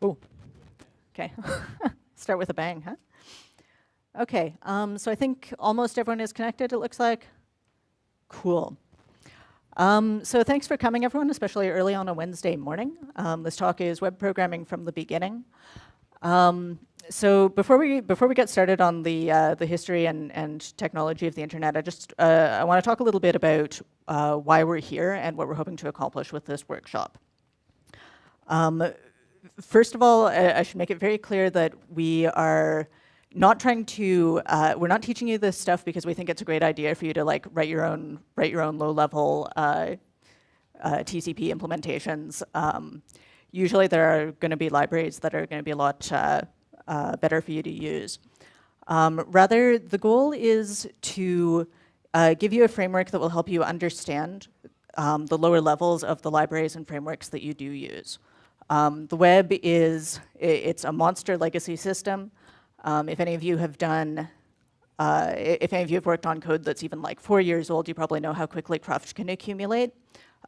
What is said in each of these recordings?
Oh, okay. Start with a bang, huh? Okay, so I think almost everyone is connected, it looks like. Cool. So thanks for coming, everyone, especially early on a Wednesday morning. This talk is web programming from the beginning. So before we get started on the history and technology of the internet, I want to talk a little bit about why we're here and what we're hoping to accomplish with this workshop. First of all, I should make it very clear that we are not trying to. We're not teaching you this stuff because we think it's a great idea for you to like write your own low-level TCP implementations. Usually, there are going to be libraries that are going to be a lot better for you to use. Rather, the goal is to give you a framework that will help you understand the lower levels of the libraries and frameworks that you do use. The web it's a monster legacy system. If any of you have worked on code that's even like 4 years old, you probably know how quickly cruft can accumulate.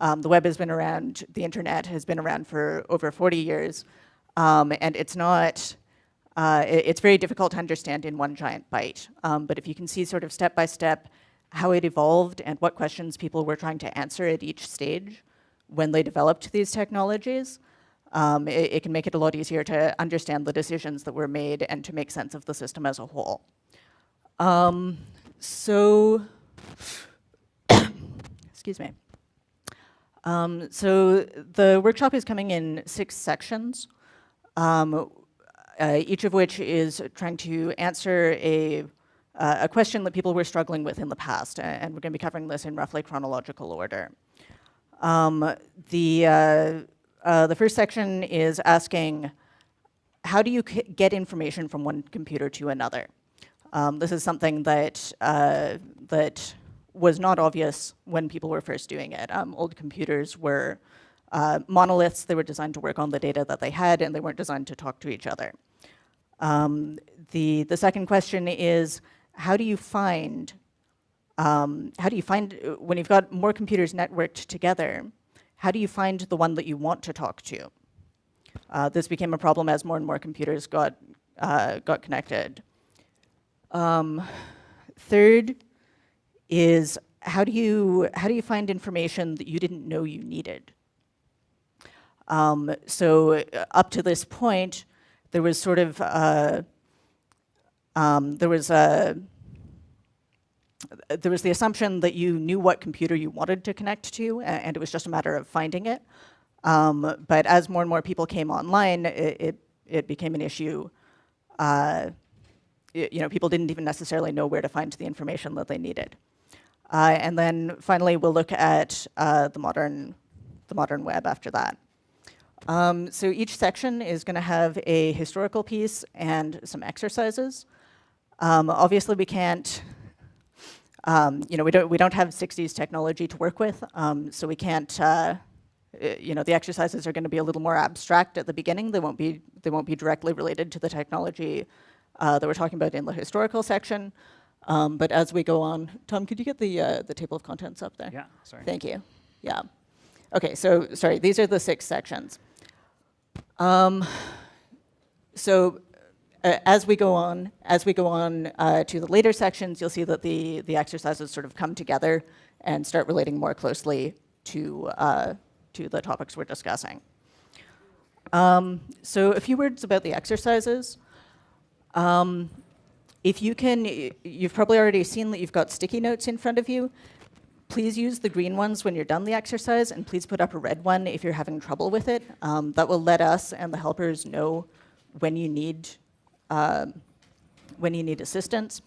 The web has been around, the internet has been around for over 40 years, and it's not, it's very difficult to understand in one giant bite. But if you can see sort of step by step how it evolved and what questions people were trying to answer at each stage when they developed these technologies, it can make it a lot easier to understand the decisions that were made and to make sense of the system as a whole. Excuse me. So the workshop is coming in 6 sections, each of which is trying to answer a question that people were struggling with in the past, and we're going to be covering this in roughly chronological order. The first section is asking, how do you get information from one computer to another? This is something that was not obvious when people were first doing it. Old computers were monoliths. They were designed to work on the data that they had, and they weren't designed to talk to each other. The second question is, how do you find when you've got more computers networked together? How do you find the one that you want to talk to? This became a problem as more and more computers got connected. Third is, how do you find information that you didn't know you needed? So up to this point, there was sort of there was the assumption that you knew what computer you wanted to connect to, and it was just a matter of finding it. But as more and more people came online, it became an issue. People didn't even necessarily know where to find the information that they needed. And then finally, we'll look at the modern web after that. So each section is going to have a historical piece and some exercises. Obviously, we can't. We don't have 60s technology to work with, so we can't. The exercises are going to be a little more abstract at the beginning. They won't be directly related to the technology that we're talking about in the historical section. But as we go on, Tom, could you get the table of contents up there? Yeah, sorry. Thank you. Yeah. Okay. So sorry, these are the 6 sections. As we go on to the later sections, you'll see that the exercises sort of come together and start relating more closely to the topics we're discussing. So a few words about the exercises. If you can, you've probably already seen that you've got sticky notes in front of you. Please use the green ones when you're done the exercise, and please put up a red one if you're having trouble with it. That will let us and the helpers know when you need assistance.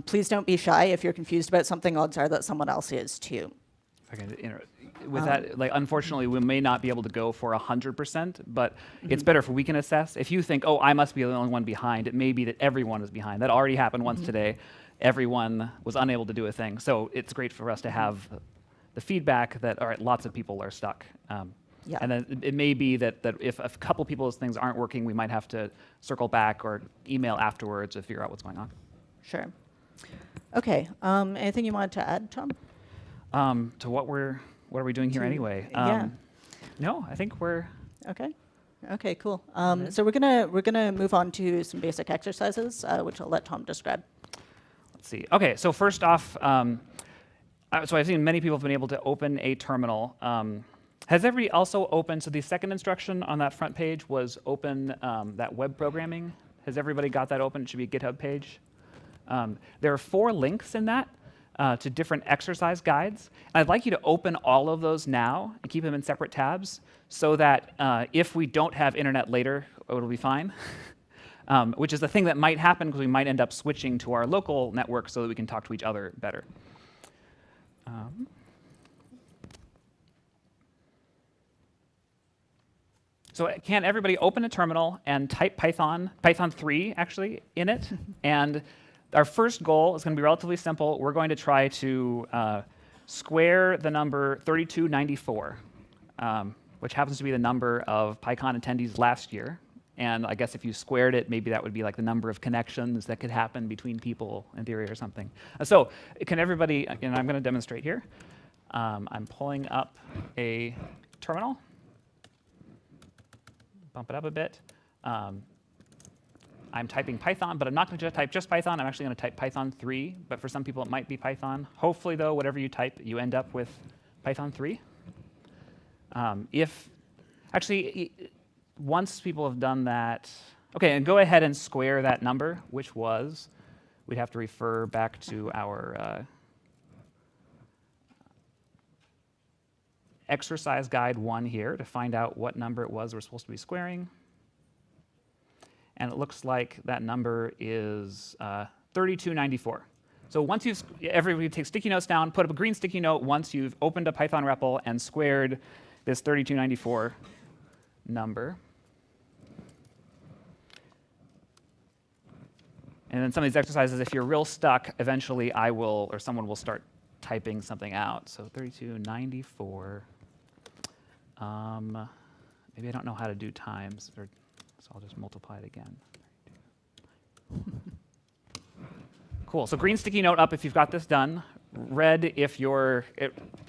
Please don't be shy. If you're confused about something, odds are that someone else is too. If I can interrupt. With that, unfortunately, we may not be able to go for 100%, but it's better if we can assess. If you think, oh, I must be the only one behind, it may be that everyone is behind. That already happened once today. Everyone was unable to do a thing. So it's great for us to have the feedback that, all right, lots of people are stuck. Yeah. And then it may be that if a couple people's things aren't working, we might have to circle back or email afterwards to figure out what's going on. Sure. Okay. Anything you wanted to add, Tom? To what are we doing here anyway? Yeah. No, I think we're okay. Okay, cool. So we're gonna move on to some basic exercises, which I'll let Tom describe. Let's see. Okay, so first off, so I've seen many people have been able to open a terminal. Has everybody also opened, so the second instruction on that front page was open that web programming. Has everybody got that open? It should be a GitHub page. There are 4 links in that to different exercise guides. And I'd like you to open all of those now and keep them in separate tabs so that if we don't have internet later, it'll be fine. Which is the thing that might happen because we might end up switching to our local network so that we can talk to each other better. So can everybody open a terminal and type Python 3 actually in it? And our first goal is going to be relatively simple. We're going to try to square the number 3294, which happens to be the number of PyCon attendees last year. And I guess if you squared it, maybe that would be like the number of connections that could happen between people in theory or something. So can everybody, and I'm going to demonstrate here. I'm pulling up a terminal. Bump it up a bit. I'm typing Python, but I'm not going to type just Python. I'm actually going to type Python 3, but for some people it might be Python. Hopefully, though, whatever you type, you end up with Python 3. Once people have done that, okay, and go ahead and square that number, which was, we'd have to refer back to our exercise guide 1 here to find out what number it was we're supposed to be squaring. And it looks like that number is 3294. So once everybody take sticky notes down, put up a green sticky note once you've opened a Python REPL and squared this 3294 number. And then some of these exercises, if you're real stuck, eventually I will, or someone will start typing something out. So 3294. Maybe I don't know how to do times, so I'll just multiply it again. Cool. So green sticky note up if you've got this done. Red if you're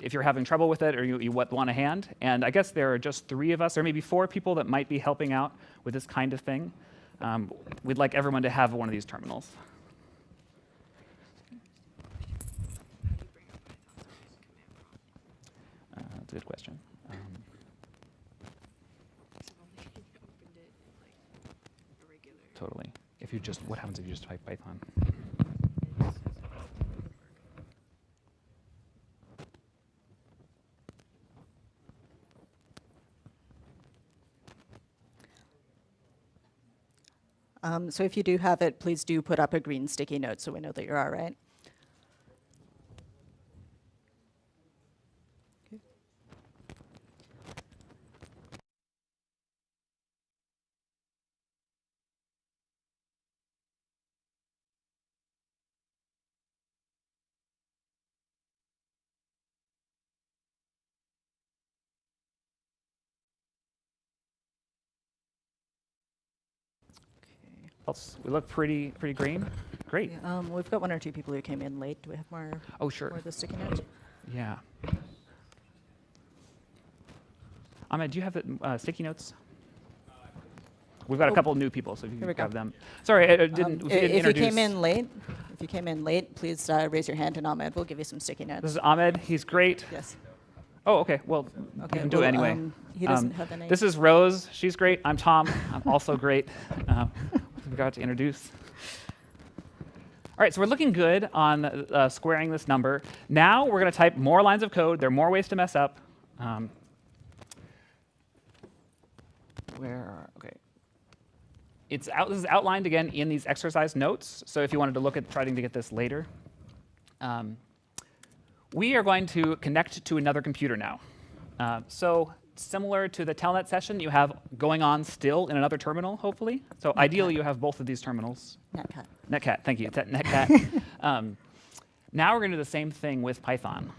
having trouble with it or you want a hand. And I guess there are just 3 of us, or maybe 4 people that might be helping out with this kind of thing. We'd like everyone to have one of these terminals. That's a good question. Totally. If you just, what happens if you just type Python? So if you do have it, please do put up a green sticky note so we know that you're all right. Okay. We look pretty green. Great. Yeah, we've got 1 or 2 people who came in late. Do we have more? Oh, sure. More of the sticky notes? Yeah. Ahmed, do you have the sticky notes? We've got a couple of new people, so if you can grab them. Sorry, I didn't. If you came in late, please raise your hand, and Ahmed will give you some sticky notes. This is Ahmed. He's great. Yes. Oh, okay. Well, Okay, you can do it anyway. He doesn't have any. This is Rose. She's great. I'm Tom. I'm also great. We forgot to introduce. All right, so we're looking good on squaring this number. Now we're going to type more lines of code. There are more ways to mess up. Okay. This is outlined again in these exercise notes. So if you wanted to look at trying to get this later. We are going to connect to another computer now. So similar to the telnet session you have going on still in another terminal, hopefully. So ideally you have both of these terminals. Netcat. Netcat, thank you. It's at Netcat. Now we're going to do the same thing with Python.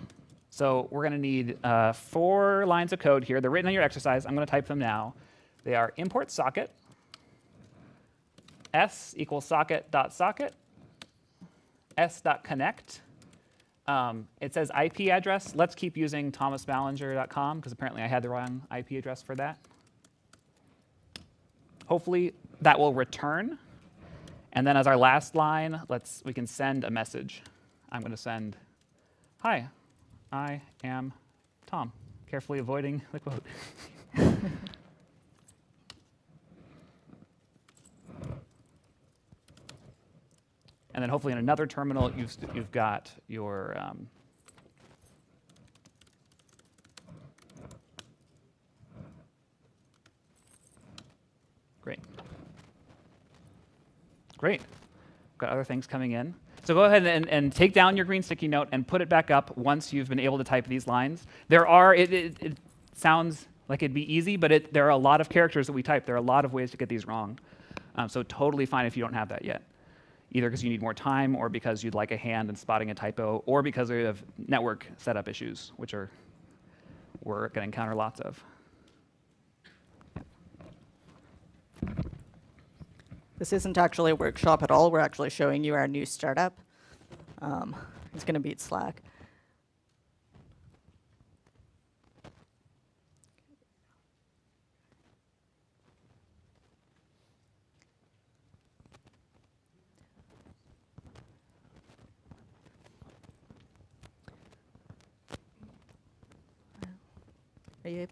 So we're going to need 4 lines of code here. They're written on your exercise. I'm going to type them now. They are import socket, s equals socket.socket, s.connect. It says IP address. Let's keep using thomasballinger.com because apparently I had the wrong IP address for that. Hopefully that will return. And then as our last line, we can send a message. I'm going to send, "Hi, I am Tom," carefully avoiding the quote. And then hopefully in another terminal, you've got your great. Great. Got other things coming in. So go ahead and take down your green sticky note and put it back up once you've been able to type these lines. It sounds like it'd be easy, but there are a lot of characters that we type. There are a lot of ways to get these wrong. So totally fine if you don't have that yet, either because you need more time or because you'd like a hand in spotting a typo or because we have network setup issues, which we're going to encounter lots of. This isn't actually a workshop at all. We're actually showing you our new startup. It's going to beat Slack. Are you able?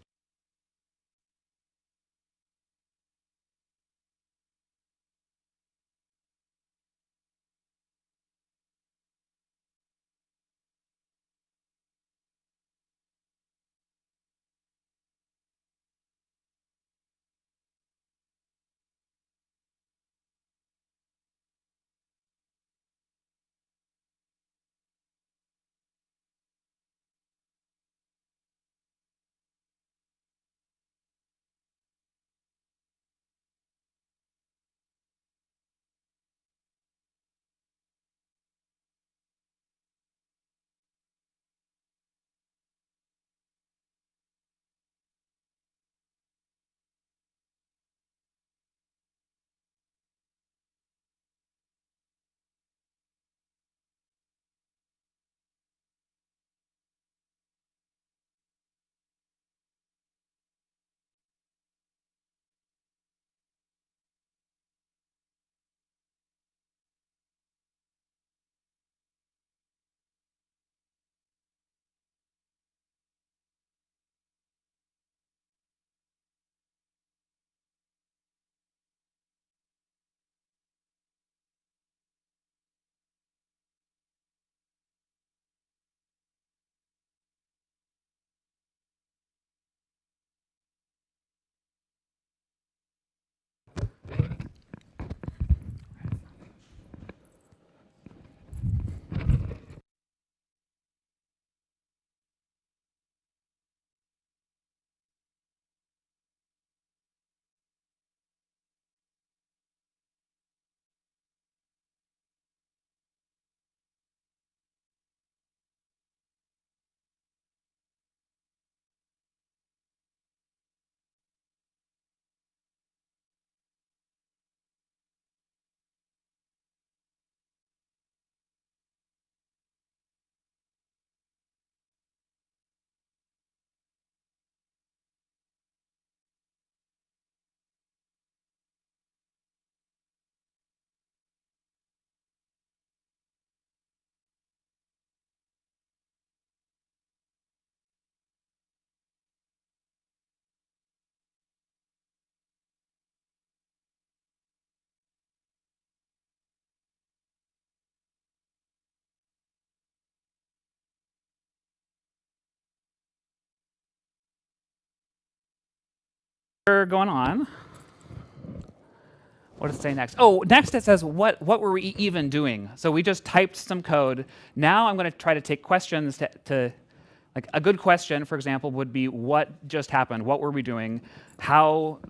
Going on. What does it say next? Oh, next it says, what were we even doing? So we just typed some code. Now I'm going to try to take questions to like a good question, for example, would be what just happened? What were we doing? How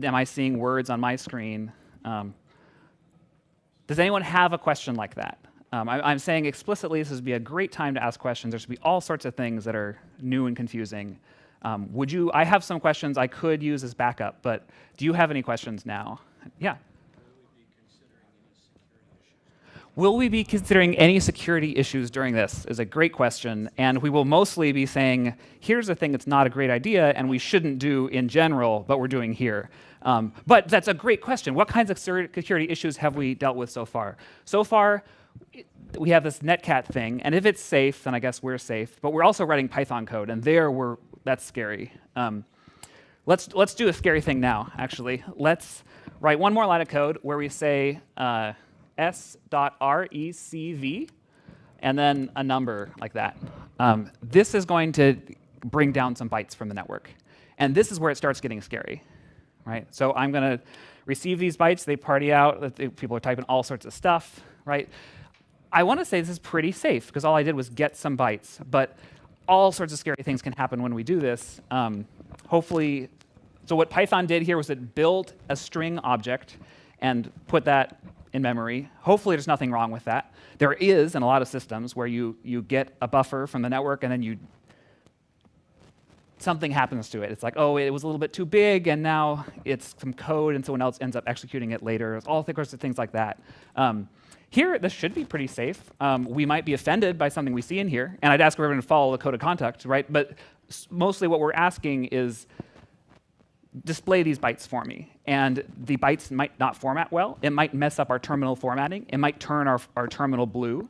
am I seeing words on my screen? Does anyone have a question like that? I'm saying explicitly this would be a great time to ask questions. There should be all sorts of things that are new and confusing. I have some questions I could use as backup, but do you have any questions now? Yeah. Will we be considering any security issues during this is a great question, and we will mostly be saying, here's a thing that's not a great idea and we shouldn't do in general, but we're doing here. But that's a great question. What kinds of security issues have we dealt with so far? So far, we have this netcat thing, and if it's safe, then I guess we're safe, but we're also writing Python code, and that's scary. Let's do a scary thing now, actually. Let's write one more line of code where we say, s.recv, and then a number like that. This is going to bring down some bytes from the network. And this is where it starts getting scary, right? So I'm going to receive these bytes. They party out. People are typing all sorts of stuff, right? I want to say this is pretty safe, because all I did was get some bytes. But all sorts of scary things can happen when we do this. Hopefully, so what Python did here was it built a string object and put that in memory. Hopefully there's nothing wrong with that. There is in a lot of systems where you get a buffer from the network and then something happens to it. It's like, oh, it was a little bit too big and now it's some code and someone else ends up executing it later. It's all sorts of things like that. Here, this should be pretty safe. We might be offended by something we see in here, and I'd ask everyone to follow the code of conduct, right? But mostly what we're asking is display these bytes for me. And the bytes might not format well. It might mess up our terminal formatting. It might turn our terminal blue.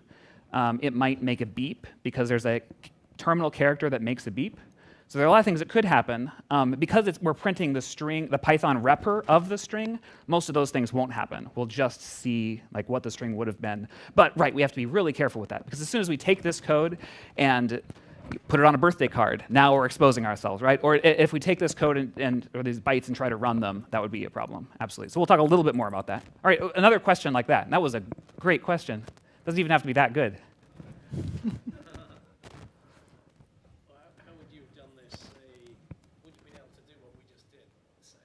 It might make a beep because there's a terminal character that makes a beep. So there are a lot of things that could happen. Because we're printing the string, the Python wrapper of the string, most of those things won't happen. We'll just see like what the string would have been. But right, we have to be really careful with that, because as soon as we take this code and put it on a birthday card, now we're exposing ourselves, right? Or if we take this code or these bytes and try to run them, that would be a problem, absolutely. So we'll talk a little bit more about that. All right, another question like that. And that was a great question. Doesn't even have to be that good. How would you have done this, say, would you have been able to do what we just did, say,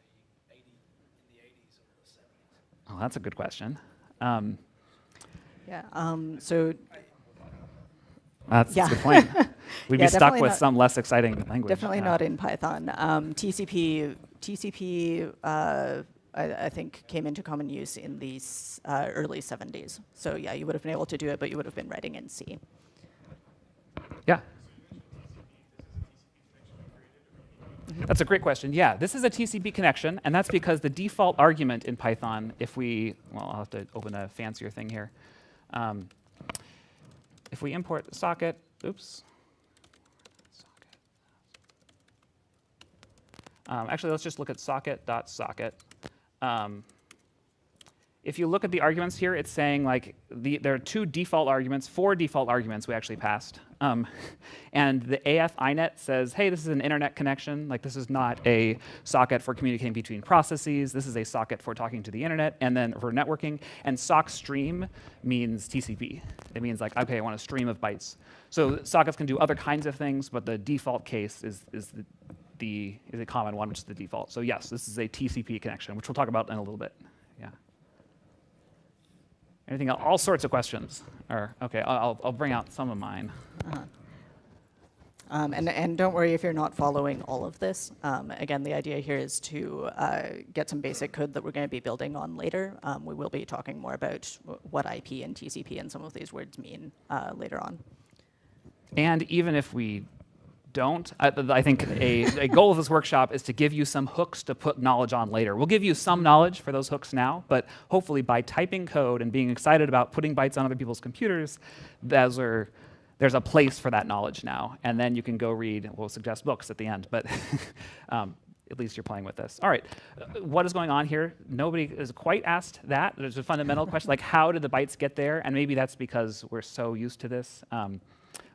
in the 80s or the 70s? Oh, that's a good question. So that's a good point. We'd be stuck with not, some less exciting language. Definitely not in Python. TCP, I think, came into common use in the early 70s. So yeah, you would have been able to do it, but you would have been writing in C. Yeah. That's a great question. Yeah, this is a TCP connection, and that's because the default argument in Python, I'll have to open a fancier thing here. If we import the socket, actually, let's just look at socket.socket. If you look at the arguments here, it's saying like there are four default arguments we actually passed. And the AF INET says, hey, this is an internet connection. Like, this is not a socket for communicating between processes. This is a socket for talking to the internet and then for networking. And sock stream means TCP. It means like, okay, I want a stream of bytes. So sockets can do other kinds of things, but the default case is a common one, which is the default. So yes, this is a TCP connection, which we'll talk about in a little bit. Yeah. Anything else? All sorts of questions. Okay, I'll bring out some of mine. And don't worry if you're not following all of this. Again, the idea here is to get some basic code that we're going to be building on later. We will be talking more about what IP and TCP and some of these words mean later on. And even if we don't, I think a goal of this workshop is to give you some hooks to put knowledge on later. We'll give you some knowledge for those hooks now, but hopefully by typing code and being excited about putting bytes on other people's computers, there's a place for that knowledge now. And then you can go read, we'll suggest books at the end, but at least you're playing with this. All right, what is going on here? Nobody has quite asked that. There's a fundamental question, like how did the bytes get there? And maybe that's because we're so used to this.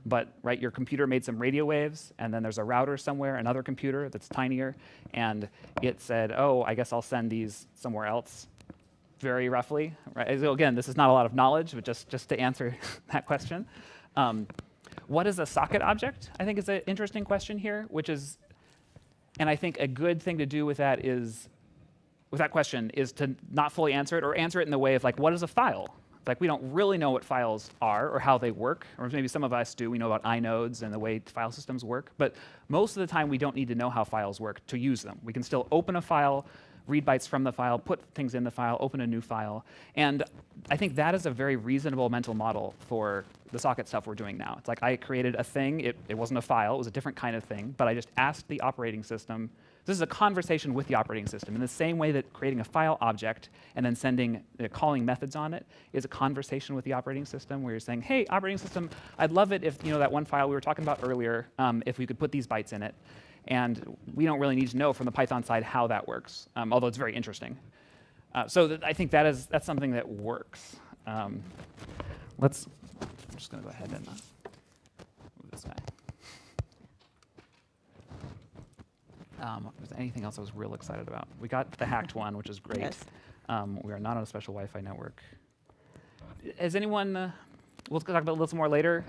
But right, your computer made some radio waves, and then there's a router somewhere, another computer that's tinier, and it said, oh, I guess I'll send these somewhere else, very roughly. Right? So again, this is not a lot of knowledge, but just to answer that question. What is a socket object? I think is an interesting question here, which is, and I think a good thing to do with that question is to not fully answer it, or answer it in the way of like, what is a file? Like, we don't really know what files are or how they work, or maybe some of us do. We know about inodes and the way file systems work, but most of the time we don't need to know how files work to use them. We can still open a file, read bytes from the file, put things in the file, open a new file. And I think that is a very reasonable mental model for the socket stuff we're doing now. It's like I created a thing. It wasn't a file. It was a different kind of thing. But I just asked the operating system. This is a conversation with the operating system in the same way that creating a file object and then calling methods on it is a conversation with the operating system where you're saying, hey, operating system, I'd love it if that one file we were talking about earlier, if we could put these bytes in it. And we don't really need to know from the Python side how that works, although it's very interesting. I think that's something that works. I'm just going to go ahead and move this guy. Was there anything else I was real excited about? We got the hacked one, which is great. Yes. We are not on a special Wi-Fi network. Has anyone, we'll talk about it a little more later,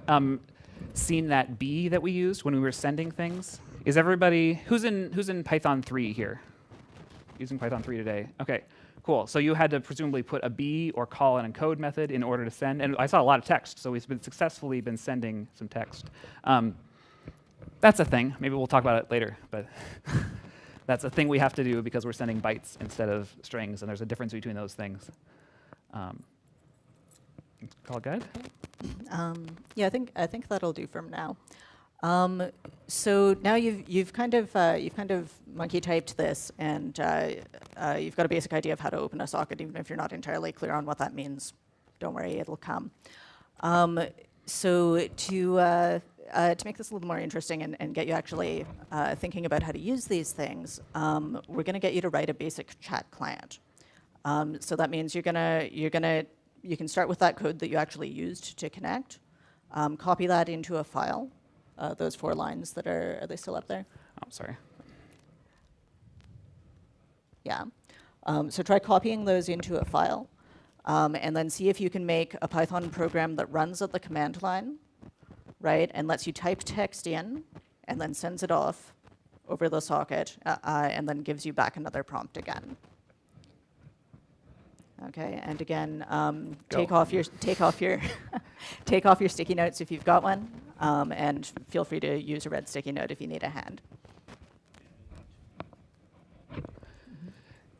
seen that B that we used when we were sending things? Is everybody, who's in Python 3 here? Using Python 3 today? OK, cool. So you had to presumably put a B or call an encode method in order to send. And I saw a lot of text, so we've successfully been sending some text. That's a thing. Maybe we'll talk about it later. But that's a thing we have to do because we're sending bytes instead of strings, and there's a difference between those things. Call it good? Yeah, I think that'll do for now. So now you've kind of monkey typed this, and you've got a basic idea of how to open a socket, even if you're not entirely clear on what that means. Don't worry, it'll come. So to make this a little more interesting and get you actually thinking about how to use these things, we're going to get you to write a basic chat client. So that means you can start with that code that you actually used to connect, copy that into a file. Those 4 lines that are they still up there? Oh, sorry. Yeah. So try copying those into a file, and then see if you can make a Python program that runs at the command line, right, and lets you type text in, and then sends it off over the socket, and then gives you back another prompt again. Okay, and again, take off your take off your sticky notes if you've got one, and feel free to use a red sticky note if you need a hand.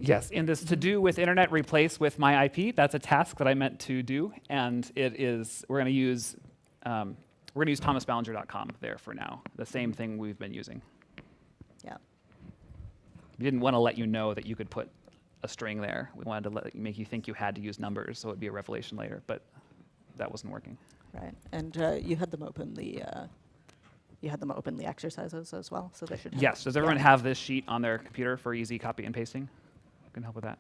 Yes, in this to do with internet replace with my IP, that's a task that I meant to do, and we're going to use thomasballinger.com there for now. The same thing we've been using. Yeah. We didn't want to let you know that you could put a string there. We wanted to make you think you had to use numbers, so it'd be a revelation later, but that wasn't working. Right, and you had them open the exercises as well, so they should. Yes. Does everyone have this sheet on their computer for easy copy and pasting? Can help with that.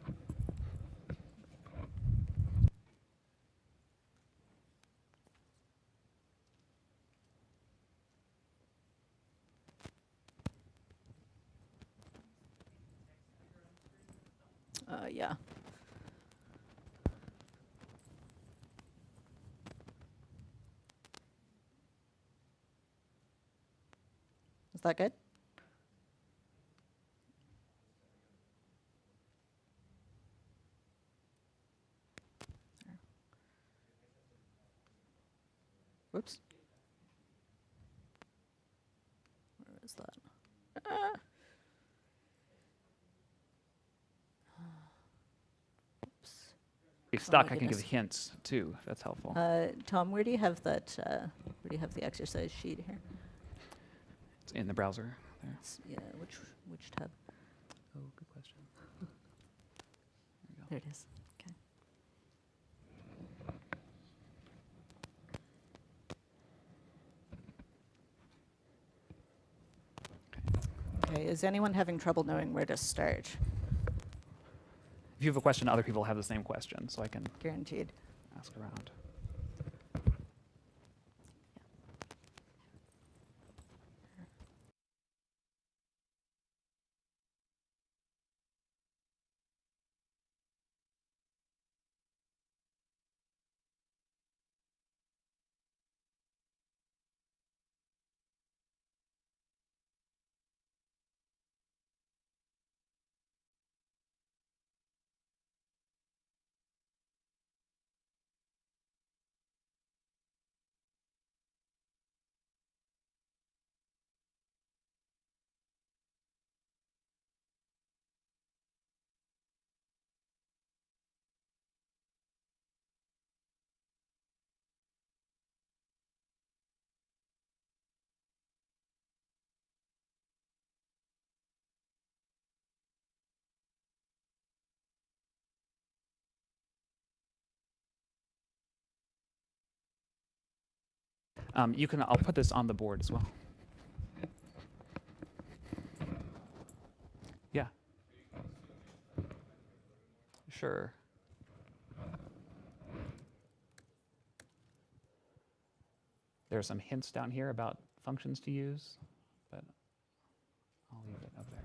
Yeah. Is that good? Whoops. Where is that? If you're stuck, my I can give goodness. hints too, if that's helpful. Tom, where do you have that? Where do you have the exercise sheet here? It's in the browser there. Yeah, which tab? Oh, good question. There it is. Okay. Okay. Is anyone having trouble knowing where to start? If you have a question, other people have the same question, so I can Guaranteed. ask around. I'll put this on the board as well. Yeah. Sure. There are some hints down here about functions to use, but I'll leave it up there.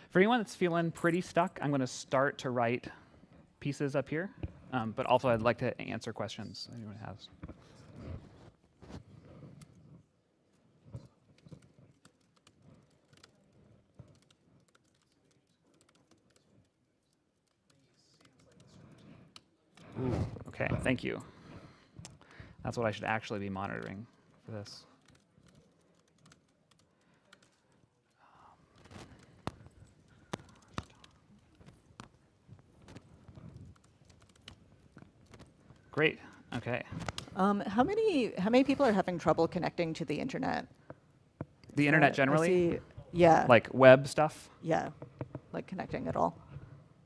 For anyone that's feeling pretty stuck, I'm going to start to write pieces up here, but also I'd like to answer questions anyone has. Ooh, okay, thank you. That's what I should actually be monitoring for this. Great. Okay. How many people are having trouble connecting to the internet? The internet I generally, see, yeah, like web stuff. yeah, like connecting at all.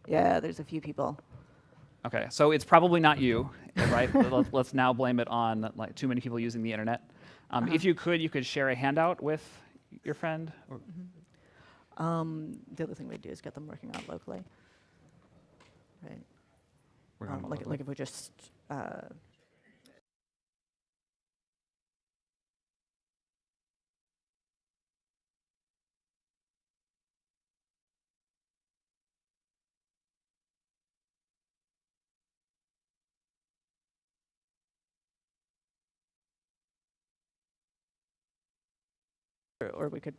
Yeah, there's a few people. Okay, so it's probably not you, right? Let's now blame it on like too many people using the internet. If you could share a handout with your friend. Or The other thing we do is get them working on it locally, right? Work on it Like locally. if we just or we could.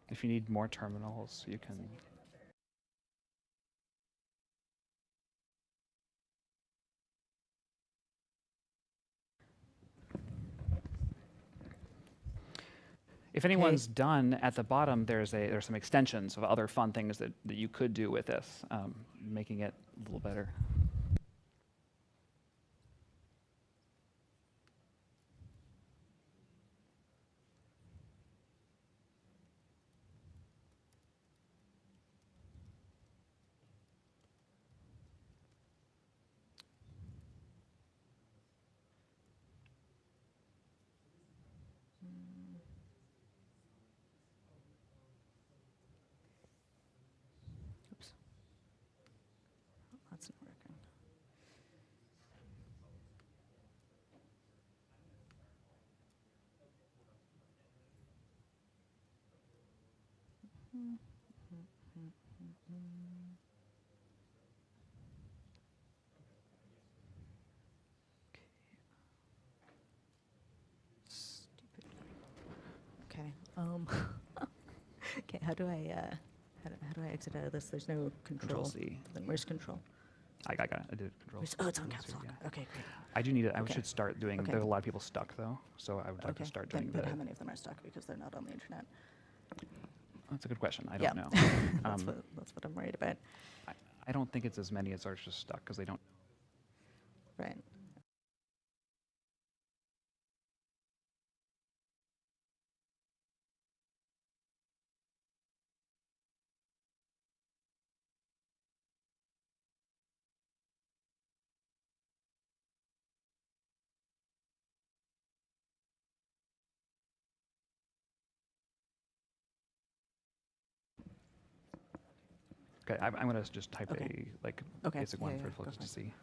If you need more terminals, you can. If anyone's done, at the bottom there's some extensions of other fun things that you could do with this, making it a little better. Oops. That's not working. Stupid. Okay. Okay. How do I exit out of this? There's no control. Control-C. Then where's control? I got it. I did control. Oh, it's on Control-C, caps lock. yeah. Okay, great. I do need it. I Okay. should start doing. Okay. There's a lot of people stuck though, so I would like to start doing But the. how many of them are stuck because they're not on the internet? That's a good question. I Yeah. don't know. That's what I'm worried about. I don't think it's as many as are just stuck because they don't. Right. Okay, I'm going to just type Okay. a Okay. basic Yeah, one yeah, for go folks for to it. see.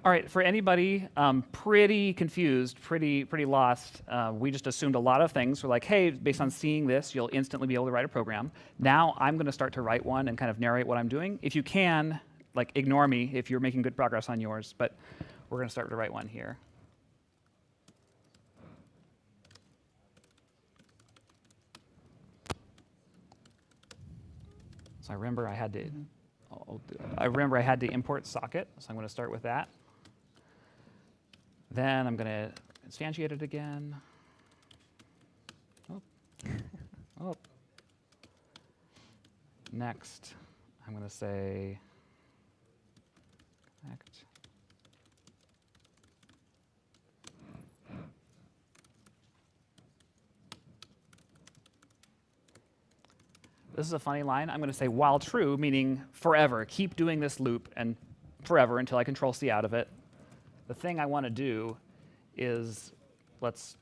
All right, for anybody pretty confused, pretty lost, we just assumed a lot of things. We're like, hey, based on seeing this, you'll instantly be able to write a program. Now I'm going to start to write one and kind of narrate what I'm doing. If you can, like, ignore me if you're making good progress on yours, but we're going to start to write one here. So I remember I had to import socket, so I'm going to start with that. Then I'm going to instantiate it again. Oh. Oh. Next, I'm going to say connect. This is a funny line. I'm going to say while true, meaning forever. Keep doing this loop and forever until I Control-C out of it. The thing I want to do is, let's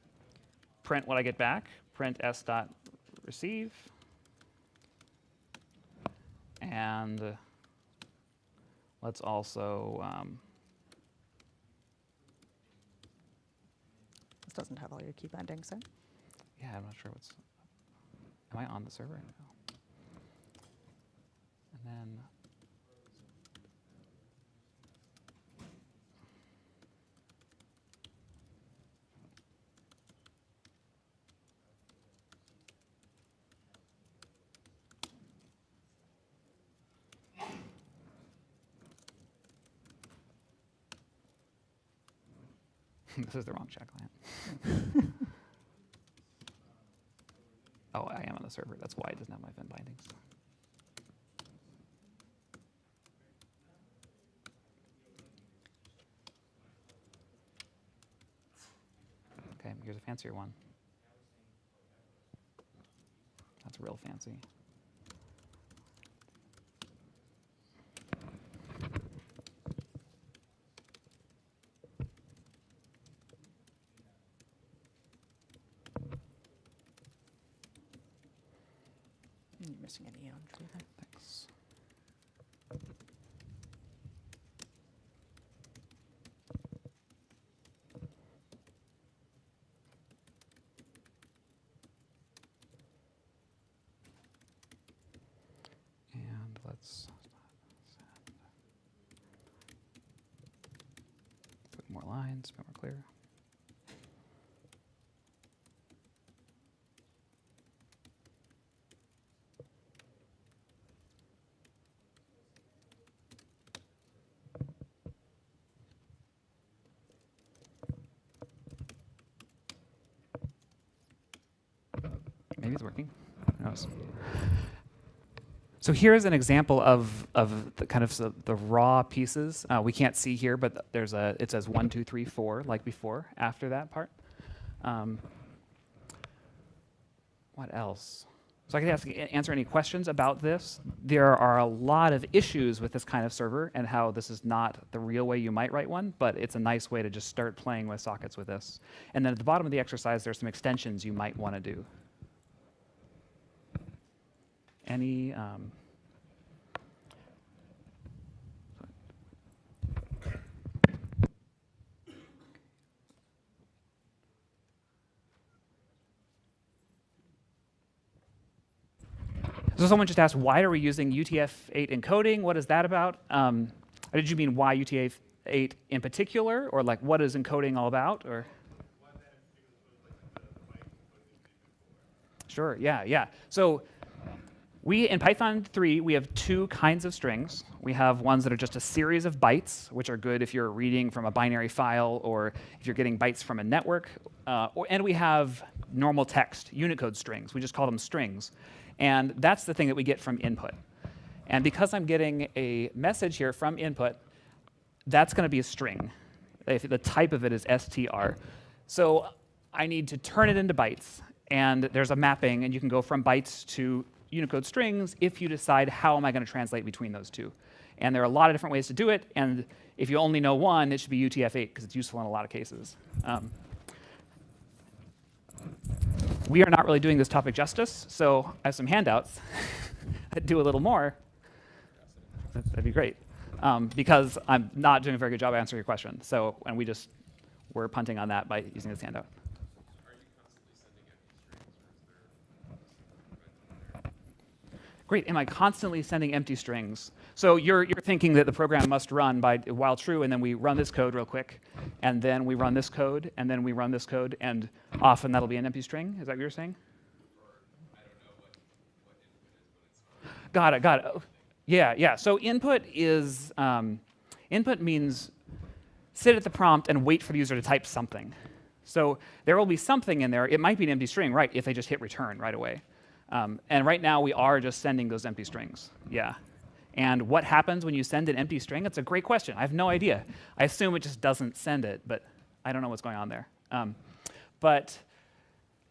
print what I get back. Print s.receive. And let's also, This doesn't have all your key bindings, eh? yeah, I'm not sure what's, am I on the server? No. And then, this is the wrong chat client. Oh, I am on the server. That's why it doesn't have my event bindings. Okay, here's a fancier one. That's real fancy. You're missing an E on tree there. Thanks. And let's put more lines, a bit more clear. Maybe it's working. Who knows? So here's an example of the kind of the raw pieces. We can't see here, but it says 1, 2, 3, 4, like before, after that part. What else? So I can answer any questions about this. There are a lot of issues with this kind of server and how this is not the real way you might write one, but it's a nice way to just start playing with sockets with this. And then at the bottom of the exercise, there's some extensions you might want to do. Any So someone just asked, why are we using UTF-8 encoding? What is that about? Did you mean why UTF-8 in particular, or like what is encoding all about, or? Sure. Yeah. So in Python 3, we have two kinds of strings. We have ones that are just a series of bytes, which are good if you're reading from a binary file or if you're getting bytes from a network. And we have normal text, Unicode strings. We just call them strings. And that's the thing that we get from input. And because I'm getting a message here from input, that's going to be a string. The type of it is str. So I need to turn it into bytes. And there's a mapping, and you can go from bytes to Unicode strings if you decide how am I going to translate between those two. And there are a lot of different ways to do it. And if you only know one, it should be UTF-8 because it's useful in a lot of cases. We are not really doing this topic justice, so I have some handouts that do a little more. That'd be great, because I'm not doing a very good job answering your question. So, and we're punting on that by using this handout. Are you constantly sending empty strings, or is there? Great. Am I constantly sending empty strings? So you're thinking that the program must run by while true, and then we run this code real quick, and then we run this code, and then we run this code, and often that'll be an empty string. Is that what you're saying? Or I don't know what input is, but it's Got it. Oh, yeah. So input means sit at the prompt and wait for the user to type something. So there will be something in there. It might be an empty string, right, if they just hit return right away. And right now we are just sending those empty strings. Yeah. And what happens when you send an empty string? That's a great question. I have no idea. I assume it just doesn't send it, but I don't know what's going on there. But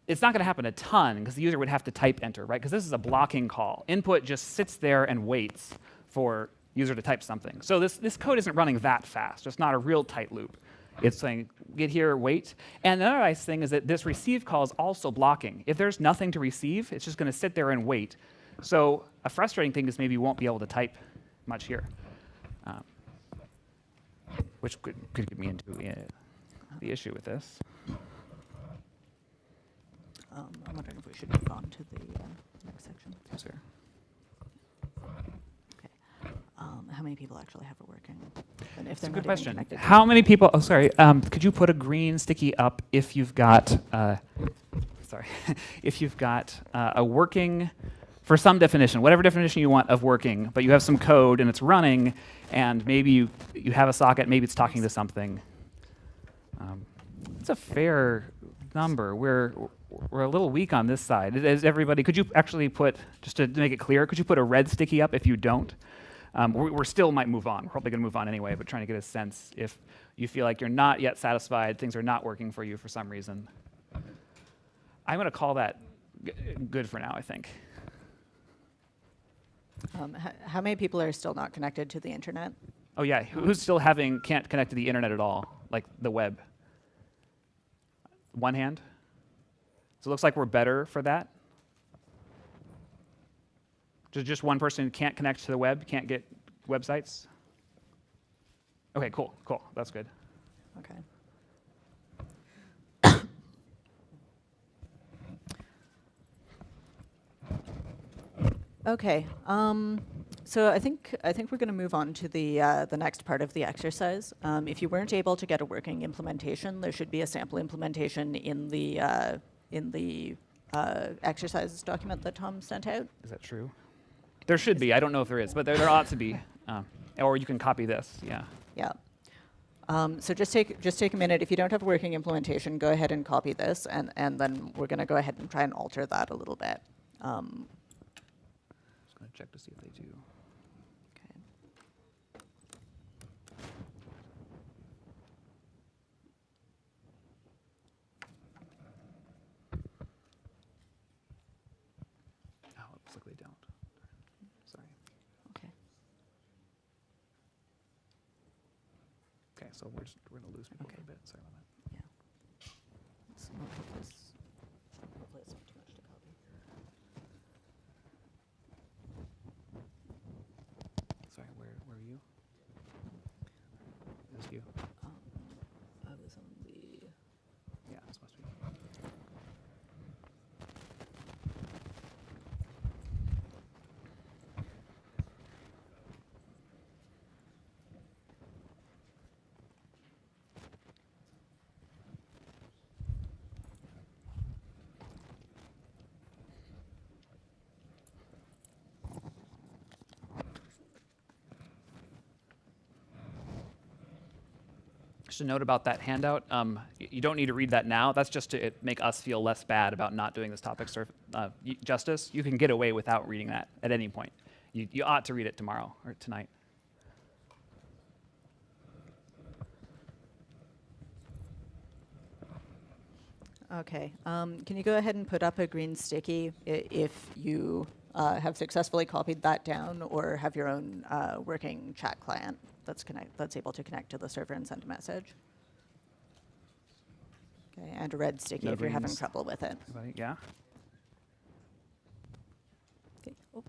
it's not going to happen a ton because the user would have to type enter, right? Because this is a blocking call. Input just sits there and waits for user to type something. So this code isn't running that fast. It's not a real tight loop. It's saying, get here, wait. And another nice thing is that this receive call is also blocking. If there's nothing to receive, it's just going to sit there and wait. So a frustrating thing is maybe you won't be able to type much here, which could get me into the issue with this. I'm wondering if we should move on to the next section. Yes, sir. Okay. How many people actually have it working? And if That's a they're good not even question. connected? How many people? Oh, sorry. Could you put a green sticky up if you've got? If you've got a working, for some definition, whatever definition you want of working, but you have some code and it's running, and maybe you have a socket. Maybe it's talking to something. It's a fair number. We're a little weak on this side. Is everybody? Could you actually put, just to make it clear, could you put a red sticky up if you don't? We still might move on. We're probably going to move on anyway, but trying to get a sense if you feel like you're not yet satisfied, things are not working for you for some reason. I'm going to call that good for now, I think. How many people are still not connected to the internet? Oh yeah, who's still can't connect to the internet at all, like the web? One hand? So it looks like we're better for that. Just one person can't connect to the web, can't get websites? Okay, cool. That's good. Okay. Okay. So I think we're going to move on to the next part of the exercise. If you weren't able to get a working implementation, there should be a sample implementation in the exercises document that Tom sent out. Is that true? There should be. I don't know if there is, but there ought to be. Or you can copy this. Yeah. Yeah. So just take a minute. If you don't have a working implementation, go ahead and copy this, and then we're going to go ahead and try and alter that a little bit. Just going to check to see if they do. Okay. Oh, it looks like they don't. Sorry. Okay. Okay, so we're going to lose people Okay. a bit. Sorry about that. Yeah. Let's not make this. Hopefully, it's not too much to copy. Sorry, where are you? Is this you? I was on the. Yeah, this must be. Just a note about that handout. You don't need to read that now. That's just to make us feel less bad about not doing this topic justice. You can get away without reading that at any point. You ought to read it tomorrow or tonight. Okay. Can you go ahead and put up a green sticky if you have successfully copied that down, or have your own working chat client that's able to connect to the server and send a message? Okay, and a red sticky No if you're having greens. trouble with it. Anybody? Yeah? Okay. Oh.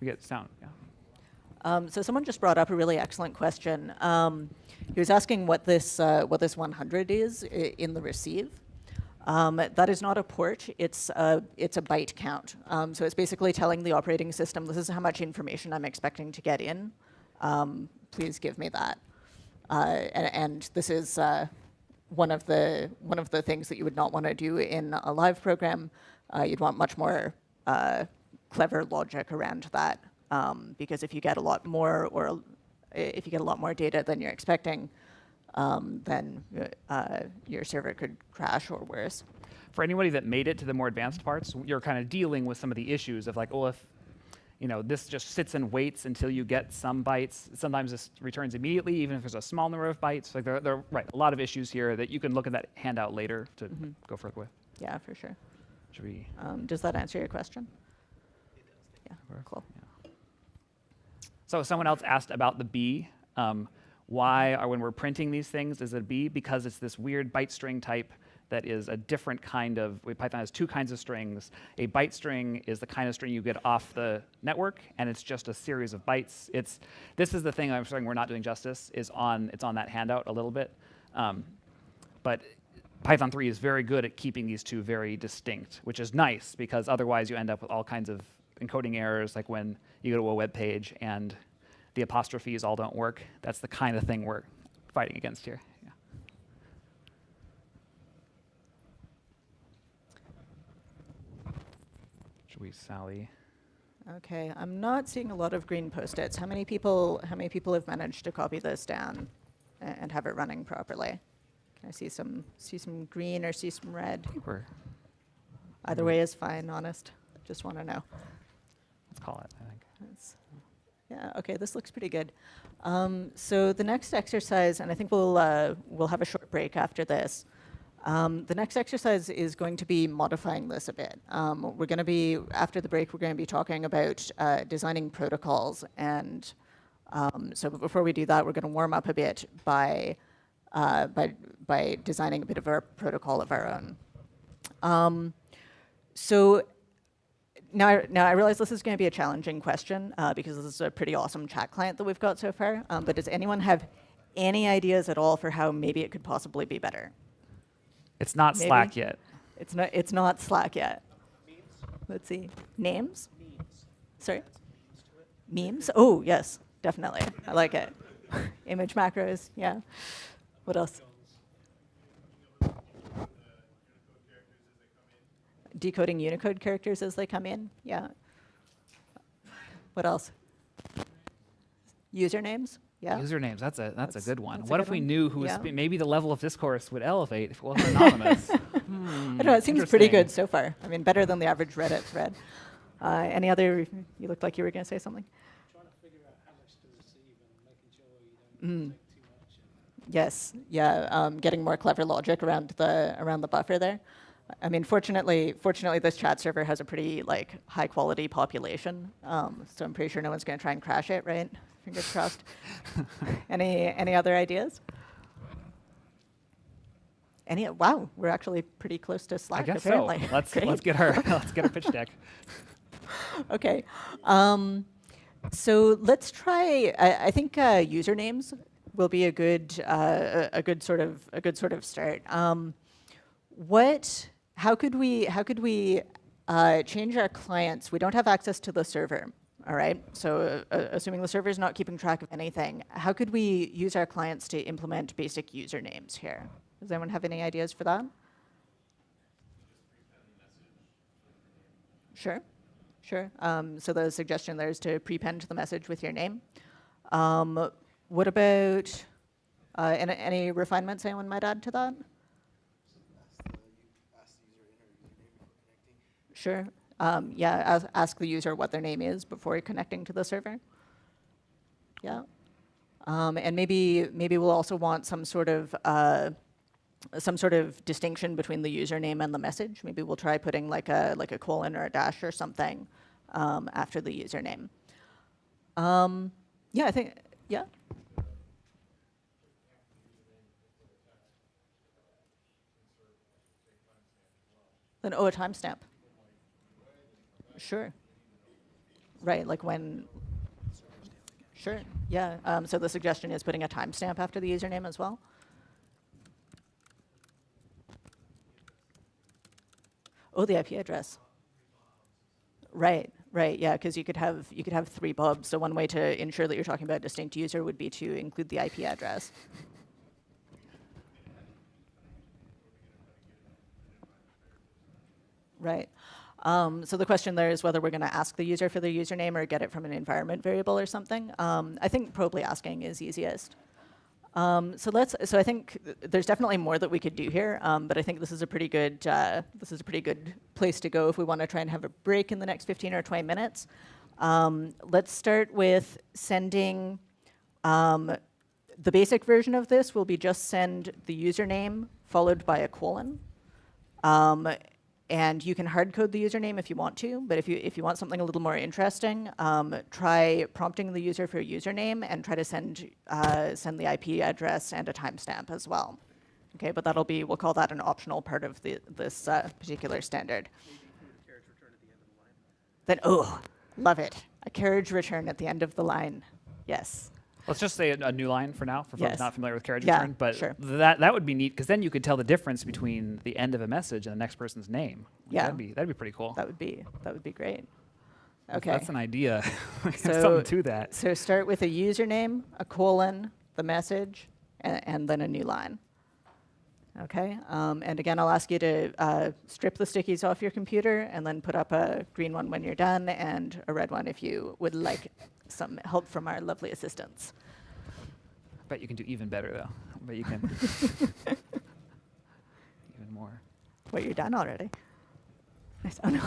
We get sound, yeah. So someone just brought up a really excellent question. He was asking what this 100 is in the receive. That is not a port. It's a byte count. So it's basically telling the operating system, this is how much information I'm expecting to get in. Please give me that. And this is one of the things that you would not want to do in a live program. You'd want much more clever logic around that, because if you get a lot more, or if you get a lot more data than you're expecting, then your server could crash or worse. For anybody that made it to the more advanced parts, you're kind of dealing with some of the issues of like, oh, if this just sits and waits until you get some bytes. Sometimes this returns immediately, even if there's a small number of bytes. Like there are a lot of issues here that you can look at that handout later to go further with. Yeah, for sure. Should we? Does that answer your question? Yeah, cool. Yeah. So someone else asked about the B. Why are, when we're printing these things, is it a B? Because it's this weird byte string type that is a different kind of, Python has two kinds of strings. A byte string is the kind of string you get off the network, and it's just a series of bytes. This is the thing I'm saying we're not doing justice, it's on that handout a little bit. But Python 3 is very good at keeping these two very distinct, which is nice, because otherwise you end up with all kinds of encoding errors, like when you go to a web page and the apostrophes all don't work. That's the kind of thing we're fighting against here. Yeah. Should we, Sally? Okay, I'm not seeing a lot of green post-its. How many people have managed to copy this down and have it running properly? Can I see some green or see some red? We're, Either way is fine, honest. Just want to know. let's call it, I think. Yeah, okay, this looks pretty good. So the next exercise, and I think we'll have a short break after this. The next exercise is going to be modifying this a bit. We're going to be, after the break, we're going to be talking about designing protocols. And so before we do that, we're going to warm up a bit by designing a bit of a protocol of our own. So now I realize this is going to be a challenging question because this is a pretty awesome chat client that we've got so far. But does anyone have any ideas at all for how maybe it could possibly be better? It's not Maybe. Slack yet. It's not Slack yet. Let's see. Names? Sorry? Memes? Oh, yes, definitely. I like it. Image macros, yeah. What else? Decoding Unicode characters as they come in, yeah. What else? Usernames? Yeah. Usernames, that's a good one. that's a What good if we one. knew who was, Yeah. maybe the level of discourse would elevate if it wasn't anonymous. I don't know, it seems pretty Interesting. good so far. I mean, better than the average Reddit thread. Any other, you looked like you were going to say something? Trying to figure out how much to receive and making sure you don't take too much. Yes, yeah, getting more clever logic around the buffer there. I mean, fortunately, this chat server has a pretty high quality population, so I'm pretty sure no one's going to try and crash it, right? Fingers crossed. Any other ideas? Wow, we're actually pretty close to Slack. I guess apparently. so. Let's Great. get our pitch deck. Okay. So let's try. I think usernames will be a good sort of start. How could we change our clients? We don't have access to the server. All right. So assuming the server is not keeping track of anything, how could we use our clients to implement basic usernames here? Does anyone have any ideas for that? Sure. So the suggestion there is to prepend the message with your name. What about any refinements anyone might add to that? Sure. Yeah, ask the user what their name is before connecting to the server. Yeah. And maybe we'll also want some sort of distinction between the username and the message. Maybe we'll try putting like a colon or a dash or something after the username. Yeah, I think, yeah. Then, a timestamp. Sure. Right, like when, sure, yeah. So the suggestion is putting a timestamp after the username as well. Oh, the IP address. Right, yeah, because you could have 3 Bobs. So one way to ensure that you're talking about a distinct user would be to include the IP address. Right. So the question there is whether we're going to ask the user for their username or get it from an environment variable or something. I think probably asking is easiest. So I think there's definitely more that we could do here, but I think this is a pretty good place to go if we want to try and have a break in the next 15 or 20 minutes. Let's start with sending. The basic version of this will be just send the username followed by a colon. And you can hard code the username if you want to, but if you want something a little more interesting, try prompting the user for a username and try to send the IP address and a timestamp as well. Okay, but we'll call that an optional part of this particular standard. Then, love it. A carriage return at the end of the line. Yes. Let's just say a new line for now, for folks Yes. not familiar with carriage Yeah, return. But sure. that would be neat, because then you could tell the difference between the end of a message and the next person's name. Yeah. That'd be pretty cool. That would be great. Okay. That's an idea. There's So- something to that. So start with a username, a colon, the message, and then a new line. Okay, and again, I'll ask you to strip the stickies off your computer and then put up a green one when you're done and a red one if you would like some help from our lovely assistants. I bet you can do even better, though. I bet you can. Even more. What, you're done already? Nice. Oh, no.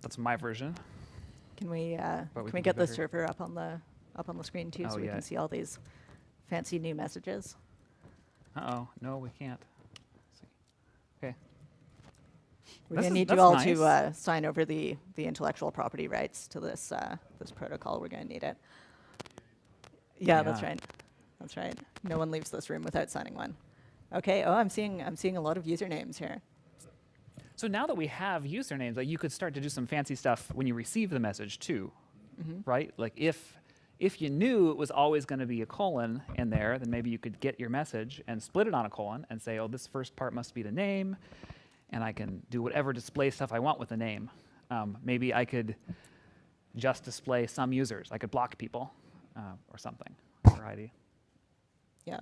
That's my version. Can we But we can we can get do the better. server up on the screen too, Oh, so we yeah. can see all these fancy new messages? Uh-oh. No, we can't. Let's see. Okay. We're This going to is- need you that's all nice. to sign over the intellectual property rights to this this protocol. We're going to need it. Yeah, that's Yeah. right. That's right. No one leaves this room without signing one. Okay. Oh, I'm seeing a lot of usernames here. So now that we have usernames, like you could start to do some fancy stuff when you receive the message too, right? Like if you knew it was always going to be a colon in there, then maybe you could get your message and split it on a colon and say, oh, this first part must be the name, and I can do whatever display stuff I want with the name. Maybe I could just display some users. I could block people or something. Variety. Yeah.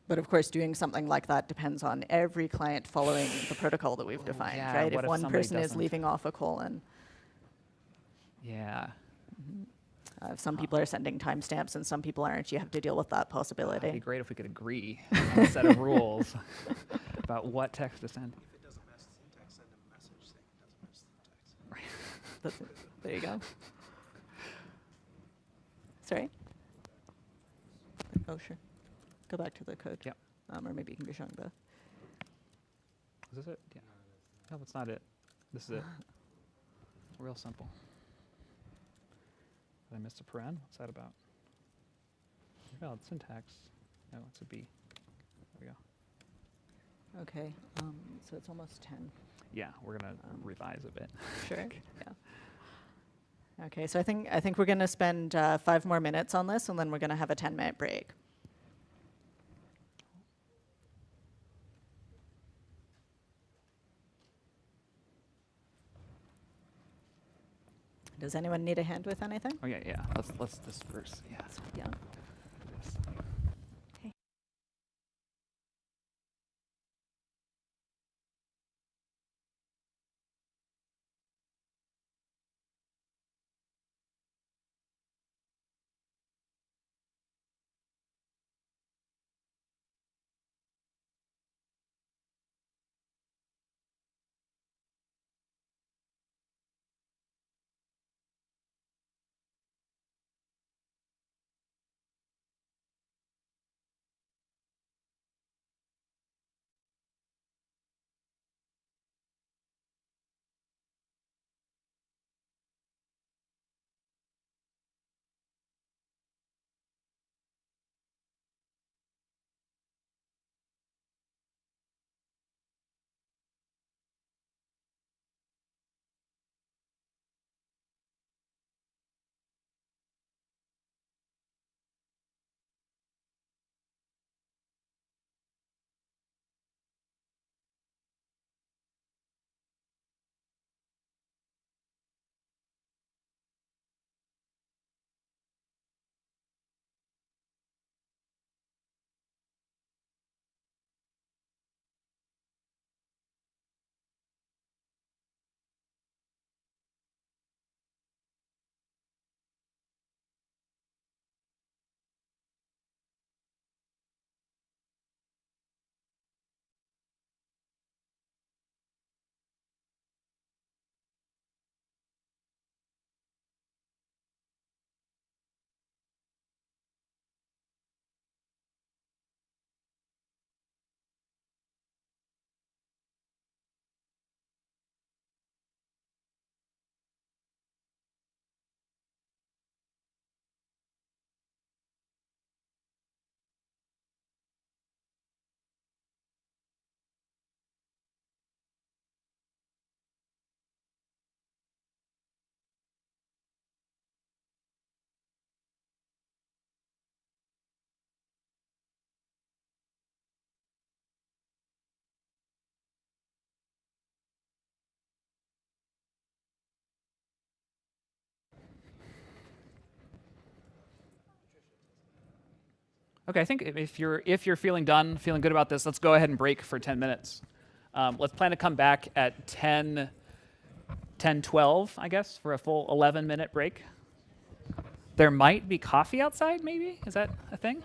But of course, doing something like that depends on every client following the protocol that we've defined, yeah, right? what If if one somebody person is doesn't? leaving off a colon, Yeah. if some people are sending timestamps and some people aren't, you have to deal with that It'd be possibility. great if we could agree on a set of rules about what text to send. If it doesn't match syntax, send them a message saying it doesn't match syntax. That's it. There you go. Sorry? Oh, sure. Go back to the code. Yep. Or maybe you can be showing both. Is this it? Yeah. No, that's not it. This is it. Real simple. Did I miss a paren? What's that about? Valid syntax. No, it's a B. There we go. Okay, so it's almost 10. Yeah, we're gonna revise a bit. Sure. Yeah. Okay, so I think we're going to spend 5 more minutes on this, and then we're going to have a 10-minute break. Does anyone need a hand with anything? Oh yeah, yeah. Let's disperse. Yeah. Yeah. Okay, I think if you're feeling done, feeling good about this, let's go ahead and break for 10 minutes. Let's plan to come back at 10:12, I guess, for a full 11-minute break. There might be coffee outside, maybe? Is that a thing?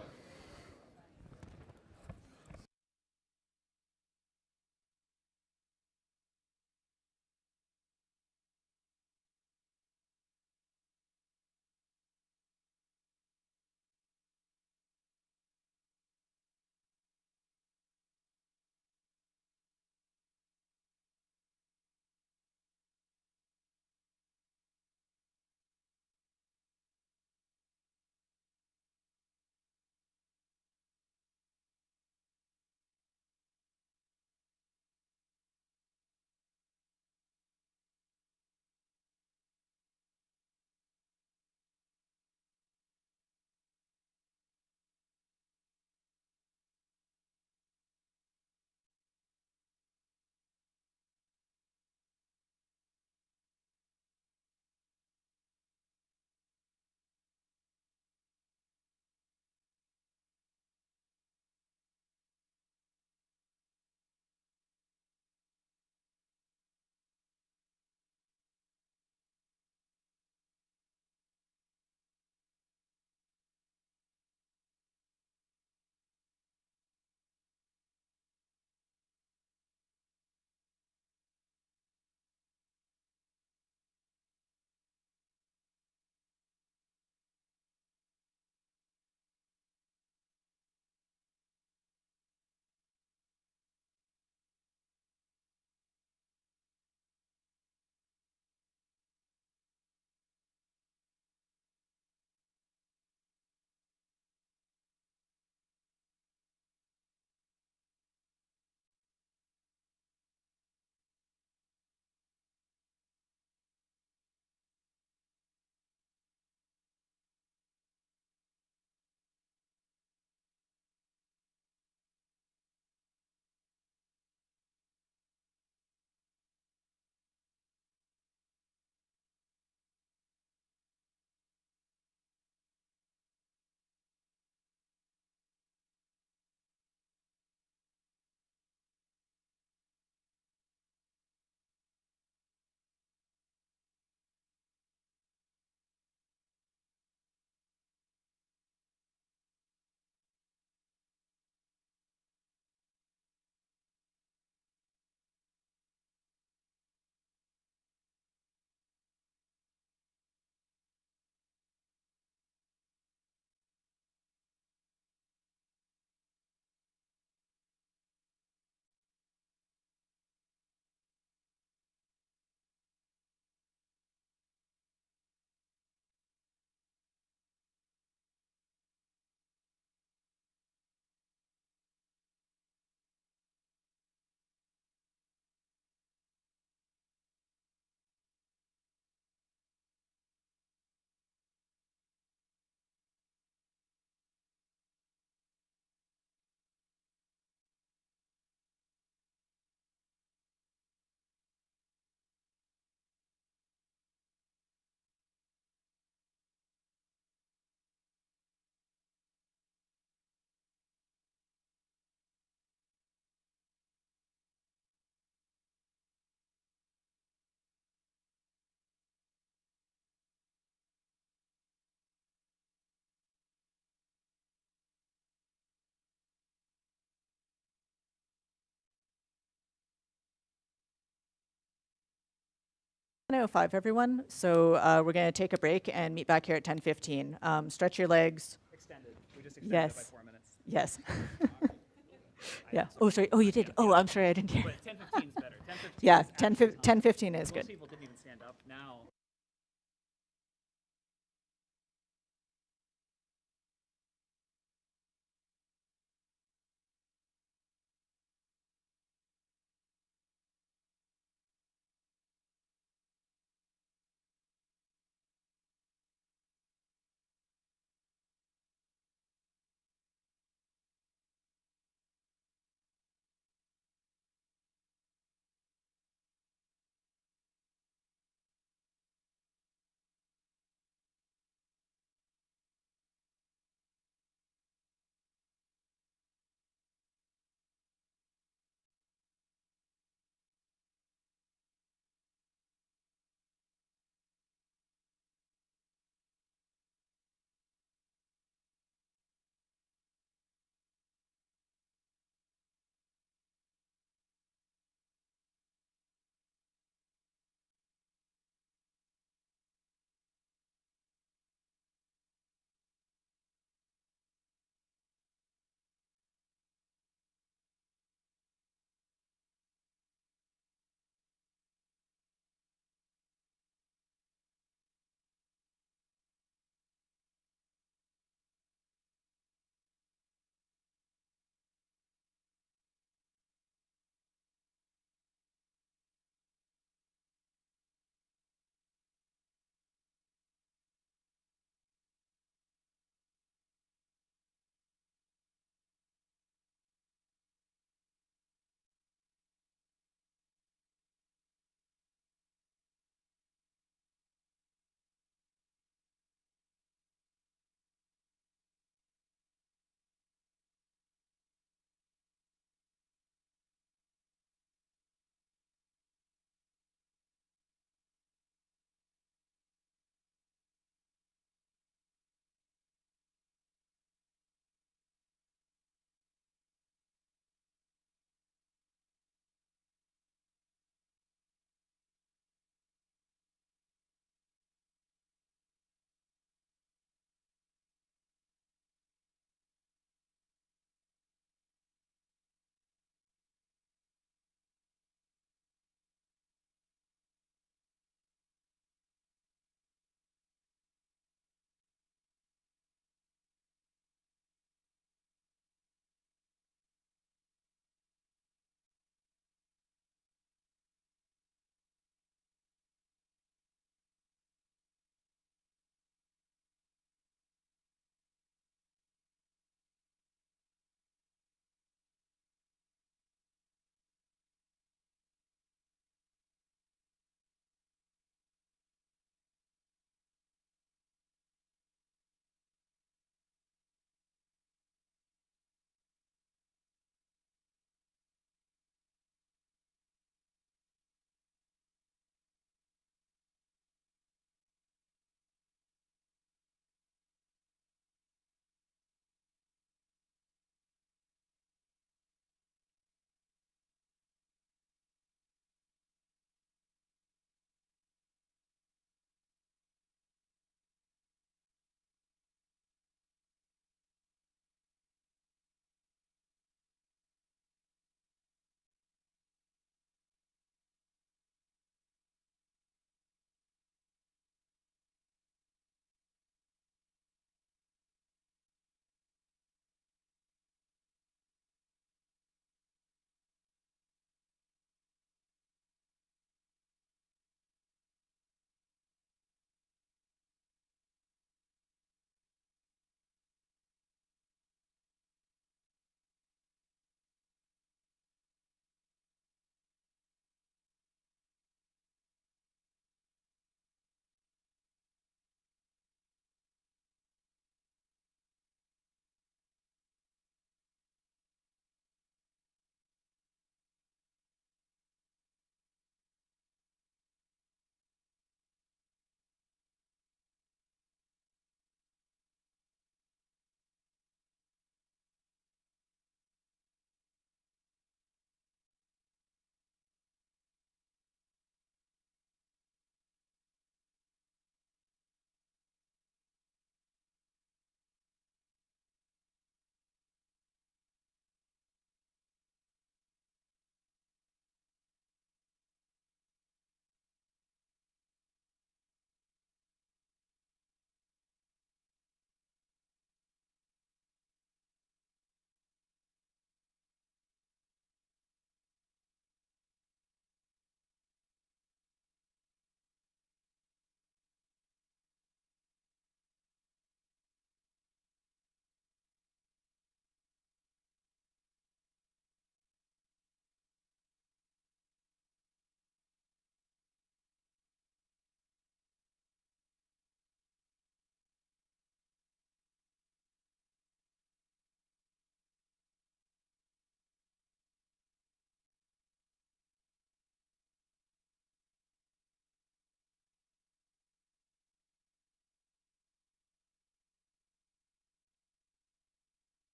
.05, everyone. So we're going to take a break and meet back here at 10:15. Stretch your legs. Extended. We just extended Yes. it by 4 minutes. Yes. Yeah. Oh, sorry. Oh, you did. Oh, I'm sorry. I didn't hear. But 10:15 is better. 10:15. Yeah, is 10, absolutely fine. 10:15 is Most good. people didn't even stand up. Now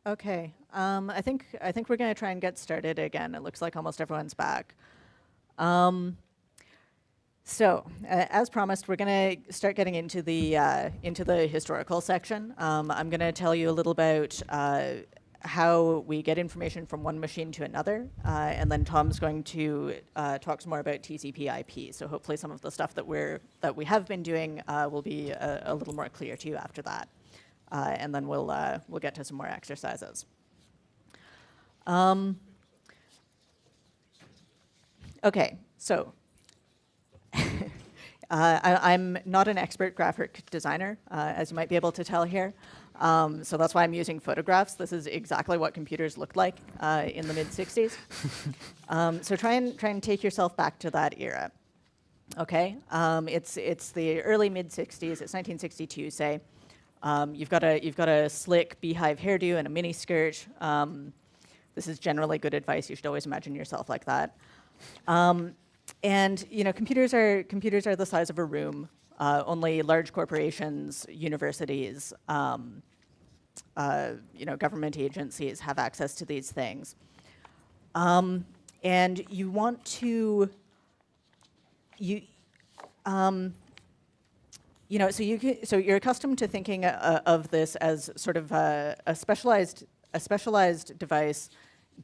Okay. I think we're going to try and get started again. It looks like almost everyone's back. So, as promised, we're going to start getting into the historical section. I'm going to tell you a little about how we get information from one machine to another, and then Tom's going to talk some more about TCP/IP. So hopefully, some of the stuff that we have been doing will be a little more clear to you after that, and then we'll get to some more exercises. Okay, so. I'm not an expert graphic designer, as you might be able to tell here. So that's why I'm using photographs. This is exactly what computers looked like in the mid-'60s. So try and take yourself back to that era. Okay, it's the early mid-'60s. It's 1962, say. You've got a slick beehive hairdo and a mini skirt. This is generally good advice. You should always imagine yourself like that. And computers are the size of a room. Only large corporations, universities, government agencies have access to these things. And you want to, so you're accustomed to thinking of this as sort of a specialized device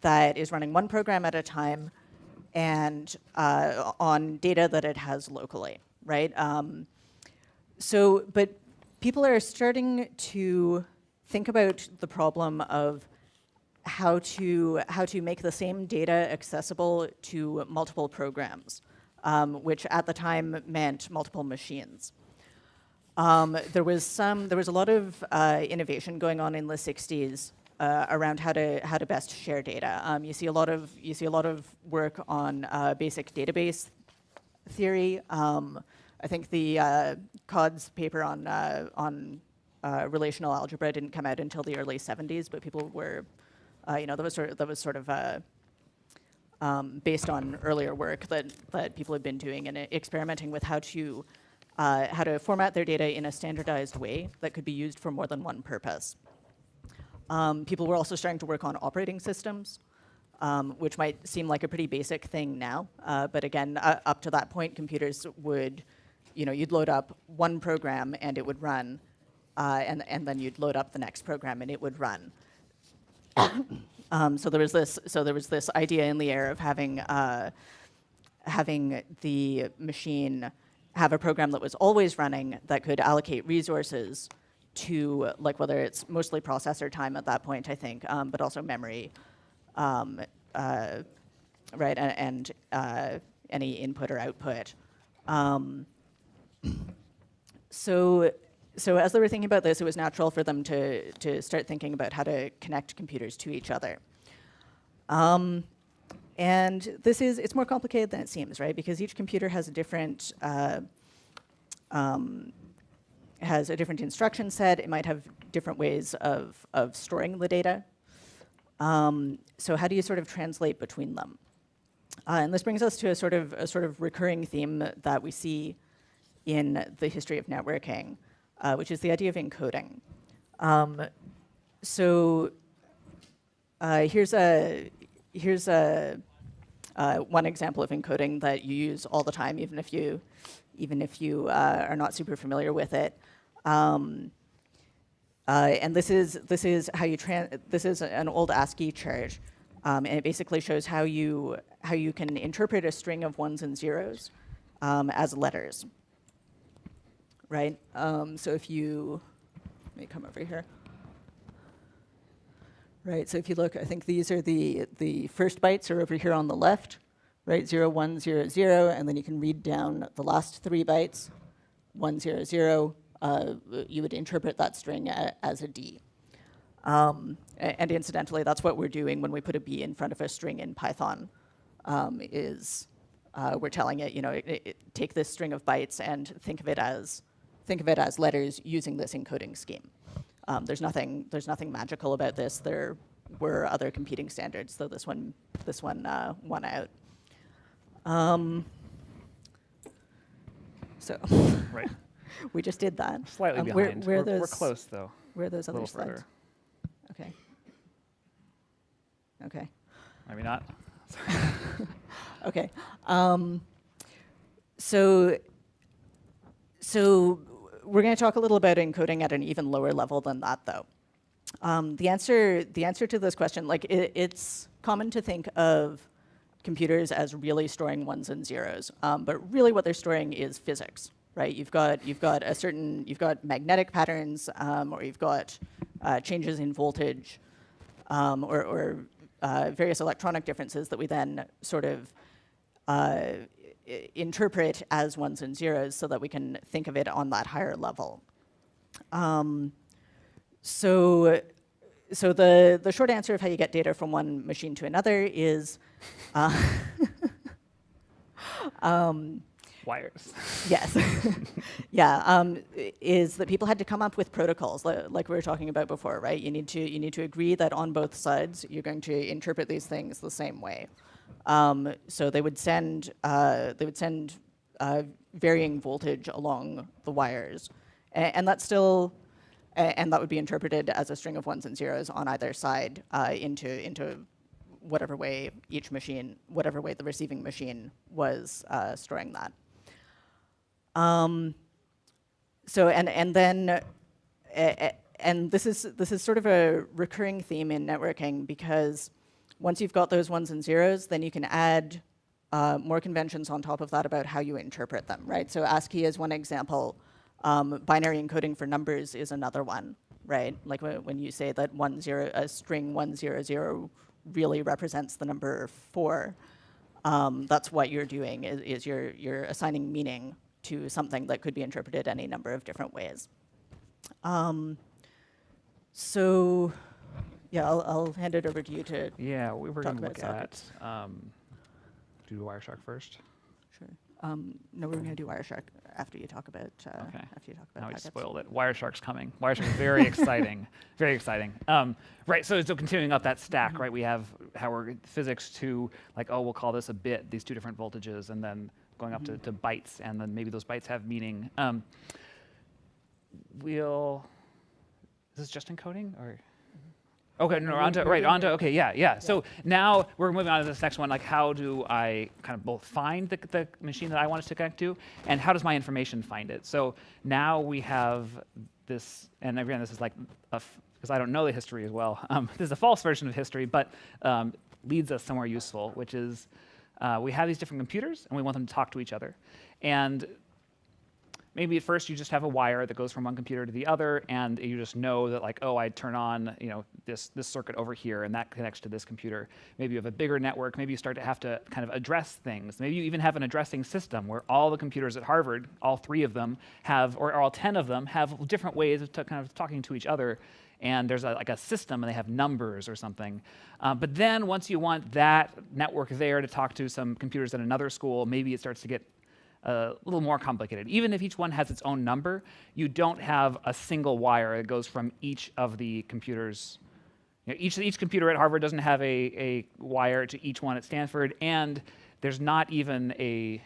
that is running one program at a time, and on data that it has locally, right? But people are starting to think about the problem of how to make the same data accessible to multiple programs, which at the time meant multiple machines. There was a lot of innovation going on in the 60s. Around how to best share data. You see a lot of work on basic database theory. I think the Codd's paper on relational algebra didn't come out until the early 70s, but people were, that was sort of based on earlier work that people had been doing and experimenting with how to format their data in a standardized way that could be used for more than one purpose. People were also starting to work on operating systems, which might seem like a pretty basic thing now. But again, up to that point, computers would, you'd load up one program and it would run, and then you'd load up the next program and it would run. So there was this idea in the air of having the machine have a program that was always running that could allocate resources to, like, whether it's mostly processor time at that point, I think, but also memory, right, and any input or output. So as they were thinking about this, it was natural for them to start thinking about how to connect computers to each other. And it's more complicated than it seems, right? Because each computer has a different instruction set. It might have different ways of storing the data. So how do you sort of translate between them? And this brings us to a sort of recurring theme that we see in the history of networking, which is the idea of encoding. Here's one example of encoding that you use all the time, even if you are not super familiar with it. And this is how you this is an old ASCII chart, and it basically shows how you can interpret a string of ones and zeros as letters, right? So if you let me come over here. Right, so if you look, I think these are the first bytes are over here on the left, right? 0, 1, 0, 0, and then you can read down the last 3 bytes, 1, 0, 0. You would interpret that string as a D. And incidentally, that's what we're doing when we put a B in front of a string in Python. We're telling it, take this string of bytes and think of it as letters using this encoding scheme. There's nothing magical about this. There were other competing standards, though this one won out. So Right. we just did that. Slightly behind. Where We're those, close, though. Where are those A other little slides? further. Okay. Okay. Maybe not. Okay. So we're going to talk a little about encoding at an even lower level than that, though. The answer to this question, like it's common to think of computers as really storing ones and zeros, but really what they're storing is physics, right? You've got magnetic patterns, or you've got changes in voltage, or various electronic differences that we then sort of interpret as ones and zeros so that we can think of it on that higher level. So the short answer of how you get data from one machine to another is Wires. yes. Yeah, is that people had to come up with protocols like we were talking about before, right? You need to agree that on both sides you're going to interpret these things the same way. So they would send varying voltage along the wires, and that's still and that would be interpreted as a string of ones and zeros on either side into whatever way the receiving machine was storing that. So then this is sort of a recurring theme in networking, because once you've got those ones and zeros, then you can add more conventions on top of that about how you interpret them, right? So ASCII is one example. Binary encoding for numbers is another one, right? Like when you say that a string 100 really represents the number 4, that's what you're doing, is you're assigning meaning to something that could be interpreted any number of different ways. So yeah, I'll hand it over to you to Yeah, we were going talk to about look sockets. at, do Wireshark first. Sure. No, we're going to do Wireshark after you talk about Okay. Now we packets. spoiled it. Wireshark's coming. Wireshark is very exciting, very exciting. Right. So continuing up that stack, right? We have how we're physics to like, oh, we'll call this a bit, these two different voltages, and then going up to bytes, and then maybe those bytes have meaning. Is this just encoding or? Okay, no, okay, yeah. So now we're moving on to this next one, like how do I kind of both find the machine that I want us to connect to, and how does my information find it? So now we have this, and again, this is like, because I don't know the history as well, this is a false version of history, but leads us somewhere useful, which is we have these different computers, and we want them to talk to each other. And maybe at first you just have a wire that goes from one computer to the other, and you just know that, like, oh, I turn on, this circuit over here, and that connects to this computer. Maybe you have a bigger network. Maybe you start to have to kind of address things. Maybe you even have an addressing system where all the computers at Harvard, all 3 of them have, or all 10 of them have different ways of kind of talking to each other. And there's like a system, and they have numbers or something. But then once you want that network there to talk to some computers at another school, maybe it starts to get a little more complicated. Even if each one has its own number, you don't have a single wire that goes from each of the computers. Each computer at Harvard doesn't have a wire to each one at Stanford, and there's not even it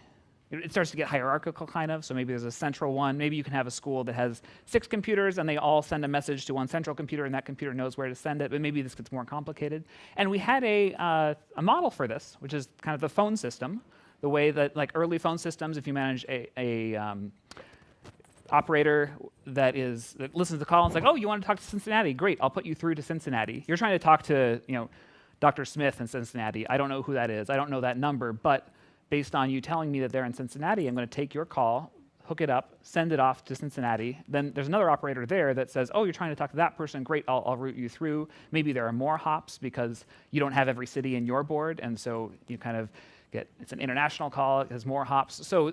starts to get hierarchical kind of, so maybe there's a central one. Maybe you can have a school that has 6 computers, and they all send a message to one central computer, and that computer knows where to send it, but maybe this gets more complicated. And we had a model for this, which is kind of the phone system. The way that, like early phone systems, if you manage a operator that listens to the call and it's like, oh, you want to talk to Cincinnati? Great, I'll put you through to Cincinnati. You're trying to talk to Dr. Smith in Cincinnati. I don't know who that is. I don't know that number, but based on you telling me that they're in Cincinnati, I'm going to take your call, hook it up, send it off to Cincinnati. Then there's another operator there that says, oh, you're trying to talk to that person. Great, I'll route you through. Maybe there are more hops because you don't have every city in your board, and so you kind of it's an international call, it has more hops. So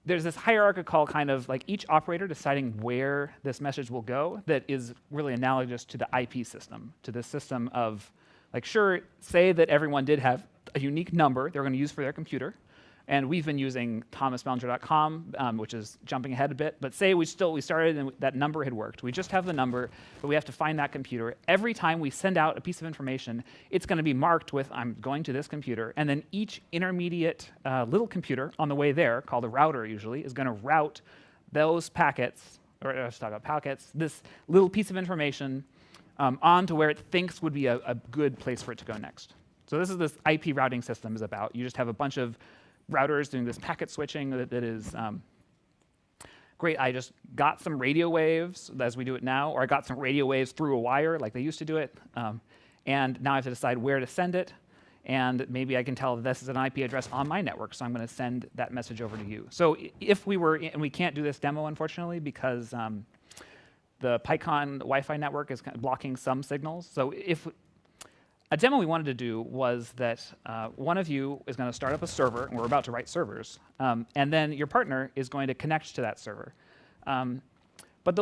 there's this hierarchical kind of like each operator deciding where this message will go that is really analogous to the IP system, to this system of, like, sure, say that everyone did have a unique number they're going to use for their computer. And we've been using thomasballinger.com, which is jumping ahead a bit. But say we started and that number had worked. We just have the number, but we have to find that computer. Every time we send out a piece of information, it's going to be marked with, I'm going to this computer. And then each intermediate little computer on the way there, called a router usually, is going to route those packets, or let's talk about packets, this little piece of information on to where it thinks would be a good place for it to go next. So this is this IP routing system is about. You just have a bunch of routers doing this packet switching that is great. I just got some radio waves as we do it now, or I got some radio waves through a wire like they used to do it, and now I have to decide where to send it, and maybe I can tell that this is an IP address on my network, so I'm going to send that message over to you. So if we were, and we can't do this demo unfortunately because the PyCon Wi-Fi network is kind of blocking some signals. So if a demo we wanted to do was that one of you is going to start up a server, and we're about to write servers, and then your partner is going to connect to that server. But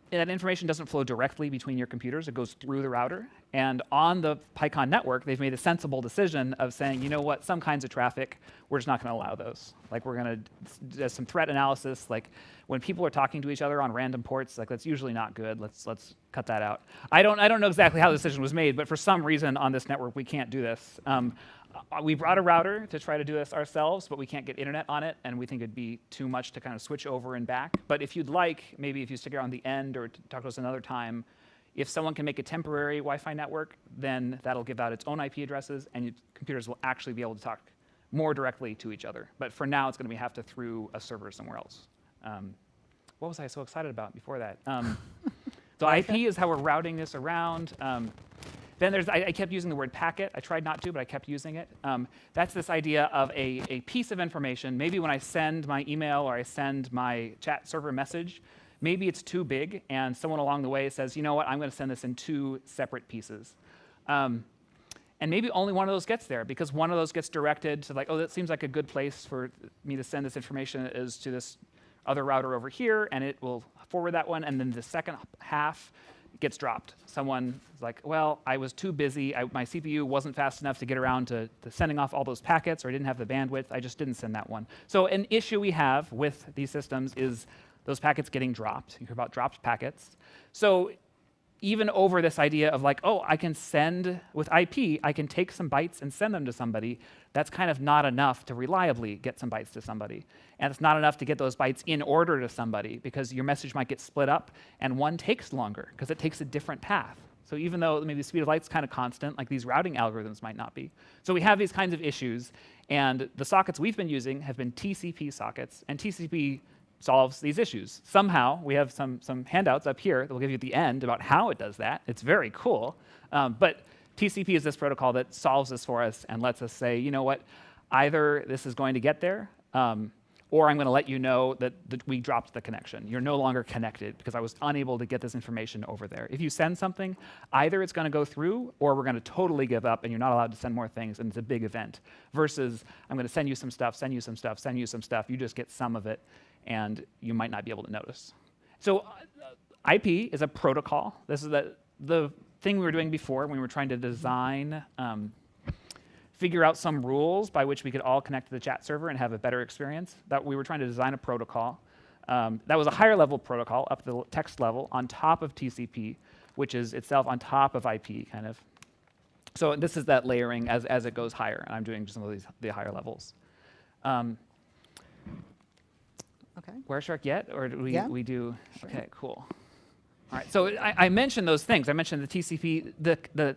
that information doesn't flow directly between your computers. It goes through the router. And on the PyCon network, they've made a sensible decision of saying, you know what, some kinds of traffic, we're just not going to allow those. Like we're going to do some threat analysis. Like when people are talking to each other on random ports, like that's usually not good. Let's cut that out. I don't know exactly how the decision was made, but for some reason on this network, we can't do this. We brought a router to try to do this ourselves, but we can't get internet on it, and we think it'd be too much to kind of switch over and back. But if you'd like, maybe if you stick around the end or talk to us another time, if someone can make a temporary Wi-Fi network, then that'll give out its own IP addresses, and your computers will actually be able to talk more directly to each other. But for now, it's going to be have to through a server somewhere else. What was I so excited about before that? So IP is how we're routing this around. Then I kept using the word packet. I tried not to, but I kept using it. That's this idea of a piece of information. Maybe when I send my email or I send my chat server message, maybe it's too big, and someone along the way says, you know what, I'm going to send this in 2 separate pieces. And maybe only one of those gets there, because one of those gets directed to like, oh, that seems like a good place for me to send this information is to this other router over here, and it will forward that one, and then the second half gets dropped. Someone is like, well, I was too busy. My CPU wasn't fast enough to get around to sending off all those packets, or I didn't have the bandwidth. I just didn't send that one. So an issue we have with these systems is those packets getting dropped. You hear about dropped packets. So even over this idea of like, oh, I can send with IP, I can take some bytes and send them to somebody, that's kind of not enough to reliably get some bytes to somebody. And it's not enough to get those bytes in order to somebody, because your message might get split up, and one takes longer because it takes a different path. So even though maybe the speed of light's kind of constant, like these routing algorithms might not be. So we have these kinds of issues, and the sockets we've been using have been TCP sockets, and TCP solves these issues. Somehow, we have some handouts up here that we'll give you at the end about how it does that. It's very cool. But TCP is this protocol that solves this for us and lets us say, you know what, either this is going to get there, or I'm going to let you know that we dropped the connection. You're no longer connected because I was unable to get this information over there. If you send something, either it's going to go through, or we're going to totally give up and you're not allowed to send more things, and it's a big event. Versus, I'm going to send you some stuff, send you some stuff, send you some stuff. You just get some of it, and you might not be able to notice. So IP is a protocol. This is the thing we were doing before when we were trying to design, figure out some rules by which we could all connect to the chat server and have a better experience. That we were trying to design a protocol. That was a higher level protocol up to the text level on top of TCP, which is itself on top of IP, kind of. So this is that layering as it goes higher, and I'm doing some of the higher levels. Okay. Wireshark yet, or do we do? Sure. Okay, cool. All right. So I mentioned those things. I mentioned the TCP, the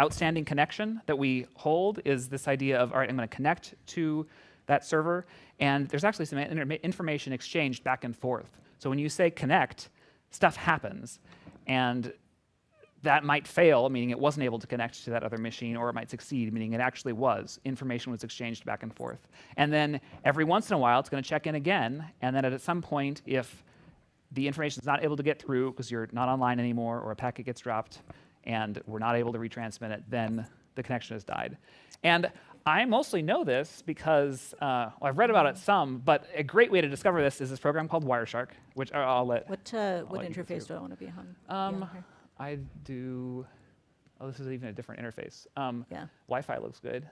outstanding connection that we hold is this idea of, all right, I'm going to connect to that server, and there's actually some information exchanged back and forth. So when you say connect, stuff happens, and that might fail, meaning it wasn't able to connect to that other machine, or it might succeed, meaning it actually was. Information was exchanged back and forth. And then every once in a while, it's going to check in again, and then at some point, if the information is not able to get through because you're not online anymore, or a packet gets dropped, and we're not able to retransmit it, then the connection has died. And I mostly know this because I've read about it some, but a great way to discover this is this program called Wireshark, which I'll let. What let you go interface through. do I want to be on? I do. Oh, this is even a different interface. Yeah. Wi-Fi looks good.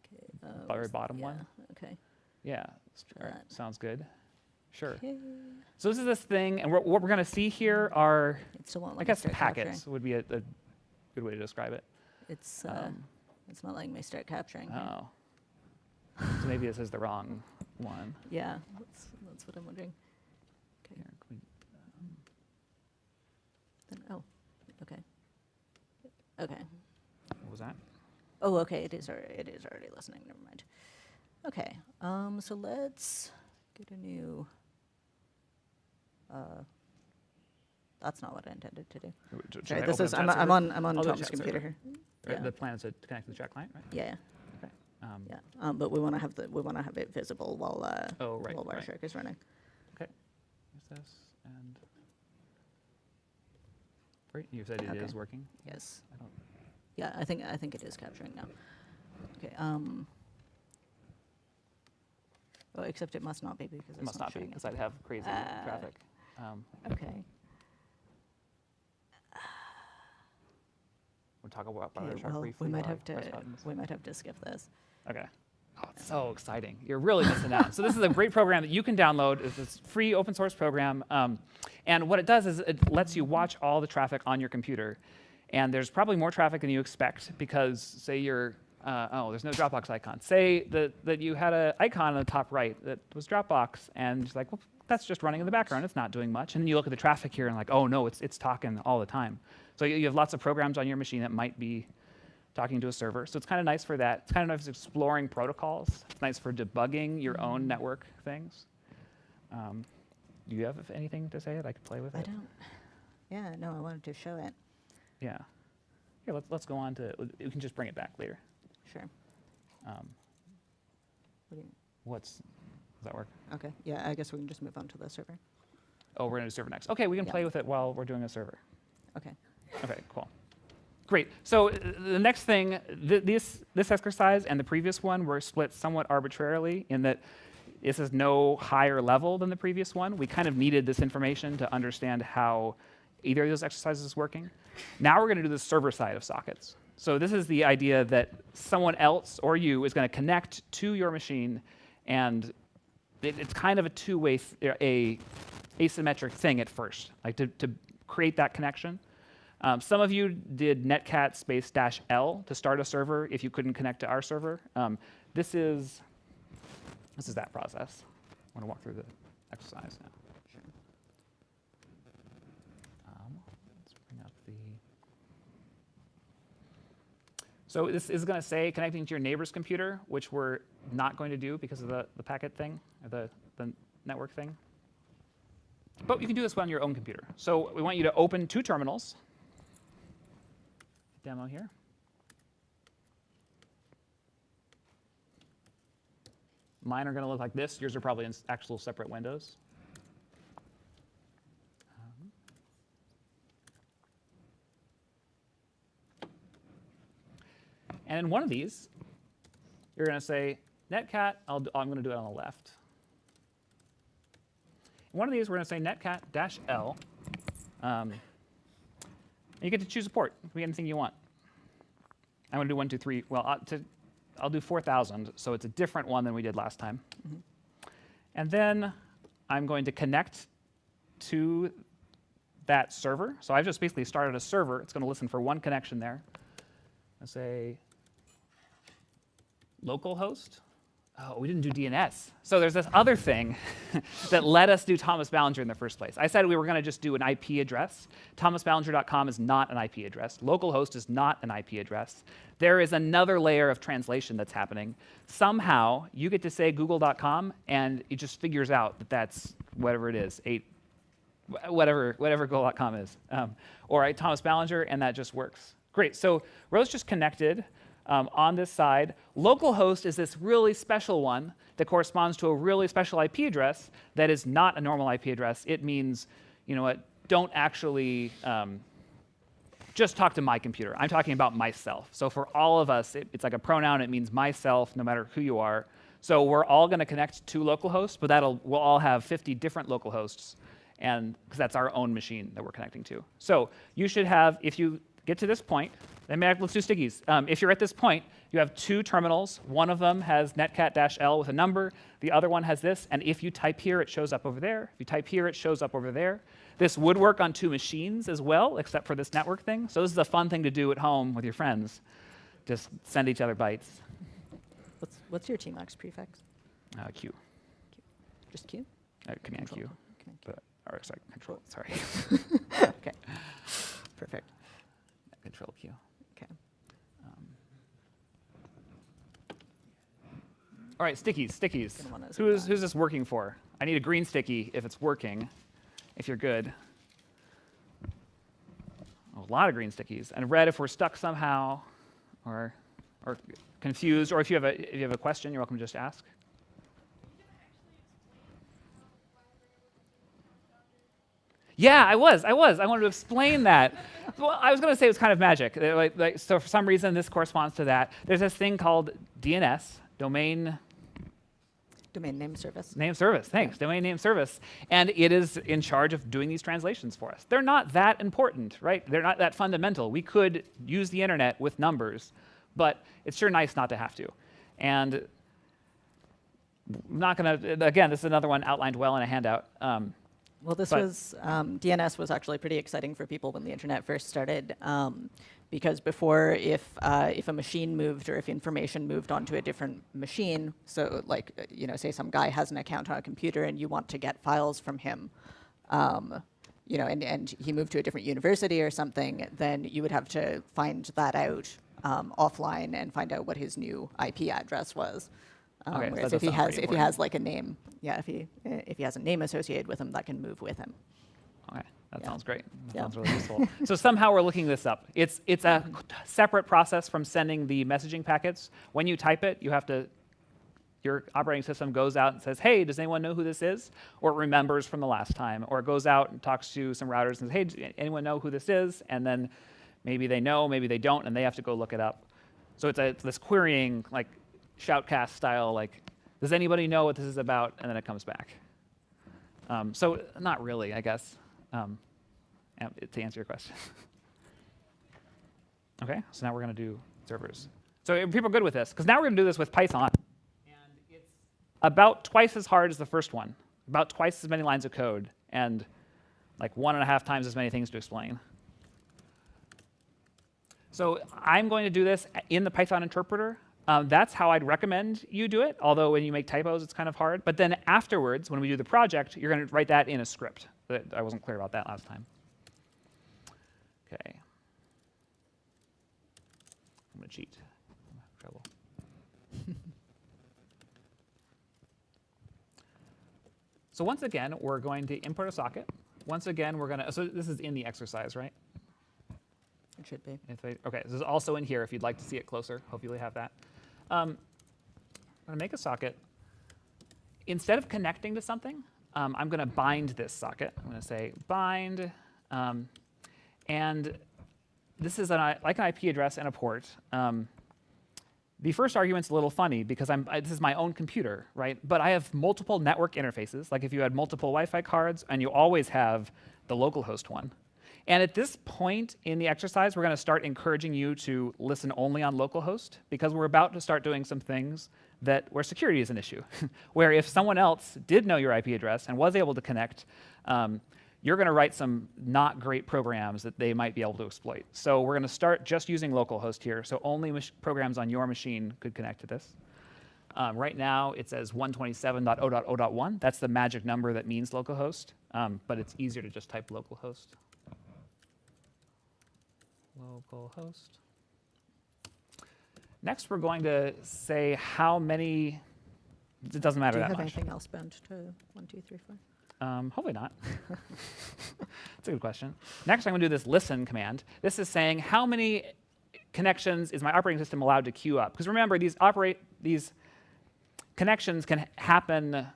Okay. Very bottom one. Okay. Yeah, all right, that. sounds good. Sure. Okay. So this is this thing, and what we're going to see here are, It still won't I let me guess, start packets capturing. would be a good way to describe it. It's Um, not letting me start capturing. here. Oh. So maybe this is the wrong one. Yeah, that's what I'm wondering. Okay. Here, can we- Then, oh, Okay. Okay. What was that? Oh, okay. It is already listening. Never mind. Okay. So let's get a new. That's not what I intended to do. Should Sorry, I this open is. up I'm chat on. server? I'm on I'll do a Tom's chat computer server. here. Yeah. The plan is to connect to the chat client, right? Yeah. Okay. Yeah. But we want to have it visible while Oh, right, while right. Wireshark is running. Okay. Is this and great. You said it Okay. is working. Yes. I don't. Yeah. I think it is capturing now. Okay. Oh, except it must not be because it's It must not be showing because it. I'd have crazy traffic. Okay. We'll talk about Okay, Wireshark well, briefly. we might while I have to press buttons. skip this. Okay. Oh, it's so exciting. You're really missing out. So this is a great program that you can download. It's this free open source program. And what it does is it lets you watch all the traffic on your computer. And there's probably more traffic than you expect because, say you're, there's no Dropbox icon. Say that you had an icon on the top right that was Dropbox, and it's like, well, that's just running in the background. It's not doing much. And then you look at the traffic here and like, oh no, it's talking all the time. So you have lots of programs on your machine that might be talking to a server. So it's kind of nice for that. It's kind of nice exploring protocols. It's nice for debugging your own network things. Do you have anything to say that I could play with it? I don't. Yeah. No, I wanted to show it. Yeah. Here, let's go on to. You can just bring it back later. Sure. What do you? Does that work? Okay. Yeah. I guess we can just move on to the server. Oh, we're gonna do server next. Okay, we can Yeah. play with it while we're doing a server. Okay. Okay, cool. Great. So the next thing, this exercise and the previous one were split somewhat arbitrarily in that this is no higher level than the previous one. We kind of needed this information to understand how either of those exercises is working. Now we're going to do the server side of sockets. So this is the idea that someone else or you is going to connect to your machine, and it's kind of a two-way, asymmetric thing at first, like to create that connection. Some of you did netcat space -l to start a server if you couldn't connect to our server. This is that process. I want to walk through the exercise now. Sure. Let's bring up the. So this is going to say connecting to your neighbor's computer, which we're not going to do because of the packet thing, or the network thing. But you can do this on your own computer. So we want you to open two terminals. Demo here. Mine are going to look like this. Yours are probably in actual separate windows. And in one of these, you're going to say netcat. I'm going to do it on the left. In one of these, we're going to say netcat -l. You get to choose a port. It can be anything you want. I'm going to do 1, 2, 3. Well, I'll do 4,000, so it's a different one than we did last time. Mm-hmm. And then I'm going to connect to that server. So I've just basically started a server. It's going to listen for one connection there. I'll say localhost. Oh, we didn't do DNS. So there's this other thing that let us do Thomas Ballinger in the first place. I said we were going to just do an IP address. ThomasBallinger.com is not an IP address. Localhost is not an IP address. There is another layer of translation that's happening. Somehow, you get to say google.com, and it just figures out that that's whatever it is, whatever google.com is. Or Thomas Ballinger, and that just works. Great. So Rose just connected. On this side, localhost is this really special one that corresponds to a really special IP address that is not a normal IP address. It means, you know what, don't actually just talk to my computer. I'm talking about myself. So for all of us, it's like a pronoun. It means myself, no matter who you are. So we're all going to connect to localhost, but we'll all have 50 different localhosts, and because that's our own machine that we're connecting to. So you should have, if you get to this point, let's do stickies. If you're at this point, you have two terminals. One of them has netcat-l with a number. The other one has this. And if you type here, it shows up over there. If you type here, it shows up over there. This would work on two machines as well, except for this network thing. So this is a fun thing to do at home with your friends. Just send each other bytes. What's your tmax prefix? Q. Just Q? Command Q. Command Q. Sorry, Control. Sorry. Okay. Perfect. Control Q. Okay. All right, stickies. Gonna wanna zoom Who's back. this working for? I need a green sticky if it's working, if you're good. A lot of green stickies. And red if we're stuck somehow, or confused, or if you have a question, you're welcome to just ask. Yeah, I wanted to explain that. Well, I was going to say it was kind of magic. So for some reason, this corresponds to that. There's this thing called DNS, Domain Name Service. Name Service. Thanks, Domain Name Service. And it is in charge of doing these translations for us. They're not that important, right? They're not that fundamental. We could use the internet with numbers, but it's sure nice not to have to. And I'm not going to, again, this is another one outlined well in a handout. Well, this was, DNS was actually pretty exciting for people when the internet first started, because before, if a machine moved or if information moved onto a different machine, so like, say some guy has an account on a computer and you want to get files from him, and he moved to a different university or something, then you would have to find that out offline and find out what his new IP address was. Okay, Whereas that if he does sound has pretty like a name, if he has a name associated with him, that can move with him. Okay, that Yeah. sounds great. That Yeah. sounds really useful. So somehow we're looking this up. It's a separate process from sending the messaging packets. When you type it, your operating system goes out and says, hey, does anyone know who this is? Or it remembers from the last time. Or it goes out and talks to some routers and says, hey, does anyone know who this is? And then maybe they know, maybe they don't, and they have to go look it up. So it's this querying, like shoutcast style, like, does anybody know what this is about? And then it comes back. So not really, I guess, to answer your question. Okay, so now we're going to do servers. So are people good with this? Because now we're going to do this with Python. And it's about twice as hard as the first one, about twice as many lines of code, and like 1.5 times as many things to explain. So I'm going to do this in the Python interpreter. That's how I'd recommend you do it, although when you make typos, it's kind of hard. But then afterwards, when we do the project, you're going to write that in a script. I wasn't clear about that last time. Okay. I'm going to cheat. I'm in trouble. So once again, we're going to import a socket. Once again, we're going to, so this is in the exercise, right? It should be. Okay, this is also in here if you'd like to see it closer. Hopefully you have that. I'm going to make a socket. Instead of connecting to something, I'm going to bind this socket. I'm going to say bind, and this is like an IP address and a port. The first argument's a little funny because this is my own computer, right? But I have multiple network interfaces, like if you had multiple Wi-Fi cards, and you always have the localhost one. And at this point in the exercise, we're going to start encouraging you to listen only on localhost, because we're about to start doing some things where security is an issue, where if someone else did know your IP address and was able to connect, you're going to write some not great programs that they might be able to exploit. So we're going to start just using localhost here, so only programs on your machine could connect to this. Right now, it says 127.0.0.1. That's the magic number that means localhost, but it's easier to just type localhost. Localhost. Next, we're going to say how many. It doesn't matter that much. Do you have anything else bound to 1, 2, 3, 4? Hopefully not. That's a good question. Next, I'm going to do this listen command. This is saying how many connections is my operating system allowed to queue up? Because remember, these connections can happen,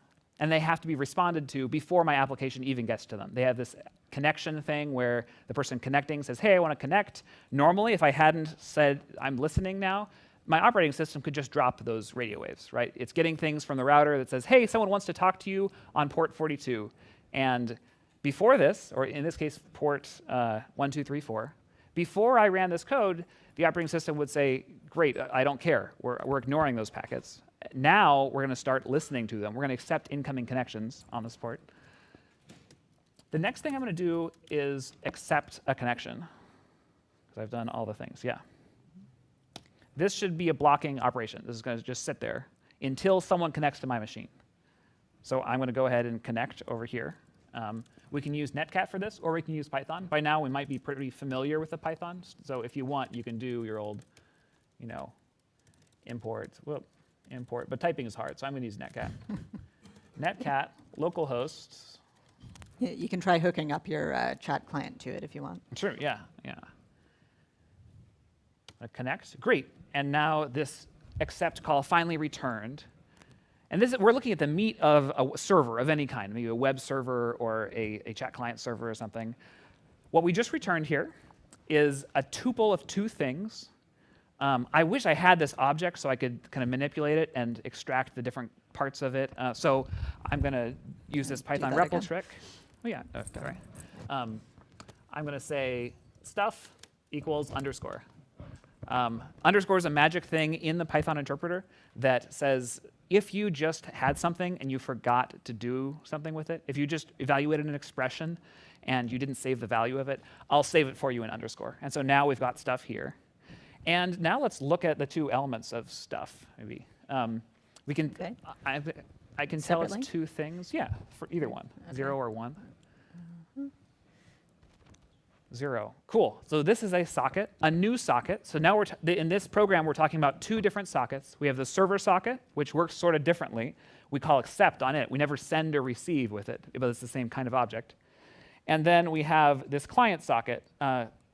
and they have to be responded to before my application even gets to them. They have this connection thing where the person connecting says, hey, I want to connect. Normally, if I hadn't said I'm listening now, my operating system could just drop those radio waves, right? It's getting things from the router that says, hey, someone wants to talk to you on port 42. And before this, or in this case, port 1234, before I ran this code, the operating system would say, great, I don't care. We're ignoring those packets. Now we're going to start listening to them. We're going to accept incoming connections on this port. The next thing I'm going to do is accept a connection, because I've done all the things. Yeah. This should be a blocking operation. This is going to just sit there until someone connects to my machine. So I'm going to go ahead and connect over here. We can use netcat for this, or we can use Python. By now, we might be pretty familiar with the Python. So if you want, you can do your old, import. But typing is hard, so I'm going to use netcat. Netcat localhost. You can try hooking up your chat client to it if you want. Sure, yeah. Connect, great. And now this accept call finally returned. And we're looking at the meat of a server of any kind, maybe a web server or a chat client server or something. What we just returned here is a tuple of two things. I wish I had this object so I could kind of manipulate it and extract the different parts of it. So I'm going to use this Python REPL again. trick. Oh, yeah, sorry. I'm going to say stuff equals underscore. Underscore is a magic thing in the Python interpreter that says if you just had something and you forgot to do something with it, if you just evaluated an expression and you didn't save the value of it, I'll save it for you in underscore. And so now we've got stuff here. And now let's look at the two elements of stuff, maybe. We can, Okay. I can tell Separately? it's two things. Yeah, for either one, Okay. 0 or 1. 0. Cool. So this is a socket, a new socket. So now in this program, we're talking about two different sockets. We have the server socket, which works sort of differently. We call accept on it. We never send or receive with it, but it's the same kind of object. And then we have this client socket.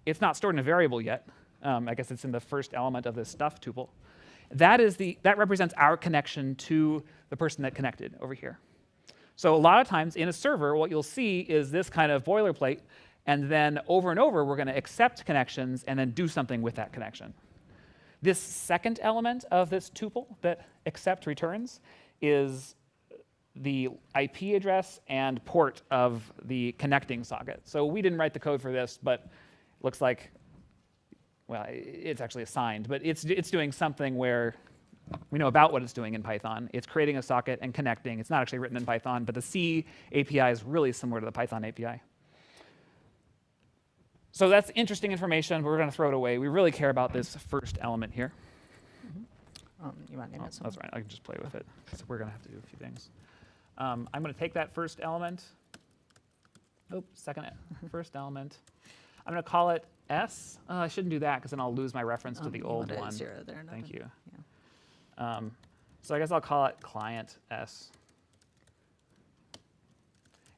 It's not stored in a variable yet. I guess it's in the first element of this stuff tuple. That represents our connection to the person that connected over here. So a lot of times in a server, what you'll see is this kind of boilerplate. And then over and over, we're going to accept connections and then do something with that connection. This second element of this tuple that accept returns is the IP address and port of the connecting socket. So we didn't write the code for this, but it looks like, well, it's actually assigned. But it's doing something where we know about what it's doing in Python. It's creating a socket and connecting. It's not actually written in Python, but the C API is really similar to the Python API. So that's interesting information, but we're going to throw it away. We really care about this first element here. You want to name it something? That's right. I can just play with it. So we're going to have to do a few things. I'm going to take that first element. First element. I'm going to call it S. I shouldn't do that because then I'll lose my reference to the You old want a one. 0 there. Thank you. Yeah. So I guess I'll call it client S.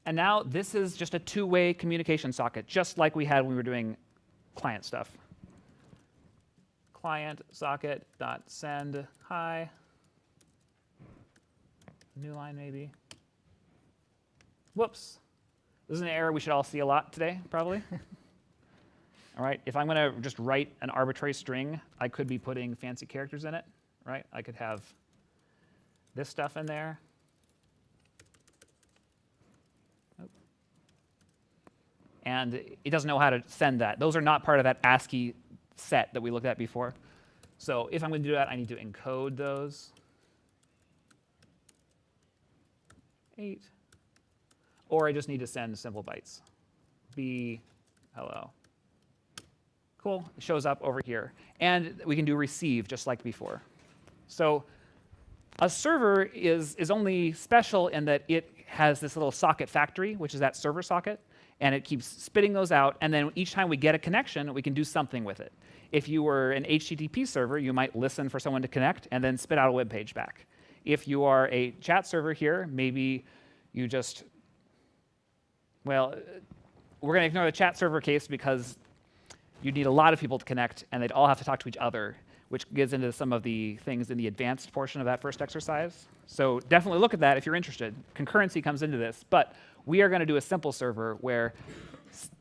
And now this is just a two-way communication socket, just like we had when we were doing client stuff. Client socket dot send hi. New line maybe. Whoops. This is an error we should all see a lot today, probably. All right. If I'm going to just write an arbitrary string, I could be putting fancy characters in it, right? I could have this stuff in there. And it doesn't know how to send that. Those are not part of that ASCII set that we looked at before. So if I'm going to do that, I need to encode those. 8. Or I just need to send simple bytes. B, hello. Cool. It shows up over here. And we can do receive just like before. So a server is only special in that it has this little socket factory, which is that server socket. And it keeps spitting those out. And then each time we get a connection, we can do something with it. If you were an HTTP server, you might listen for someone to connect and then spit out a web page back. If you are a chat server here, maybe you just, well, we're going to ignore the chat server case because you need a lot of people to connect, and they'd all have to talk to each other, which gets into some of the things in the advanced portion of that first exercise. So definitely look at that if you're interested. Concurrency comes into this. But we are going to do a simple server where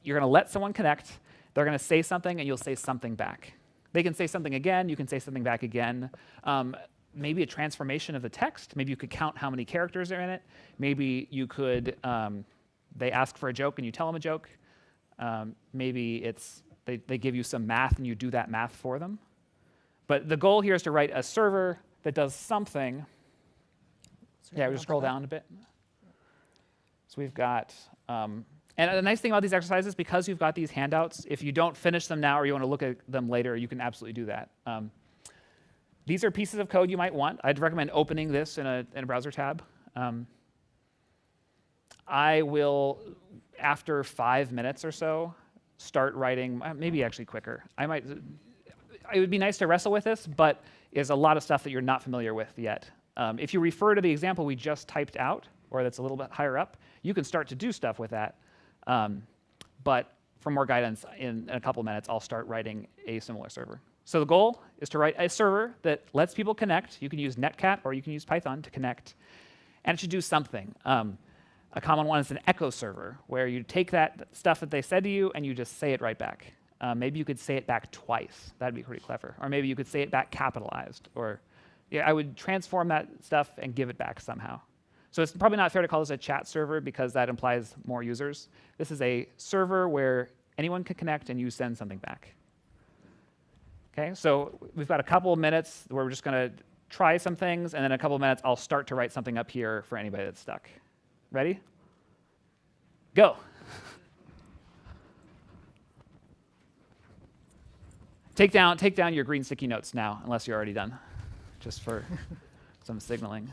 you're going to let someone connect. They're going to say something, and you'll say something back. They can say something again. You can say something back again. Maybe a transformation of the text. Maybe you could count how many characters are in it. Maybe you could, they ask for a joke, and you tell them a joke. Maybe it's they give you some math, and you do that math for them. But the goal here is to write a server that does something. Yeah, we just scroll down a bit. So we've got, and the nice thing about these exercises, because you've got these handouts, if you don't finish them now or you want to look at them later, you can absolutely do that. These are pieces of code you might want. I'd recommend opening this in a browser tab. I will, after 5 minutes or so, start writing, maybe actually quicker. It would be nice to wrestle with this, but there's a lot of stuff that you're not familiar with yet. If you refer to the example we just typed out, or that's a little bit higher up, you can start to do stuff with that. But for more guidance, in a couple minutes, I'll start writing a similar server. So the goal is to write a server that lets people connect. You can use Netcat or you can use Python to connect. And it should do something. A common one is an echo server, where you take that stuff that they said to you and you just say it right back. Maybe you could say it back twice. That'd be pretty clever. Or maybe you could say it back capitalized. Or yeah, I would transform that stuff and give it back somehow. So it's probably not fair to call this a chat server because that implies more users. This is a server where anyone can connect and you send something back. Okay, so we've got a couple of minutes where we're just going to try some things, and then in a couple of minutes I'll start to write something up here for anybody that's stuck. Ready? Go. Take down your green sticky notes now, unless you're already done, just for some signaling.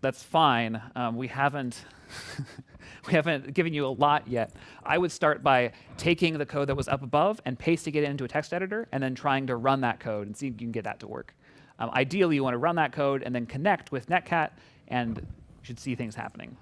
That's fine. We haven't given you a lot yet. I would start by taking the code that was up above and pasting it into a text editor, and then trying to run that code and see if you can get that to work. Ideally, you want to run that code and then connect with Netcat, and you should see things happening.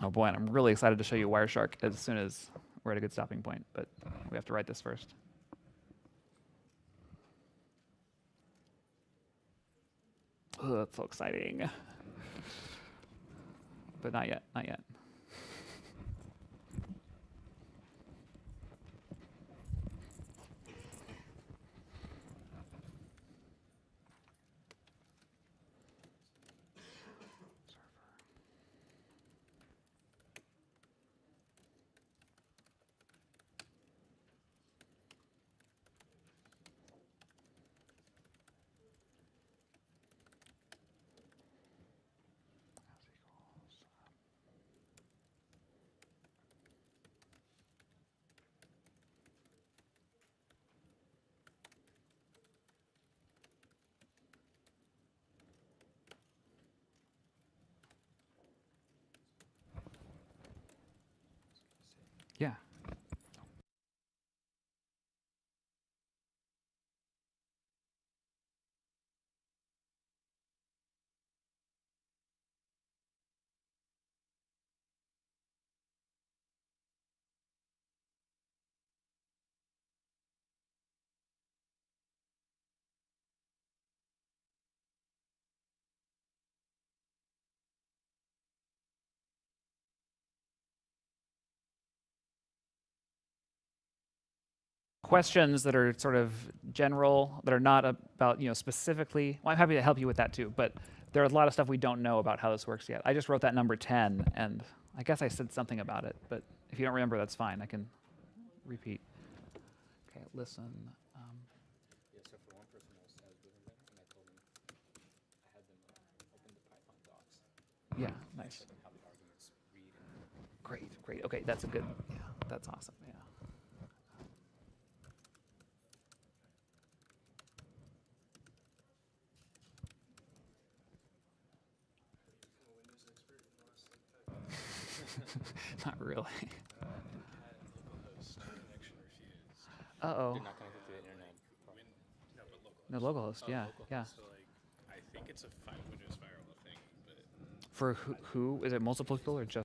Oh boy, and I'm really excited to show you Wireshark as soon as we're at a good stopping point, but we have to write this first. Oh, that's so exciting. But not yet, not yet. Yeah. Questions that are sort of general, that are not about, specifically, well, I'm happy to help you with that too, but there's a lot of stuff we don't know about how this works yet. I just wrote that number 10, and I guess I said something about it, but if you don't remember, that's fine. I can repeat. Okay, listen. Yeah, so for one person else, I was with them, and I told them I had them open the Python docs. Yeah, I nice. showed them how the arguments read. Great, great. Okay, that's a good, yeah, that's awesome, yeah. Not really. Localhost connection refused. Uh-oh. They're not connected to the internet. No, but localhost. No, localhost, yeah, yeah. So like, I think it's a Windows firewall thing, but For who? Is it multiple people or just?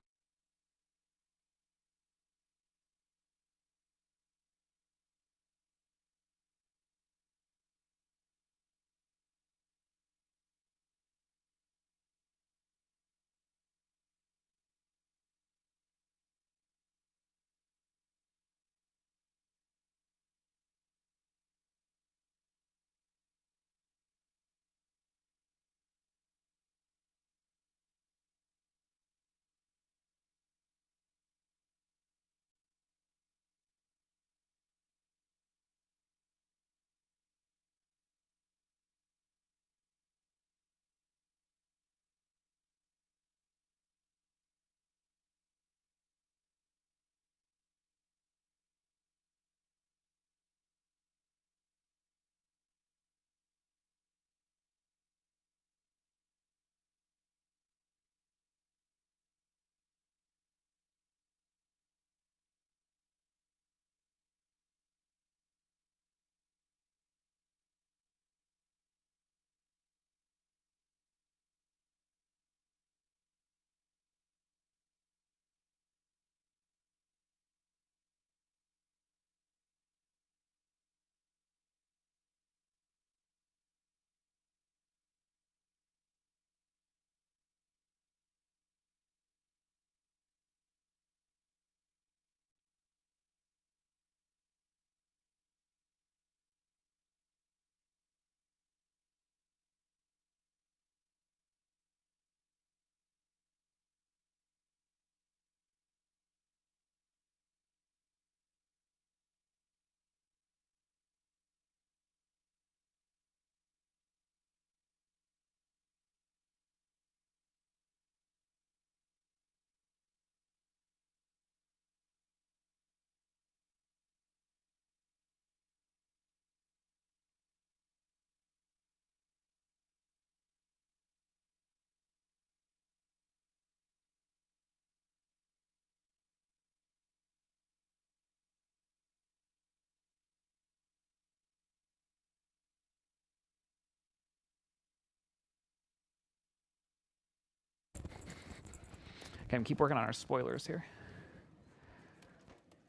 Okay, keep working on our spoilers here.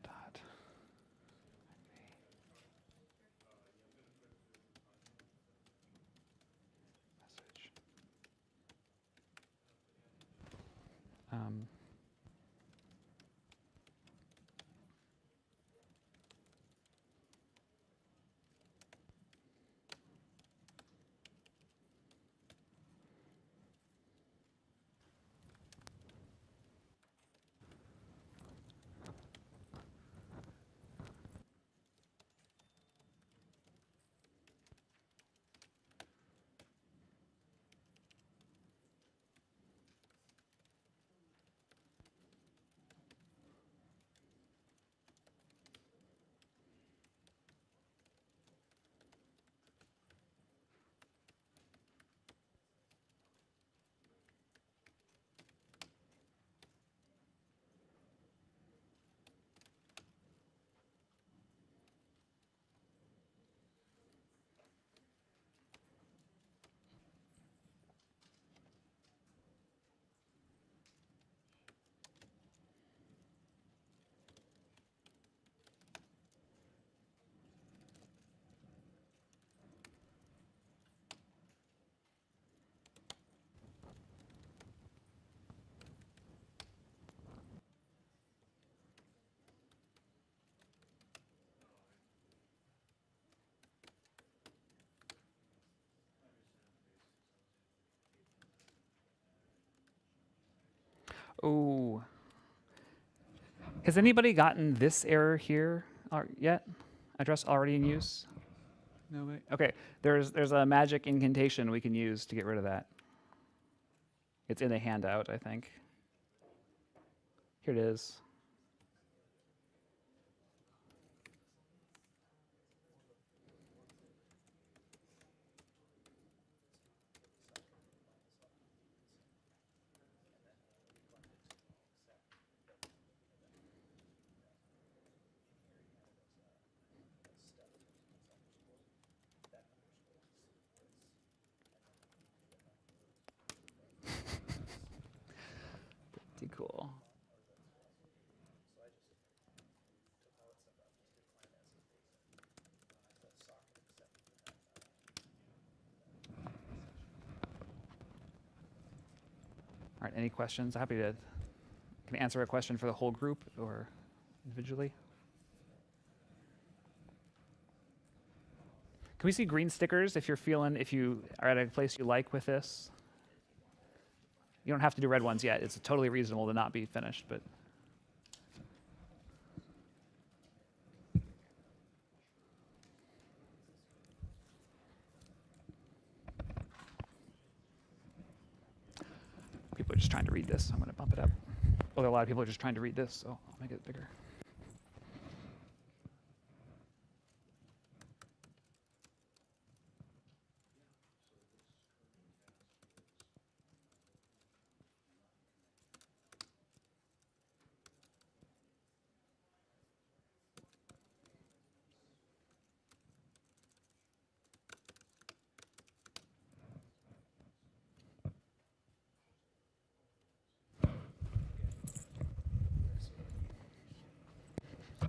Dot. Message. Oh. Has anybody gotten this error here yet? Address already in use? Nobody? Okay, there's a magic incantation we can use to get rid of that. It's in the handout, I think. Here it is. Pretty cool. All right, any questions? Happy to can answer a question for the whole group or individually. Can we see green stickers if you are at a place you like with this? You don't have to do red ones yet. It's totally reasonable to not be finished, but. People are just trying to read this. I'm going to bump it up. Oh, there are a lot of people who are just trying to read this, so I'll make it bigger.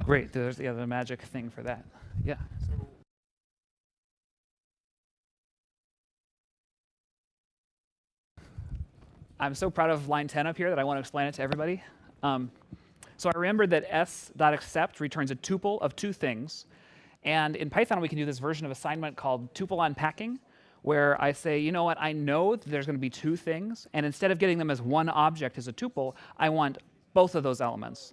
Great. There's the other magic thing for that. Yeah. I'm so proud of line 10 up here that I want to explain it to everybody. So I remembered that s.accept returns a tuple of two things. And in Python, we can do this version of assignment called tuple unpacking, where I say, you know what, I know that there's going to be two things. And instead of getting them as one object as a tuple, I want both of those elements.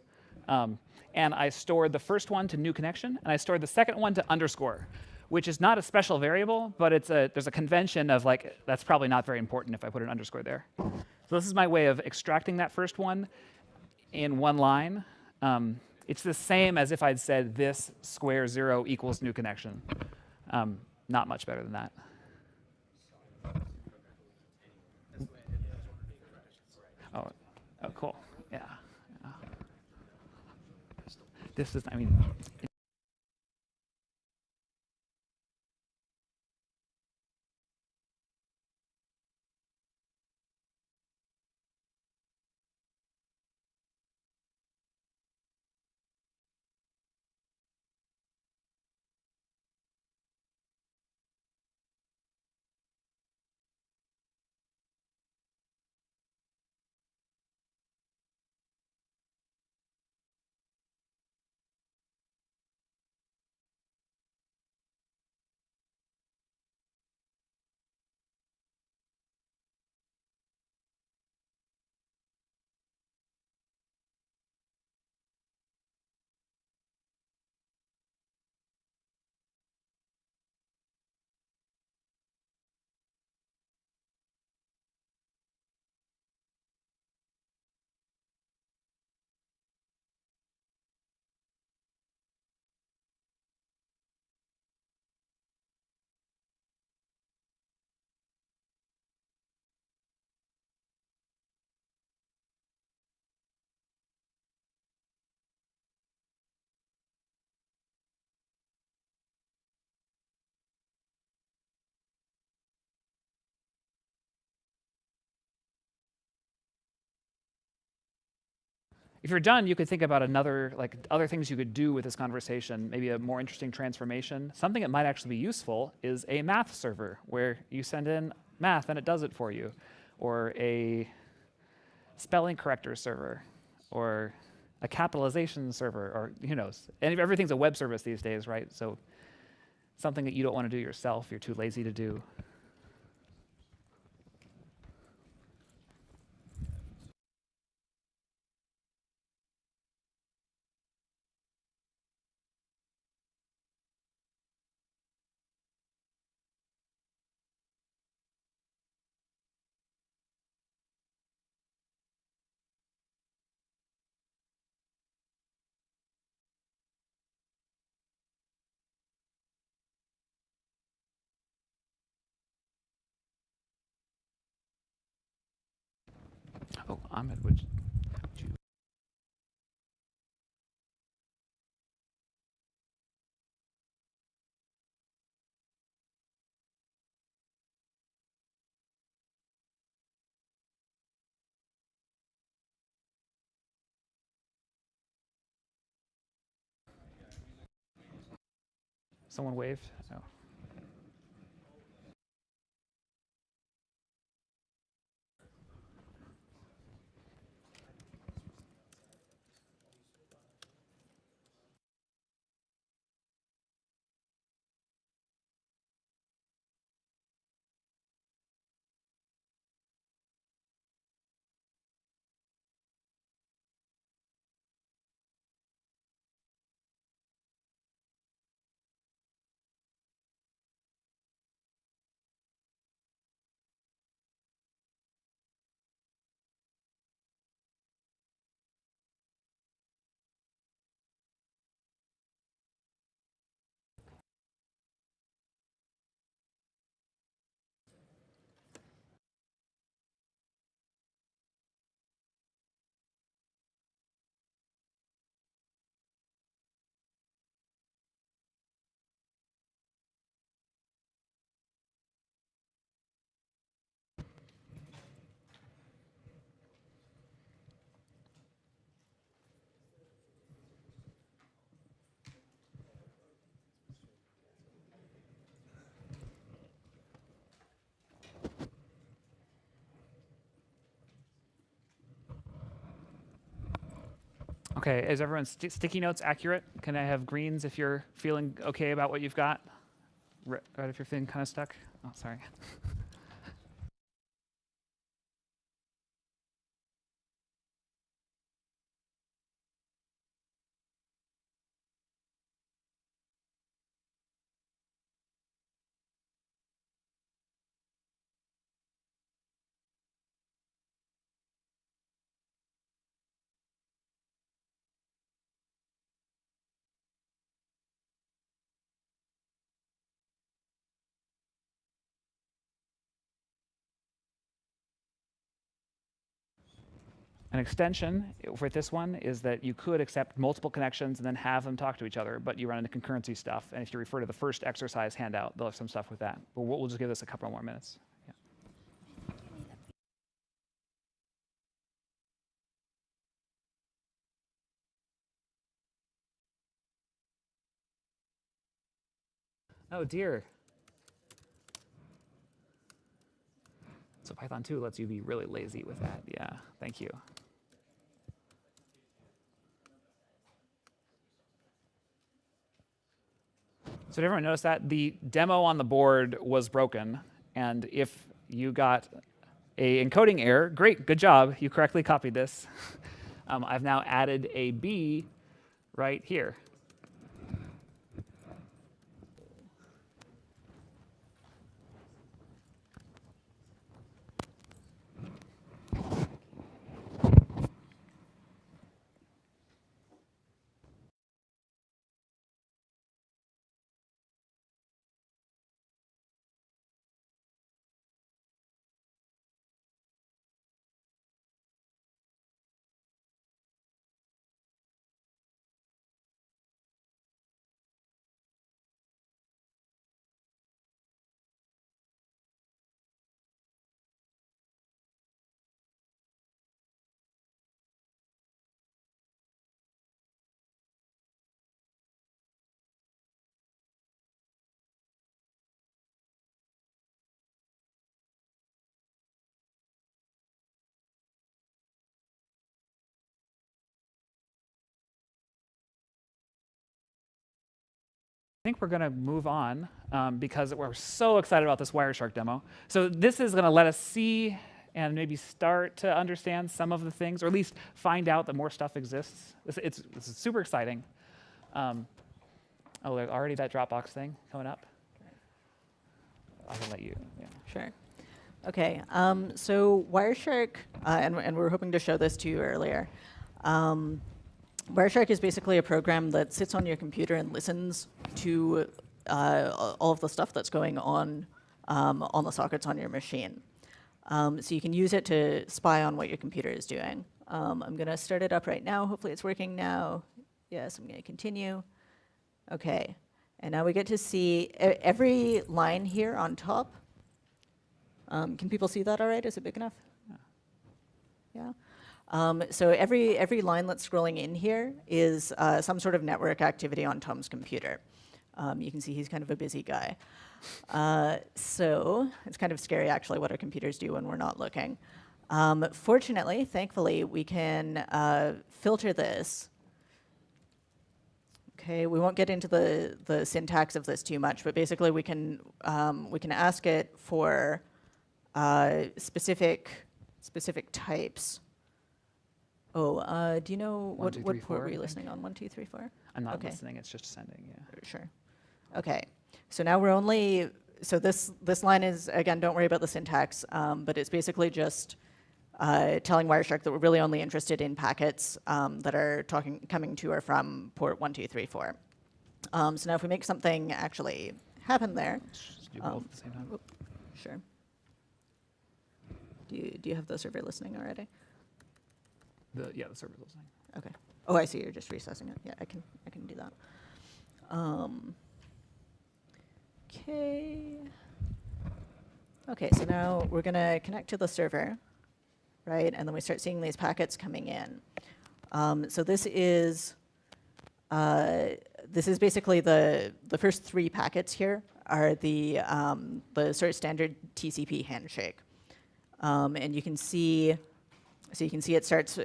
And I stored the first one to new connection, and I stored the second one to underscore, which is not a special variable, but there's a convention of like, that's probably not very important if I put an underscore there. So this is my way of extracting that first one in one line. It's the same as if I'd said this square 0 equals new connection. Not much better than that. Oh, cool. Yeah. This is, I mean, If you're done, you could think about other things you could do with this conversation, maybe a more interesting transformation. Something that might actually be useful is a math server where you send in math and it does it for you, or a spelling corrector server, or a capitalization server, or who knows. And everything's a web service these days, right? So something that you don't want to do yourself, you're too lazy to do. Oh, Ahmed, would you? Someone waved? No. Okay, is everyone's sticky notes accurate? Can I have greens if you're feeling okay about what you've got? Red if you're feeling kind of stuck? Oh, sorry. An extension for this one is that you could accept multiple connections and then have them talk to each other, but you run into concurrency stuff. And if you refer to the first exercise handout, they'll have some stuff with that. But we'll just give this a couple more minutes. Yeah. Oh, dear. So Python 2 lets you be really lazy with that. Yeah, thank you. So did everyone notice that? The demo on the board was broken. And if you got a encoding error, great, good job. You correctly copied this. I've now added a B right here. think we're going to move on because we're so excited about this Wireshark demo. So this is going to let us see and maybe start to understand some of the things, or at least find out that more stuff exists. It's super exciting. Oh, there's already that Dropbox thing coming up. I can let you. Yeah. Sure. Okay. So Wireshark, and we were hoping to show this to you earlier. Wireshark is basically a program that sits on your computer and listens to all of the stuff that's going on the sockets on your machine. So you can use it to spy on what your computer is doing. I'm going to start it up right now. Hopefully it's working now. Yes, I'm going to continue. OK. And now we get to see every line here on top. Can people see that all right? Is it big enough? Yeah. So every line that's scrolling in here is some sort of network activity on Tom's computer. You can see he's kind of a busy guy. So it's kind of scary, actually, what our computers do when we're not looking. Fortunately, thankfully, we can filter this. Okay, we won't get into the syntax of this too much, but basically we can ask it for specific types. Oh, do you know what port were you listening on? 1, 2, 3, 4? I'm not okay. listening. It's just sending. Yeah. Sure. Okay. So now we're only. So this line is, again, don't worry about the syntax, but it's basically just telling Wireshark that we're really only interested in packets that are coming to or from port 1, 2, 3, 4. So now if we make something actually happen there. Just do both at the same time. Sure. Do you have the server listening already? Yeah, the server's listening. Okay. Oh, I see. You're just recessing it. Yeah, I can do that. Okay. Okay. So now we're gonna connect to the server, right? And then we start seeing these packets coming in. So this is basically the first 3 packets here are the sort of standard TCP handshake, and you can see. So you can see it starts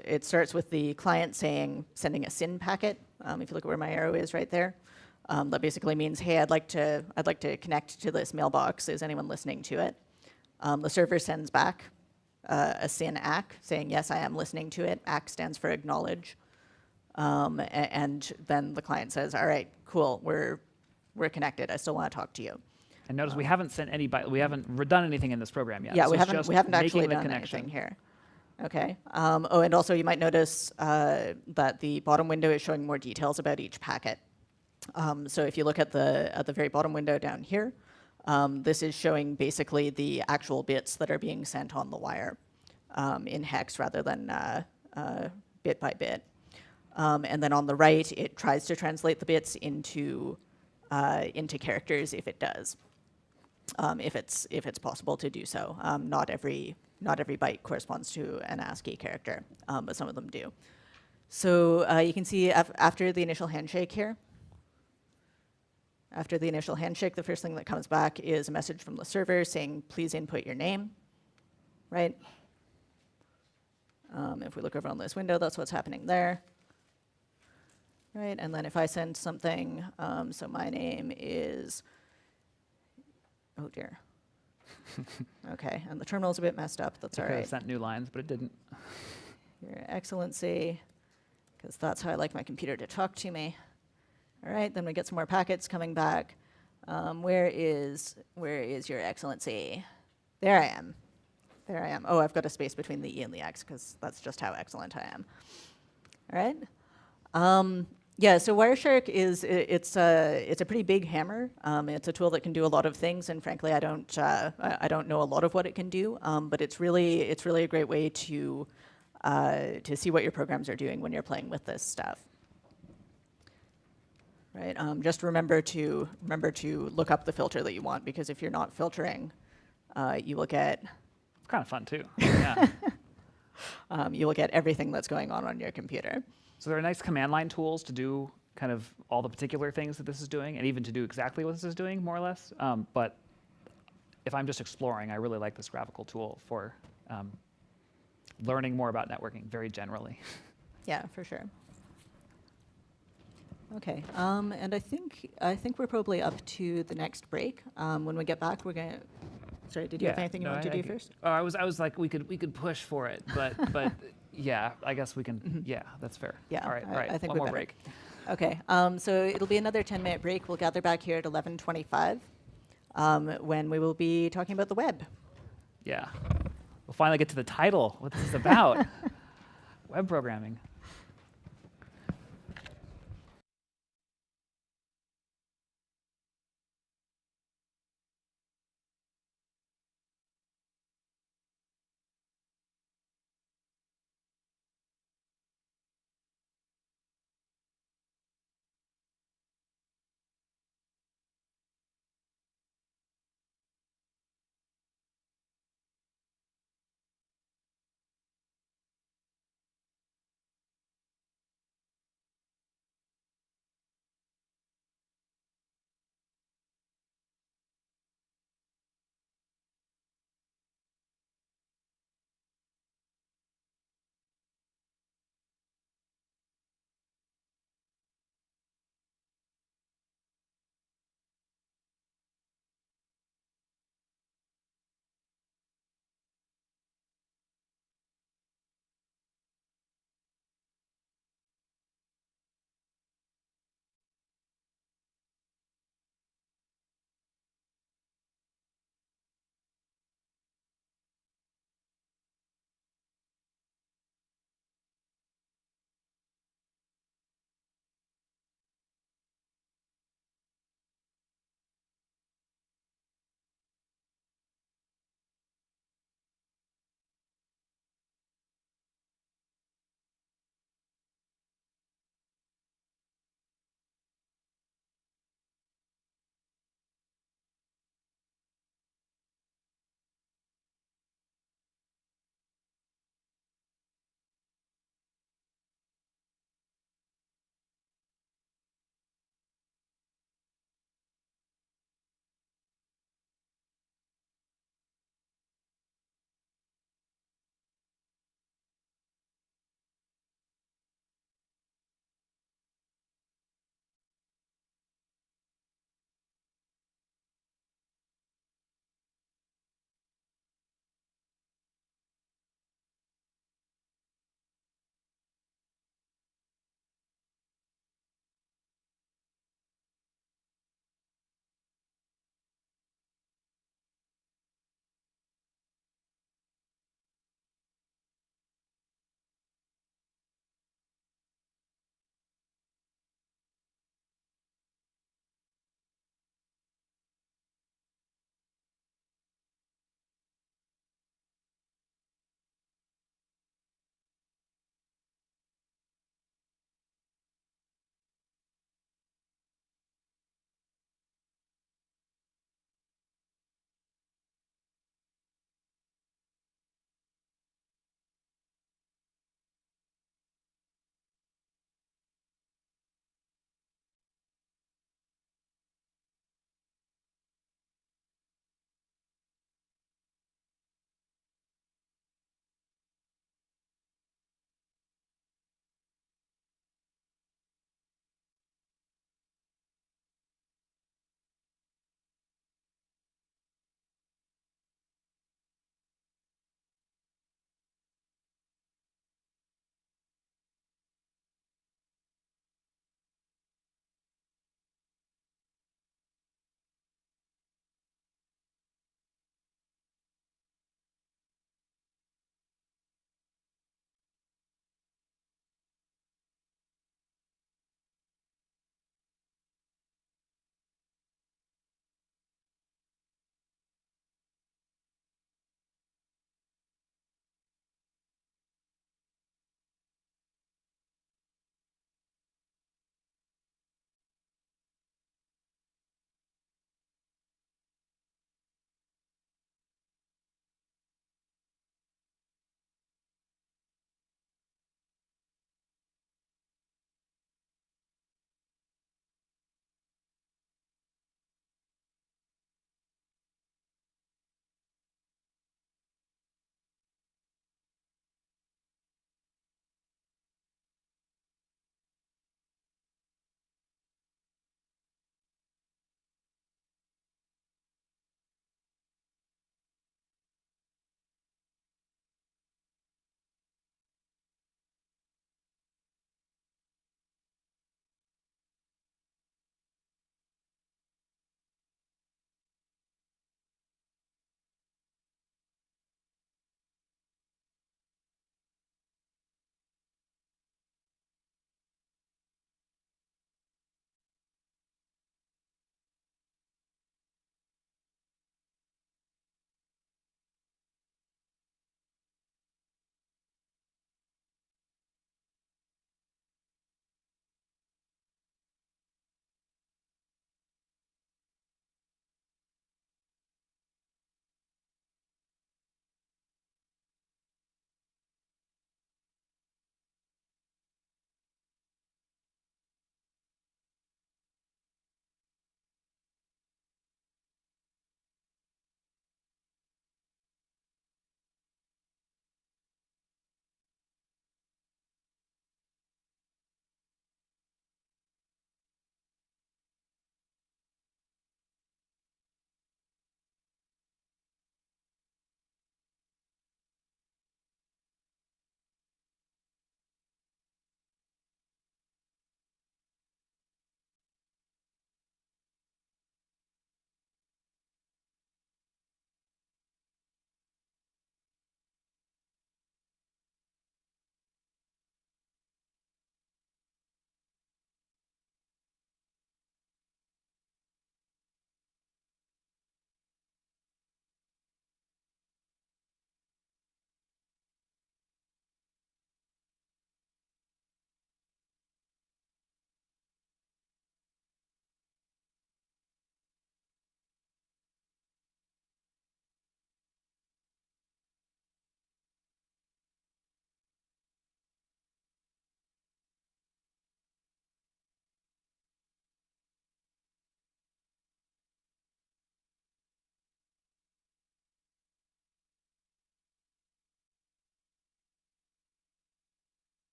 with the client sending a SYN packet. If you look at where my arrow is right there, that basically means, hey, I'd like to connect to this mailbox. Is anyone listening to it? The server sends back a SYN ACK saying, yes, I am listening to it. ACK stands for acknowledge, and then the client says, all right, cool, we're connected. I still want to talk to you. And notice we haven't sent any. We haven't done anything in this program yet. Yeah, So we it's haven't just actually making the done connection. anything here. Okay. Oh, and also you might notice that the bottom window is showing more details about each packet. So if you look at the very bottom window down here, this is showing basically the actual bits that are being sent on the wire in hex rather than bit by bit. And then on the right, it tries to translate the bits into characters if it does, if it's possible to do so. Not every byte corresponds to an ASCII character, but some of them do. So you can see after the initial handshake here, the first thing that comes back is a message from the server saying, please input your name, right? If we look over on this window, that's what's happening there. Right, and then if I send something, so my name is, oh dear. Okay, and the terminal's a bit messed up. That's all It could have right. sent new lines, but it didn't. Your Excellency, because that's how I like my computer to talk to me. All right, then we get some more packets coming back. Where is Your Excellency? There I am. There I am. Oh, I've got a space between the E and the X because that's just how excellent I am. All right. Yeah, so Wireshark it's a pretty big hammer. It's a tool that can do a lot of things, and frankly, I don't know a lot of what it can do. But it's really a great way to see what your programs are doing when you're playing with this stuff. Right. Just remember to look up the filter that you want, because if you're not filtering, you will get. It's kind of fun too. Yeah. You will get everything that's going on your computer. So there are nice command line tools to do kind of all the particular things that this is doing, and even to do exactly what this is doing, more or less. But if I'm just exploring, I really like this graphical tool for learning more about networking very generally. Yeah, for sure. Okay, and I think we're probably up to the next break. When we get back, we're gonna. Sorry, did you have anything you wanted to do first? Oh, I was like, we could push for it, but yeah, I guess we can. Yeah, that's fair. Yeah, All right. I think One we more better. break. Okay, so it'll be another 10-minute break. We'll gather back here at 11:25, when we will be talking about the web. Yeah, we'll finally get to the title. What this is about? Web programming.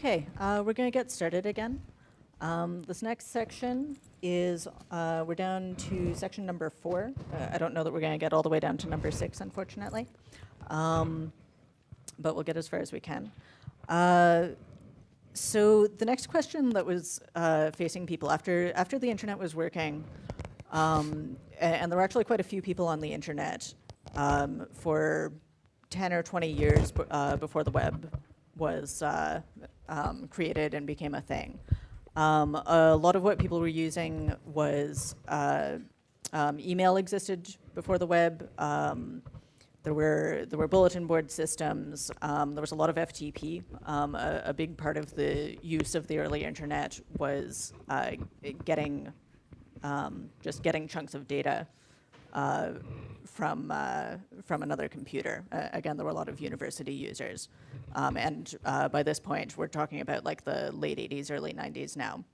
Okay, we're going to get started again. This next section is, we're down to section number 4. I don't know that we're going to get all the way down to number 6, unfortunately. But we'll get as far as we can. So the next question that was facing people after the internet was working, and there were actually quite a few people on the internet for 10 or 20 years before the web was created and became a thing. A lot of what people were using was email existed before the web. There were bulletin board systems. There was a lot of FTP. A big part of the use of the early internet was getting chunks of data from another computer. Again, there were a lot of university users, and by this point, we're talking about like the late 80s, early 90s now.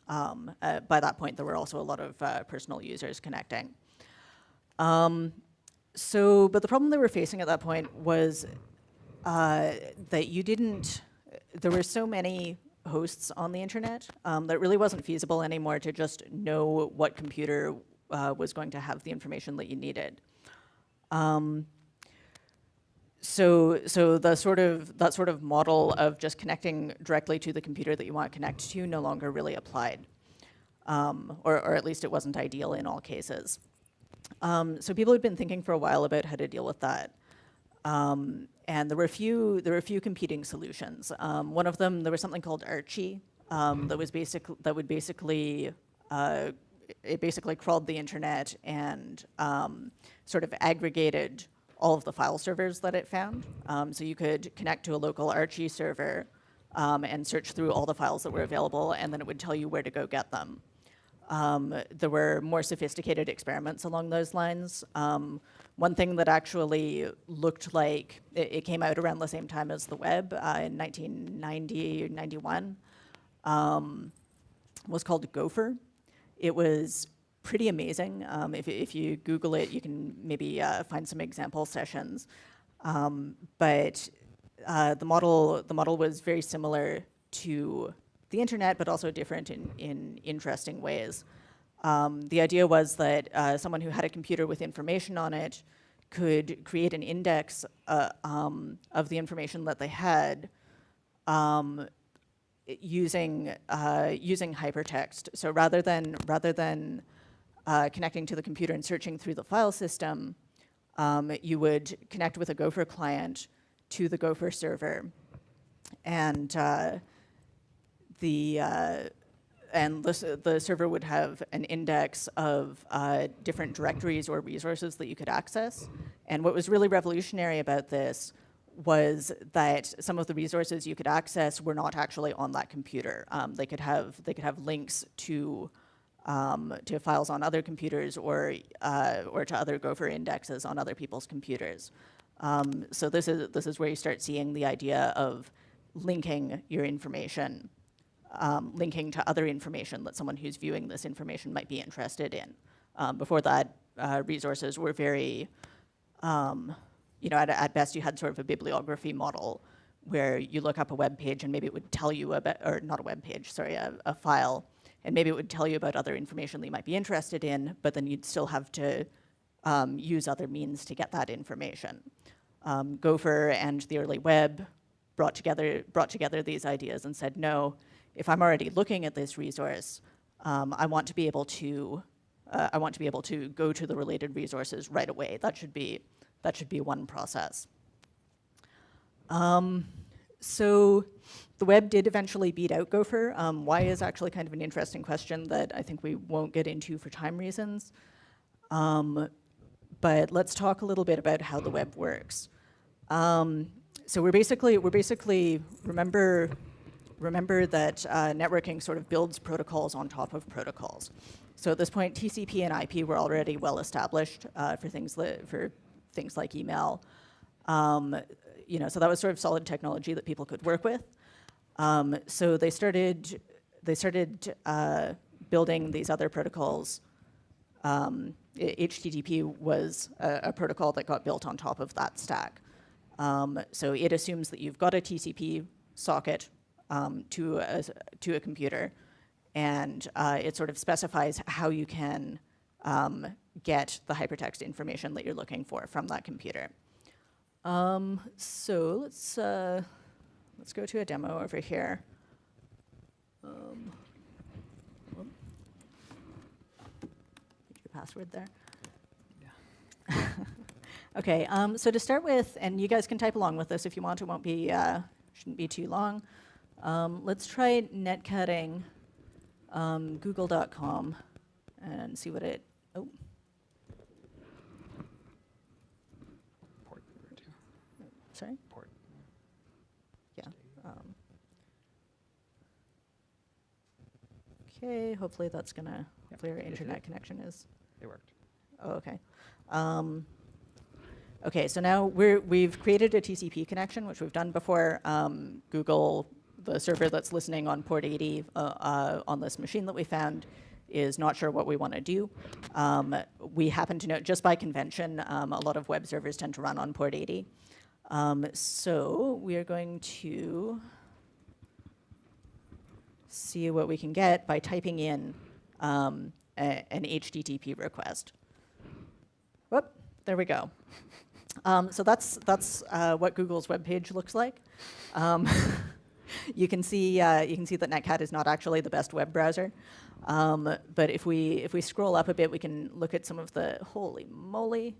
By that point, there were also a lot of personal users connecting. But the problem they were facing at that point was that there were so many hosts on the internet that it really wasn't feasible anymore to just know what computer was going to have the information that you needed. So that sort of model of just connecting directly to the computer that you want to connect to no longer really applied, or at least it wasn't ideal in all cases. So people had been thinking for a while about how to deal with that. And there were a few competing solutions. One of them, there was something called Archie it basically crawled the internet and sort of aggregated all of the file servers that it found. So you could connect to a local Archie server and search through all the files that were available, and then it would tell you where to go get them. There were more sophisticated experiments along those lines. One thing that actually looked like it came out around the same time as the web in 1990 or 91 was called Gopher. It was pretty amazing. If you Google it, you can maybe find some example sessions. But the model was very similar to the internet, but also different in interesting ways. The idea was that someone who had a computer with information on it could create an index of the information that they had using hypertext. So rather than connecting to the computer and searching through the file system, you would connect with a Gopher client to the Gopher server, and the server would have an index of different directories or resources that you could access. And what was really revolutionary about this was that some of the resources you could access were not actually on that computer. They could have links to files on other computers or to other Gopher indexes on other people's computers. So this is where you start seeing the idea of linking your information, linking to other information that someone who's viewing this information might be interested in. Before that, resources were very, at best you had sort of a bibliography model where you look up a web page and maybe it would tell you about, or not a web page, sorry, a file, and maybe it would tell you about other information that you might be interested in, but then you'd still have to use other means to get that information. Gopher and the early web brought together these ideas and said, no, if I'm already looking at this resource, I want to be able to go to the related resources right away. That should be one process. So the web did eventually beat out Gopher. Why is actually kind of an interesting question that I think we won't get into for time reasons. But let's talk a little bit about how the web works. So we're basically remember that networking sort of builds protocols on top of protocols. So at this point, TCP and IP were already well established for things like email. So that was sort of solid technology that people could work with. So they started building these other protocols. HTTP was a protocol that got built on top of that stack. So it assumes that you've got a TCP socket to a computer, and it sort of specifies how you can get the hypertext information that you're looking for from that computer. So let's go to a demo over here. Put your password there. Yeah. Okay, so to start with, and you guys can type along with this if you want, it won't be, shouldn't be too long. Let's try netcutting google.com and see what it, oh, Port number 2. sorry? Port. Yeah. Okay, hopefully that's gonna, hopefully our It did internet it. connection is, It worked. oh, okay. Okay, so now we've created a TCP connection, which we've done before. Google, the server that's listening on port 80 on this machine that we found, is not sure what we want to do. We happen to know, just by convention, a lot of web servers tend to run on port 80. So we are going to see what we can get by typing in an HTTP request. Whoop, there we go. So that's what Google's web page looks like. You can see that Netcat is not actually the best web browser. But if we scroll up a bit, we can look at some of the, holy moly.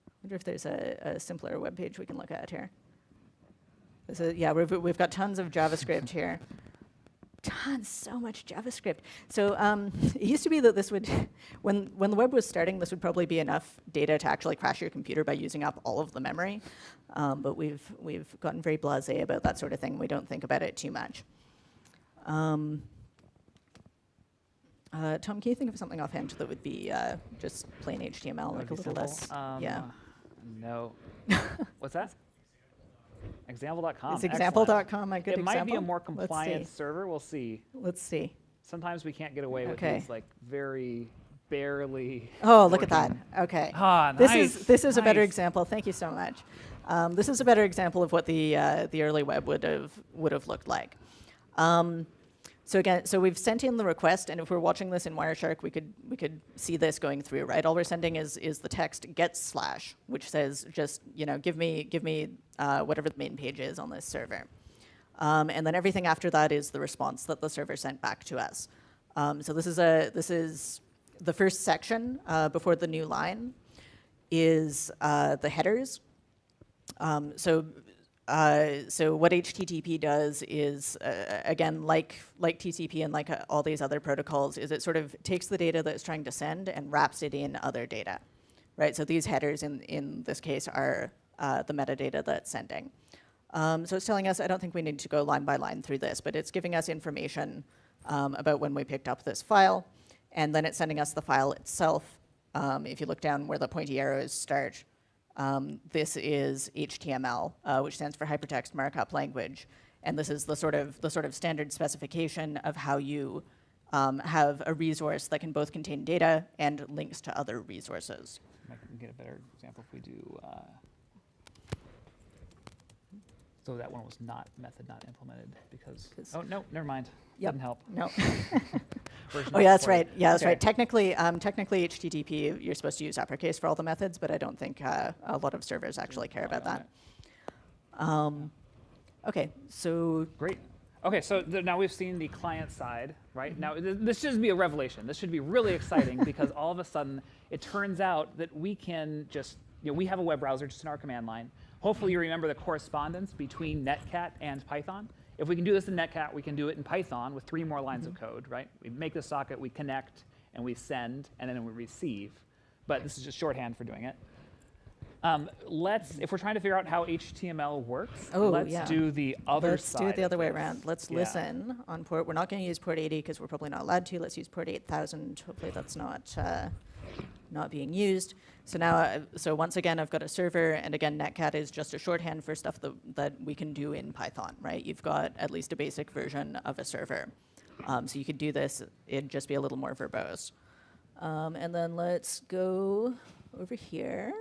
I wonder if there's a simpler web page we can look at here. Yeah, we've got tons of JavaScript here. So much JavaScript. So it used to be that this would, when the web was starting, this would probably be enough data to actually crash your computer by using up all of the memory. But we've gotten very blasé about that sort of thing. We don't think about it too much. Tom, can you think of something offhand that would be just plain HTML, like a little less? Yeah. No. What's that? Example.com. Is example.com a good It example? might be a more Let's compliant see. server. We'll see. Let's see. Sometimes we can't get away with Okay. these like very barely. Oh, look at that. working- Okay. Ah, This nice. is a better nice. example. Thank you so much. This is a better example of what the early web would have looked like. So again, so we've sent in the request, and if we're watching this in Wireshark, we could see this going through, right? All we're sending is the text get/, which says just give me whatever the main page is on this server, and then everything after that is the response that the server sent back to us. So this is the first section before the new line is the headers. So what HTTP does is, again, like TCP and like all these other protocols, is it sort of takes the data that it's trying to send and wraps it in other data, right? So these headers in this case are the metadata that it's sending. So it's telling us, I don't think we need to go line by line through this, but it's giving us information about when we picked up this file, and then it's sending us the file itself. If you look down where the pointy arrows start, this is HTML, which stands for Hypertext Markup Language, and this is the sort of standard specification of how you have a resource that can both contain data and links to other resources. I can get a better example if we do. So that one was not method not implemented because. Oh no, never mind. Yep. Didn't help. No. Version Oh yeah, that's 40. right. Yeah, that's Okay. right. Technically, HTTP, you're supposed to use uppercase for all the methods, but I don't think a lot of servers actually care about that. Okay, so Great. Okay, so now we've seen the client side, right? Now this should be a revelation. This should be really exciting because all of a sudden it turns out that we can just, we have a web browser just in our command line. Hopefully you remember the correspondence between Netcat and Python. If we can do this in Netcat, we can do it in Python with 3 more lines of code, right? We make the socket, we connect, and we send, and then we receive. But this is just shorthand for doing it. If we're trying to figure out how HTML works, let's yeah. do the other let's side. do it the of other way this. around. Let's Yeah. listen on port. We're not going to use port 80 because we're probably not allowed to. Let's use port 8000. Hopefully that's not being used. So now, so once again, I've got a server, and again, Netcat is just a shorthand for stuff that we can do in Python, right? You've got at least a basic version of a server. So you could do this, it'd just be a little more verbose. And then let's go over here,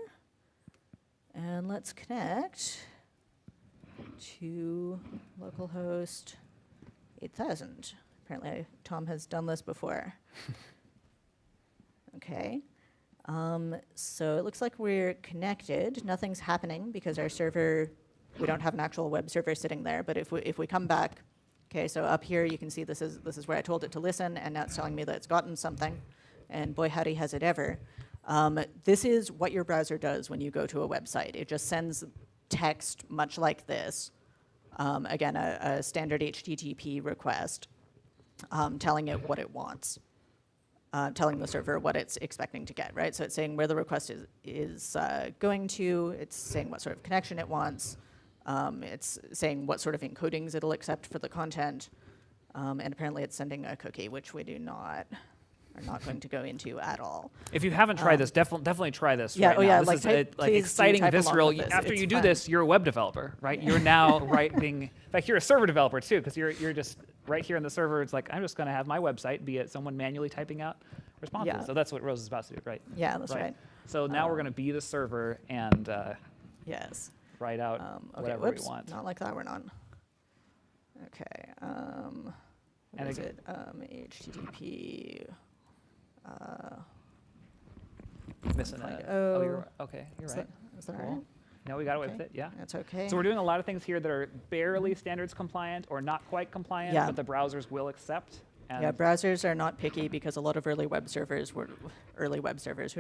and let's connect to localhost 8,000. Apparently, Tom has done this before. Okay. So it looks like we're connected. Nothing's happening because our server, we don't have an actual web server sitting there. But if we come back, okay, so up here you can see this is where I told it to listen, and now it's telling me that it's gotten something. And boy, howdy, has it ever. This is what your browser does when you go to a website. It just sends text much like this. Again, a standard HTTP request, telling it what it wants, telling the server what it's expecting to get, right? So it's saying where the request is going to, it's saying what sort of connection it wants, it's saying what sort of encodings it'll accept for the content, and apparently it's sending a cookie, which we are not going to go into at all. If you haven't tried this, definitely try this. Yeah, right oh now. yeah, This like, is type, like please do exciting, type along visceral. with this. After It's you do fun. this, you're a web developer, right? You're now writing. In fact, you're a server developer too, because you're just right here in the server. It's like I'm just going to have my website be it someone manually typing out responses. Yeah. So that's what Rose is about to do, right? Yeah, that's right. So now we're going to be the server and Yes. write out Okay, whatever whoops, we want. not like that, we're not. Okay, And what is again- it? HTTP. Missing like, a. oh, You're okay. You're Is right. that Cool. right? No, we got away with Okay. it. Yeah. That's okay. So we're doing a lot of things here that are barely standards compliant or not quite compliant, Yeah. but the browsers will accept. And Yeah, browsers are not picky because a lot of early web servers, who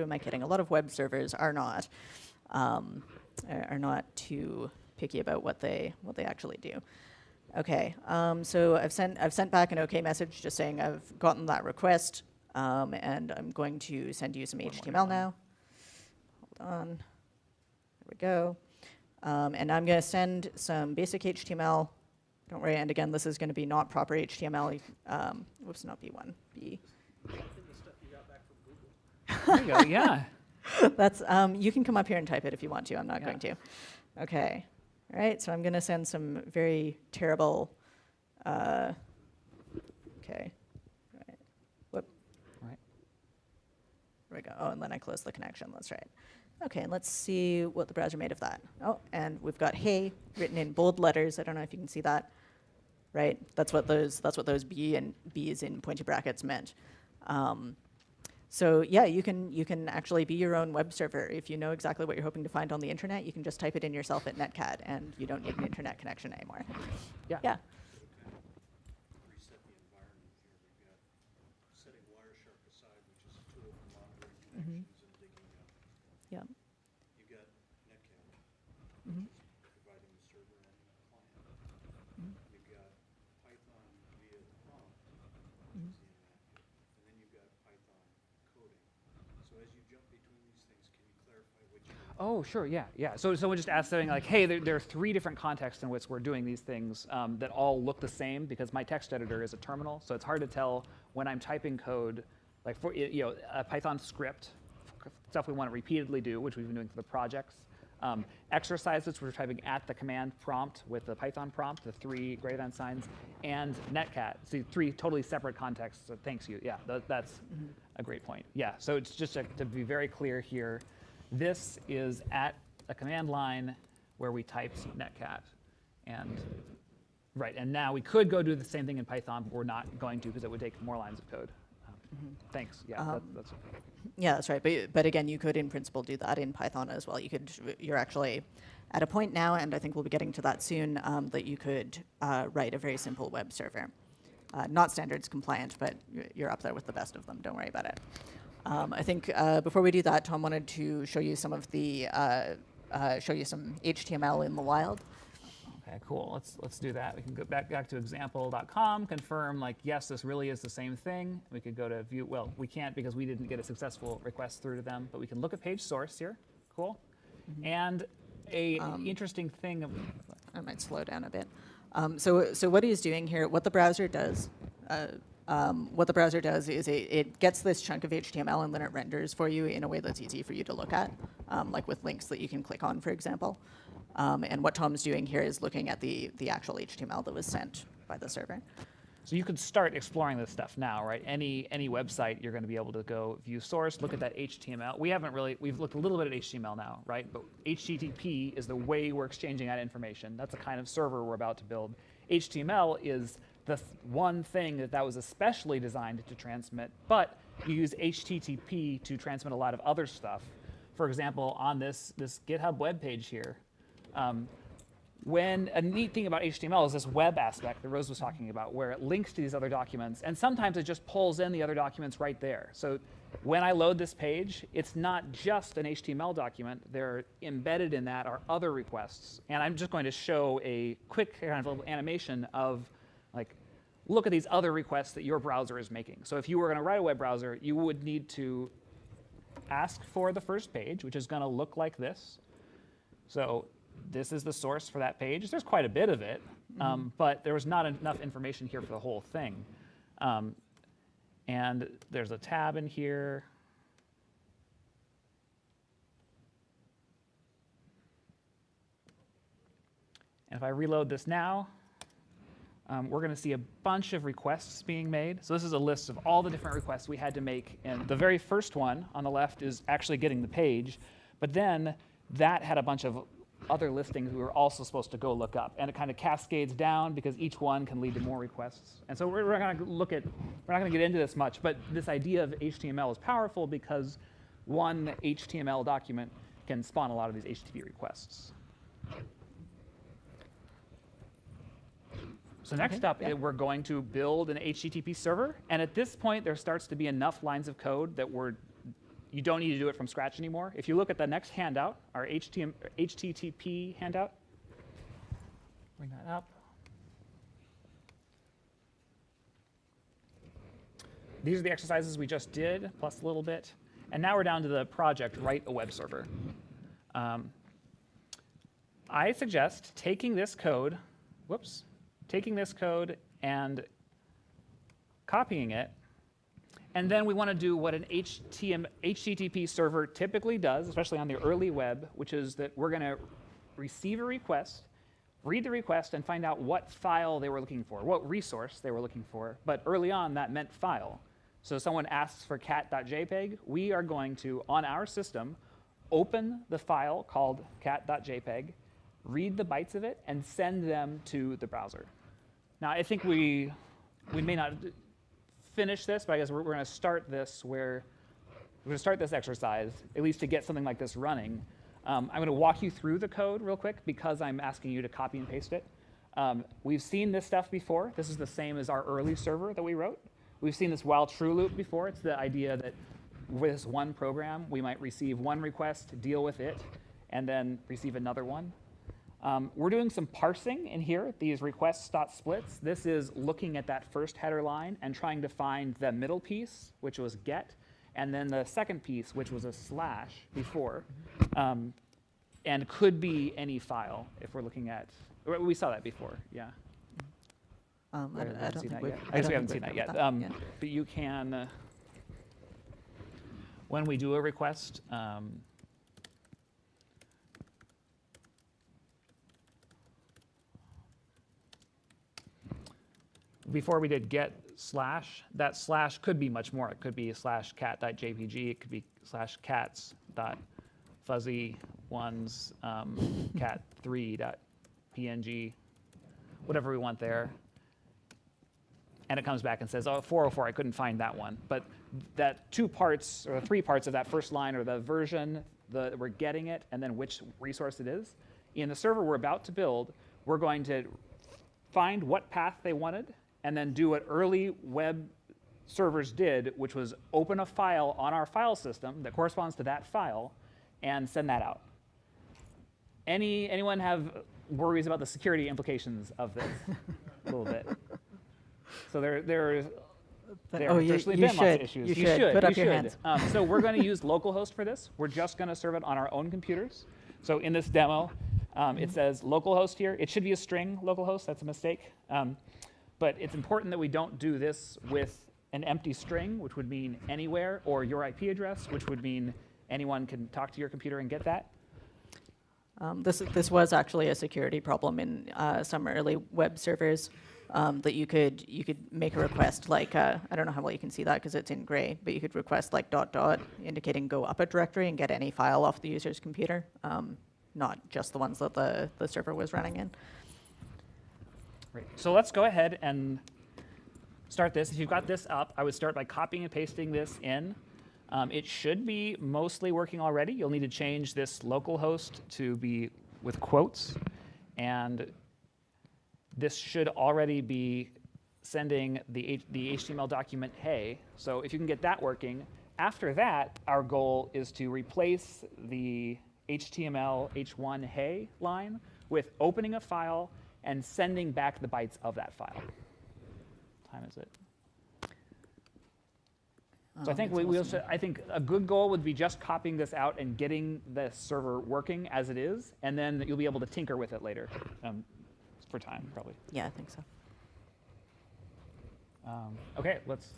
am I kidding? A lot of web servers are not too picky about what they actually do. Okay, so I've sent back an OK message just saying I've gotten that request, and I'm going to send you some HTML now. Hold on, there we go. And I'm going to send some basic HTML. Don't worry, and again, this is going to be not proper HTML. Whoops, not B1, B. The stuff you got back from Google. there you go. Yeah. That's, you can come up here and type it if you want to. I'm not Yeah. going to. Okay. All right, so I'm going to send some very terrible, okay. Right. Whoop. Right. There we go. Oh, and then I close the connection. That's right. Okay, and let's see what the browser made of that. Oh, and we've got "hey" written in bold letters. I don't know if you can see that. Right. That's what those B's in pointy brackets meant. So yeah, you can actually be your own web server. If you know exactly what you're hoping to find on the internet, you can just type it in yourself at Netcat, and you don't need an internet connection anymore. Yeah. Yeah. Reset the environment here. We've got setting Wireshark aside, which is a tool for monitoring connections and digging up. Yeah. You've got Netcat, which is providing the server and the client. You've got Python via the prompt, which is the interactive. And then you've got Python coding. So as you jump between these things, can you clarify which Oh, sure. Yeah. Yeah. So someone just asked something like, "Hey, there are 3 different contexts in which we're doing these things that all look the same because my text editor is a terminal, so it's hard to tell when I'm typing code, like for a Python script, stuff we want to repeatedly do, which we've been doing for the projects." Exercises we're typing at the command prompt with the Python prompt, the 3 greater than signs, and Netcat. See, 3 totally separate contexts. So thanks you. Yeah, that's a great point. Yeah. So it's just to be very clear here. This is at a command line where we typed Netcat, and right. And now we could go do the same thing in Python, but we're not going to because it would take more lines of code. Thanks. Yeah, that's okay. Yeah, that's right. But again, you could in principle do that in Python as well. You're actually at a point now, and I think we'll be getting to that soon, that you could write a very simple web server. Not standards compliant, but you're up there with the best of them. Don't worry about it. I think before we do that, Tom wanted to show you some of the some HTML in the wild. Okay, cool. Let's do that. We can go back to example.com, confirm like yes, this really is the same thing. We could go to view. Well, we can't because we didn't get a successful request through to them, but we can look at page source here. Cool. And a interesting thing. I might slow down a bit. So what he's doing here, what the browser does is it gets this chunk of HTML and then it renders for you in a way that's easy for you to look at, like with links that you can click on, for example. And what Tom's doing here is looking at the actual HTML that was sent by the server. So you could start exploring this stuff now, right? Any website, you're going to be able to go view source, look at that HTML. We've looked a little bit at HTML now, right? But HTTP is the way we're exchanging that information. That's the kind of server we're about to build. HTML is the one thing that was especially designed to transmit, but you use HTTP to transmit a lot of other stuff. For example, on this GitHub web page here, when a neat thing about HTML is this web aspect that Rose was talking about, where it links to these other documents, and sometimes it just pulls in the other documents right there. So when I load this page, it's not just an HTML document. They're embedded in that are other requests. And I'm just going to show a quick kind of little animation of, like, look at these other requests that your browser is making. So if you were going to write a web browser, you would need to ask for the first page, which is going to look like this. So this is the source for that page. There's quite a bit of it, but there was not enough information here for the whole thing. And there's a tab in here. And if I reload this now, we're going to see a bunch of requests being made. So this is a list of all the different requests we had to make. And the very first one on the left is actually getting the page. But then that had a bunch of other listings we were also supposed to go look up. And it kind of cascades down because each one can lead to more requests. And so we're not going to get into this much, but this idea of HTML is powerful because one HTML document can spawn a lot of these HTTP requests. So next up, we're going to build an HTTP server. And at this point, there starts to be enough lines of code that you don't need to do it from scratch anymore. If you look at the next handout, our HTTP handout, bring that up. These are the exercises we just did, plus a little bit. And now we're down to the project, write a web server. I suggest taking this code and copying it. And then we want to do what an HTTP server typically does, especially on the early web, which is that we're going to receive a request, read the request, and find out what file they were looking for, what resource they were looking for. But early on, that meant file. So someone asks for cat.jpg. We are going to, on our system, open the file called cat.jpg, read the bytes of it, and send them to the browser. Now, I think we may not finish this, but I guess we're going to start this exercise, at least to get something like this running. I'm going to walk you through the code real quick because I'm asking you to copy and paste it. We've seen this stuff before. This is the same as our early server that we wrote. We've seen this while true loop before. It's the idea that with this one program, we might receive one request, deal with it, and then receive another one. We're doing some parsing in here, these requests.splits. This is looking at that first header line and trying to find the middle piece, which was get, and then the second piece, which was a slash before, and could be any file if we're looking at, we saw that before, yeah. I don't think we haven't seen that yet. But you can, when we do a request, before we did get slash, that slash could be much more. It could be slash cat.jpg. It could be slash cats.fuzzy ones, cat3.png, whatever we want there. And it comes back and says, oh, 404, I couldn't find that one. But that 2 parts, or 3 parts of that first line are the version, we're getting it, and then which resource it is. In the server we're about to build, we're going to find what path they wanted, and then do what early web servers did, which was open a file on our file system that corresponds to that file, and send that out. Anyone have worries about the security implications of this? A little bit. So there's personally been lots of issues. You should. Put up your hands. So we're going to use localhost for this. We're just going to serve it on our own computers. So in this demo, it says localhost here. It should be a string localhost. That's a mistake. But it's important that we don't do this with an empty string, which would mean anywhere, or your IP address, which would mean anyone can talk to your computer and get that. This was actually a security problem in some early web servers. That you could make a request like, I don't know how well you can see that because it's in gray, but you could request like ... indicating go up a directory and get any file off the user's computer, not just the ones that the server was running in. Great. So let's go ahead and start this. If you've got this up, I would start by copying and pasting this in. It should be mostly working already. You'll need to change this localhost to be with quotes. And this should already be sending the HTML document hey. So if you can get that working, after that, our goal is to replace the HTML h1 hey line with opening a file and sending back the bytes of that file. What time is it? So I think I think a good goal would be just copying this out and getting the server working as it is, and then you'll be able to tinker with it later. For time, probably. Yeah, I think so. OK, let's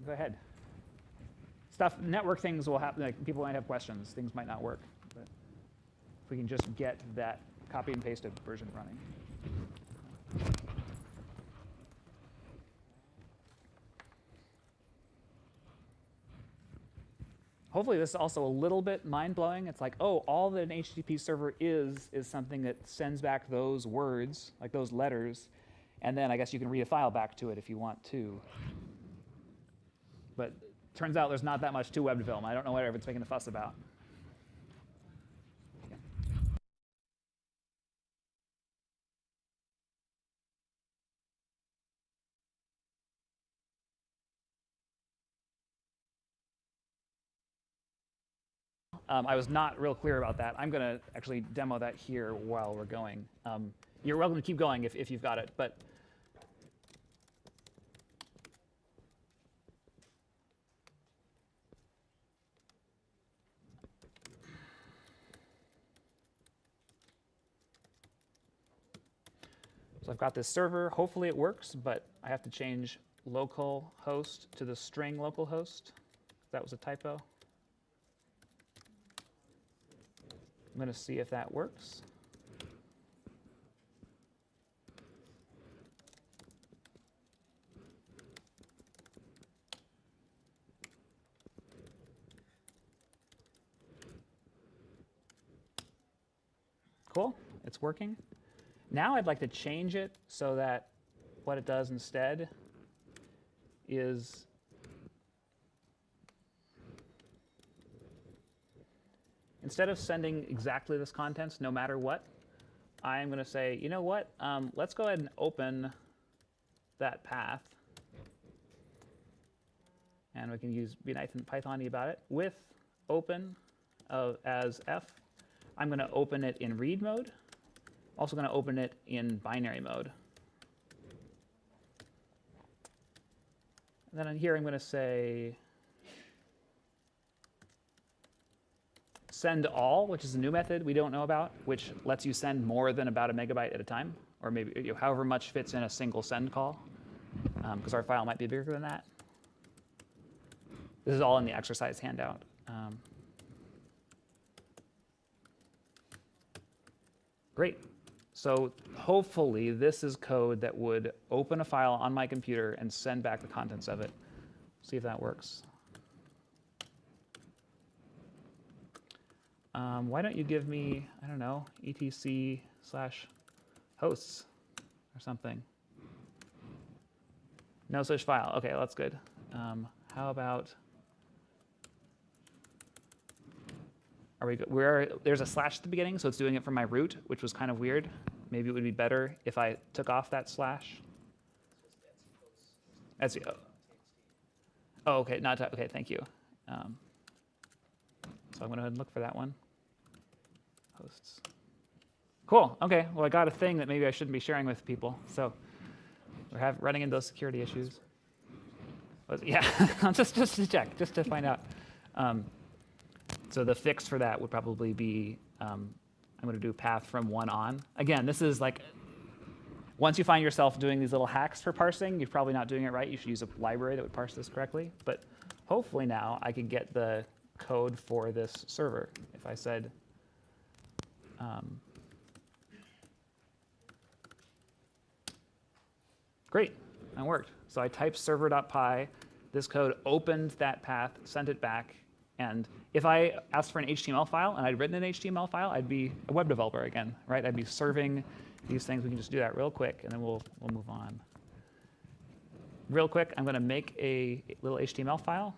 go ahead. Network things will happen. Like, people might have questions. Things might not work. But if we can just get that copy and pasted version running. Hopefully this is also a little bit mind-blowing. It's like, oh, all that an HTTP server is something that sends back those words, like those letters, and then I guess you can read a file back to it if you want to. But turns out there's not that much to web development. I don't know what everyone's making a fuss about. I was not real clear about that. I'm going to actually demo that here while we're going. You're welcome to keep going if you've got it. But so I've got this server. Hopefully it works, but I have to change localhost to the string localhost. That was a typo. I'm going to see if that works. Cool, it's working. Now I'd like to change it so that what it does instead is instead of sending exactly this contents no matter what, I'm going to say, you know what, let's go ahead and open that path. And we can be nice and Python-y about it. With open as f, I'm going to open it in read mode. Also going to open it in binary mode. And then on here, I'm going to say send all, which is a new method we don't know about, which lets you send more than about a megabyte at a time, or maybe however much fits in a single send call, because our file might be bigger than that. This is all in the exercise handout. Great. So hopefully this is code that would open a file on my computer and send back the contents of it. See if that works. Why don't you give me, I don't know, etc/hosts or something. No such file. OK, well, that's good. How about, are we good? There's a slash at the beginning, so it's doing it from my root, which was kind of weird. Maybe it would be better if I took off that slash. Oh, OK, OK, thank you. So I'm going to go ahead and look for that one. Hosts. Cool. OK, well, I got a thing that maybe I shouldn't be sharing with people. So we're running into those security issues. Yeah, just to check, just to find out. So the fix for that would probably be I'm going to do path from 1 on. Again, this is like, once you find yourself doing these little hacks for parsing, you're probably not doing it right. You should use a library that would parse this correctly. But hopefully now I can get the code for this server. If I said, great, that worked. So I typed server.py. This code opened that path, sent it back. And if I asked for an HTML file and I'd written an HTML file, I'd be a web developer again, right? I'd be serving these things. We can just do that real quick, and then we'll move on. real quick, I'm going to make a little HTML file.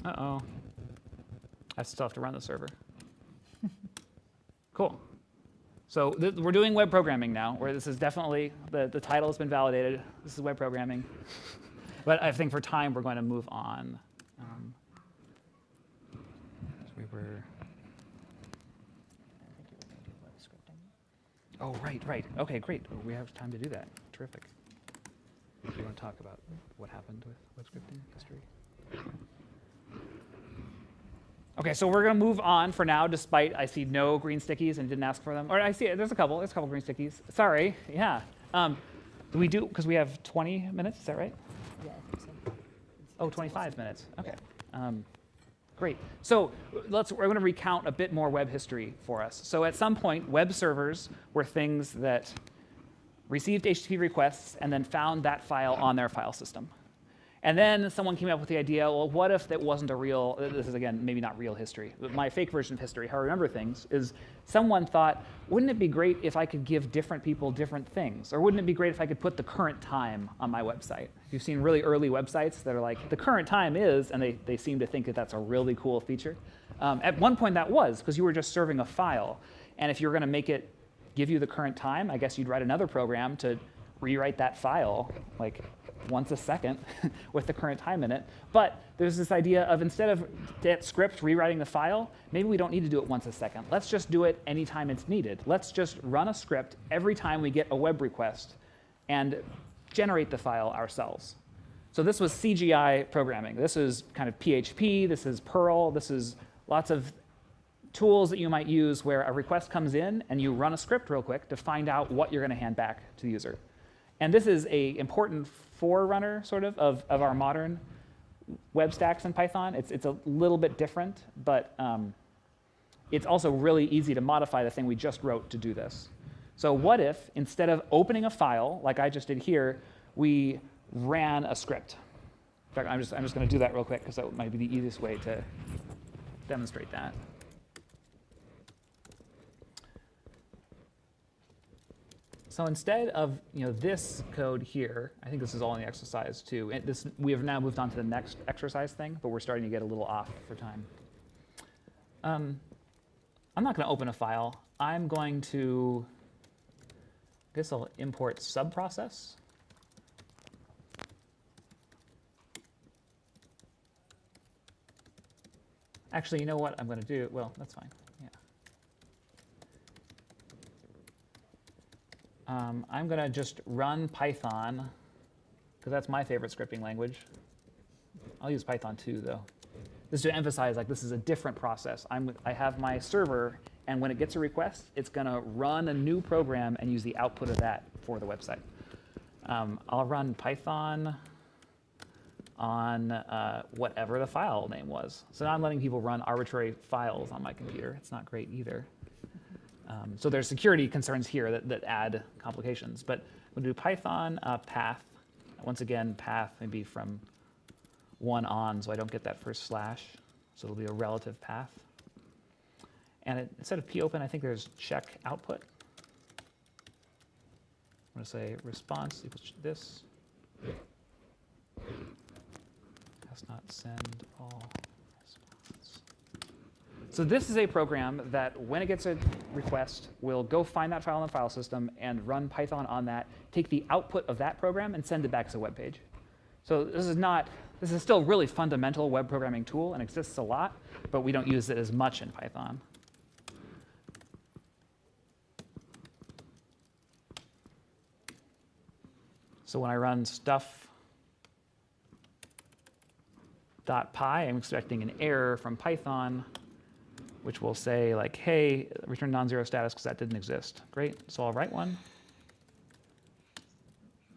Uh-oh. I still have to run the server. Cool. So we're doing web programming now, where this is definitely, the title has been validated. This is web programming. But I think for time, we're going to move on. We were... Oh, right. OK, great. We have time to do that. Terrific. Do you want to talk about what happened with web scripting history? OK, so we're going to move on for now, despite I see no green stickies and didn't ask for them. Or I see there's a couple green stickies. Sorry, yeah. Do we do, because we have 20 minutes, is that right? Yeah, I think so. Oh, 25 minutes, OK. Great. So we're going to recount a bit more web history for us. So at some point, web servers were things that received HTTP requests and then found that file on their file system. And then someone came up with the idea, well, what if that wasn't a real, this is, again, maybe not real history, but my fake version of history, how I remember things, is someone thought, wouldn't it be great if I could give different people different things? Or wouldn't it be great if I could put the current time on my website? You've seen really early websites that are like, the current time is, and they seem to think that that's a really cool feature. At one point that was, because you were just serving a file. And if you were going to make it give you the current time, I guess you'd write another program to rewrite that file, like, once a second with the current time in it. But there's this idea of, instead of that script rewriting the file, maybe we don't need to do it once a second. Let's just do it anytime it's needed. Let's just run a script every time we get a web request and generate the file ourselves. So this was CGI programming. This is kind of PHP. This is Perl. This is lots of tools that you might use where a request comes in and you run a script real quick to find out what you're going to hand back to the user. And this is an important forerunner, sort of our modern web stacks in Python. It's a little bit different, but it's also really easy to modify the thing we just wrote to do this. So what if, instead of opening a file, like I just did here, we ran a script? In fact, I'm just going to do that real quick, because that might be the easiest way to demonstrate that. So instead of this code here, I think this is all in the exercise too. We have now moved on to the next exercise thing, but we're starting to get a little off for time. I'm not going to open a file. I'm going to, I guess I'll import subprocess. Actually, you know what I'm going to do? Well, that's fine. I'm going to just run Python, because that's my favorite scripting language. I'll use Python too, though. This is to emphasize, like, this is a different process. I have my server, and when it gets a request, it's going to run a new program and use the output of that for the website. I'll run Python on whatever the file name was. So now I'm letting people run arbitrary files on my computer. It's not great either. So there's security concerns here that add complications. But we'll do Python path. Once again, path maybe from 1 on, so I don't get that first slash. So it'll be a relative path. And instead of popen, I think there's check output. I'm going to say response equals this. Does not send all response. So this is a program that, when it gets a request, will go find that file in the file system and run Python on that, take the output of that program, and send it back as a web page. So this is still a really fundamental web programming tool and exists a lot, but we don't use it as much in Python. So when I run stuff.py, I'm expecting an error from Python, which will say, like, hey, return non-zero status, because that didn't exist. Great, so I'll write one.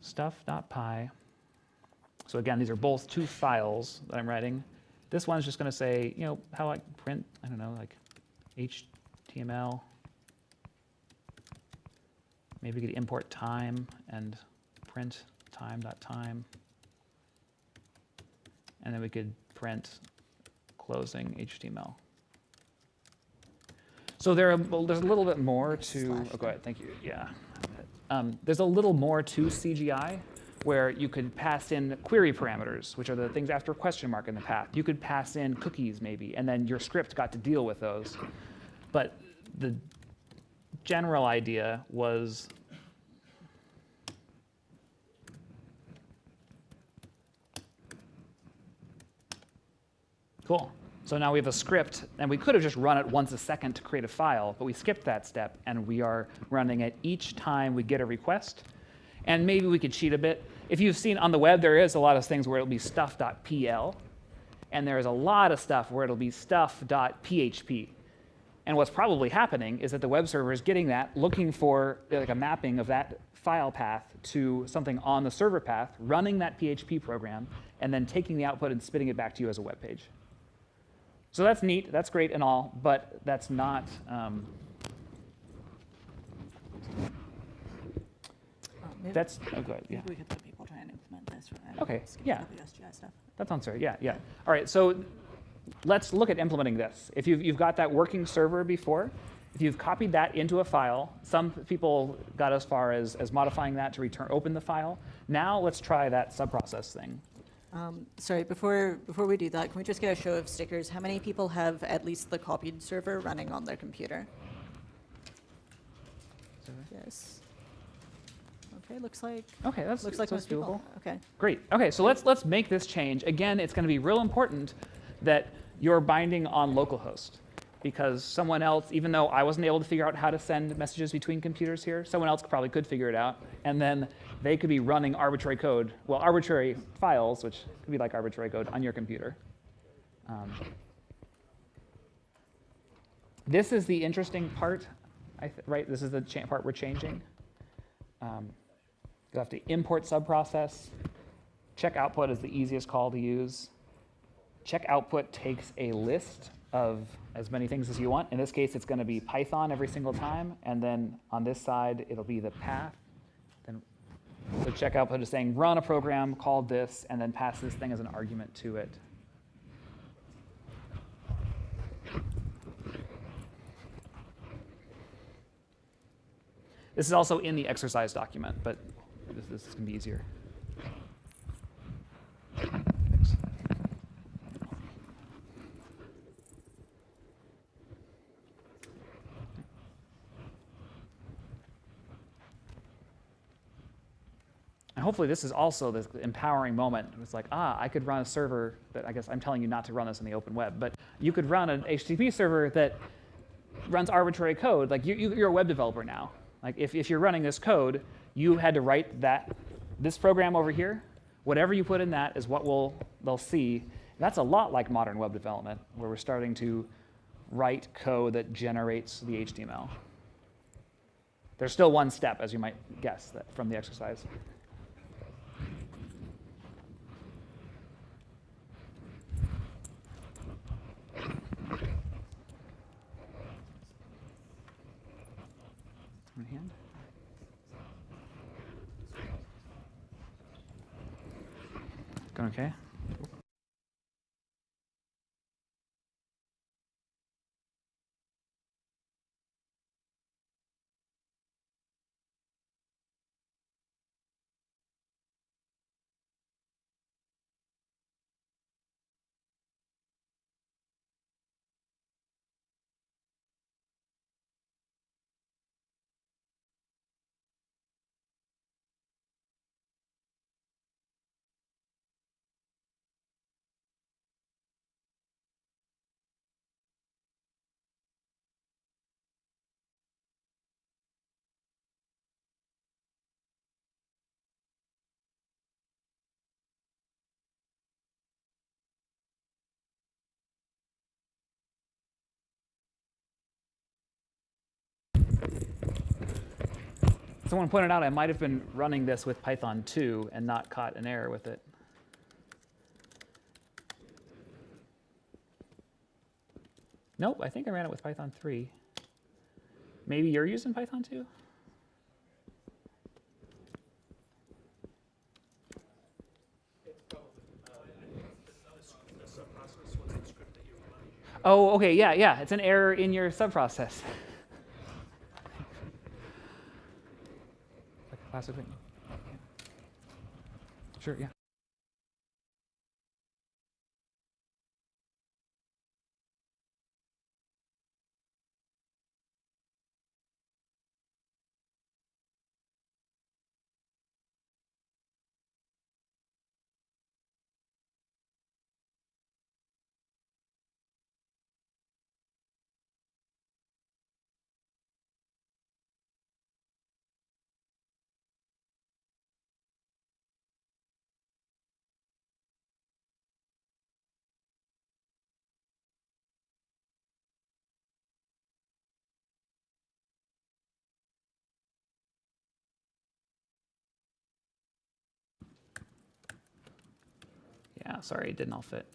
Stuff.py. So again, these are both 2 files that I'm writing. This one's just going to say, how I print, I don't know, like HTML Maybe we could import time and print time.time. And then we could print closing HTML. So there's a little bit more to, oh, go ahead, thank you, yeah. There's a little more to CGI where you could pass in query parameters, which are the things after a question mark in the path. You could pass in cookies maybe, and then your script got to deal with those. But the general idea was cool. So now we have a script, and we could have just run it once a second to create a file, but we skipped that step, and we are running it each time we get a request. And maybe we could cheat a bit. If you've seen on the web, there is a lot of things where it'll be stuff.pl, and there's a lot of stuff where it'll be stuff.php. And what's probably happening is that the web server is getting that, looking for like a mapping of that file path to something on the server path, running that PHP program, and then taking the output and spitting it back to you as a web page. So that's neat, that's great and all, but that's not. That's, oh, go ahead, yeah. Maybe we could let people try and implement this. Okay, skip yeah. the WSGI stuff. That sounds fair, yeah, yeah. All right, so let's look at implementing this. If you've got that working server before, if you've copied that into a file, some people got as far as modifying that to open the file. Now let's try that subprocess thing. Sorry, before we do that, can we just get a show of stickers? How many people have at least the copied server running on their computer? Yes. Okay, looks like Looks like most most people. doable. Okay. Great. Okay, so let's make this change. Again, it's going to be real important that you're binding on localhost, because someone else, even though I wasn't able to figure out how to send messages between computers here, someone else probably could figure it out, and then they could be running arbitrary code, well, arbitrary files, which could be like arbitrary code on your computer. This is the interesting part, right? This is the part we're changing. You'll have to import subprocess. Check output is the easiest call to use. Check output takes a list of as many things as you want. In this case, it's going to be Python every single time, and then on this side, it'll be the path. Then, so check output is saying run a program called this, and then pass this thing as an argument to it. This is also in the exercise document, but this is going to be easier. And hopefully this is also this empowering moment. It's like, I could run a server that, I guess I'm telling you not to run this in the open web, but you could run an HTTP server that runs arbitrary code. Like you're a web developer now. Like if you're running this code, you had to write this program over here. Whatever you put in that is what they'll see. That's a lot like modern web development, where we're starting to write code that generates the HTML. There's still one step, as you might guess, from the exercise. One hand. Going okay? Someone pointed out I might have been running this with Python 2 and not caught an error with it. Nope, I think I ran it with Python 3. Maybe you're using Python 2? Oh, okay, yeah. It's an error in your subprocess. Like a classic thing. Sure, yeah. Yeah, sorry, it didn't all fit.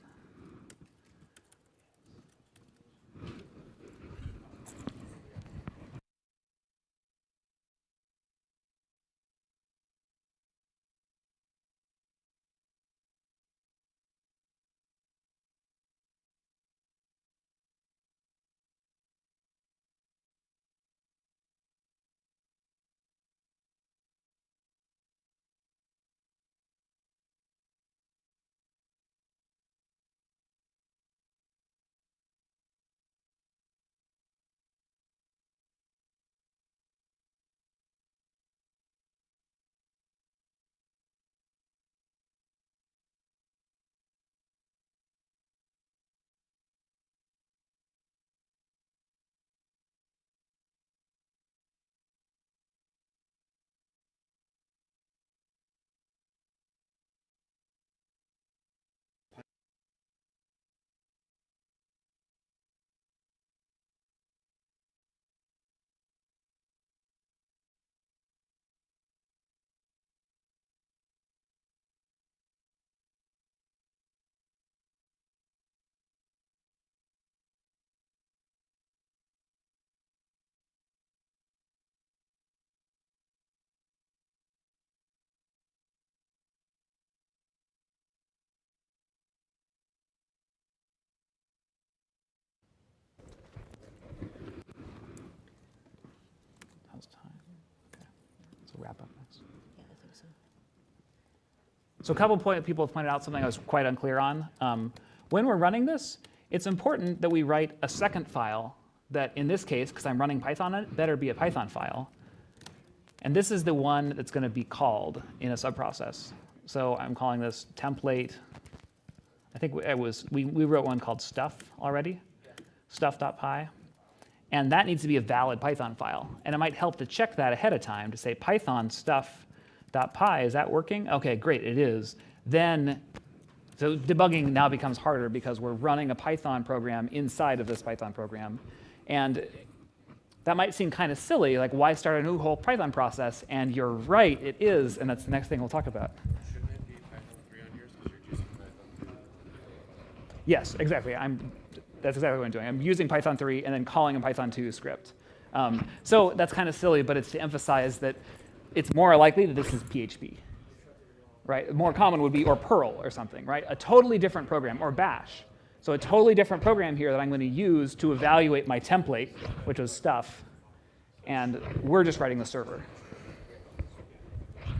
How's time? Okay. So wrap up next. Yeah, I think so. So a couple people have pointed out something I was quite unclear on. When we're running this, it's important that we write a second file that, in this case, because I'm running Python on it, better be a Python file. And this is the one that's going to be called in a subprocess. So I'm calling this template. I think we wrote one called stuff already, stuff.py. And that needs to be a valid Python file. And it might help to check that ahead of time to say Python stuff.py, is that working? OK, great, it is. Then, so debugging now becomes harder because we're running a Python program inside of this Python program. And that might seem kind of silly, like why start a new whole Python process? And you're right, it is, and that's the next thing we'll talk about. Shouldn't it be Python 3 on yours because you're using Python 3? Yes, exactly. That's exactly what I'm doing. I'm using Python 3 and then calling a Python 2 script. So that's kind of silly, but it's to emphasize that it's more likely that this is PHP. Right? More common would be or Perl or something, right? A totally different program, or Bash. So a totally different program here that I'm going to use to evaluate my template, which was stuff, and we're just writing the server. I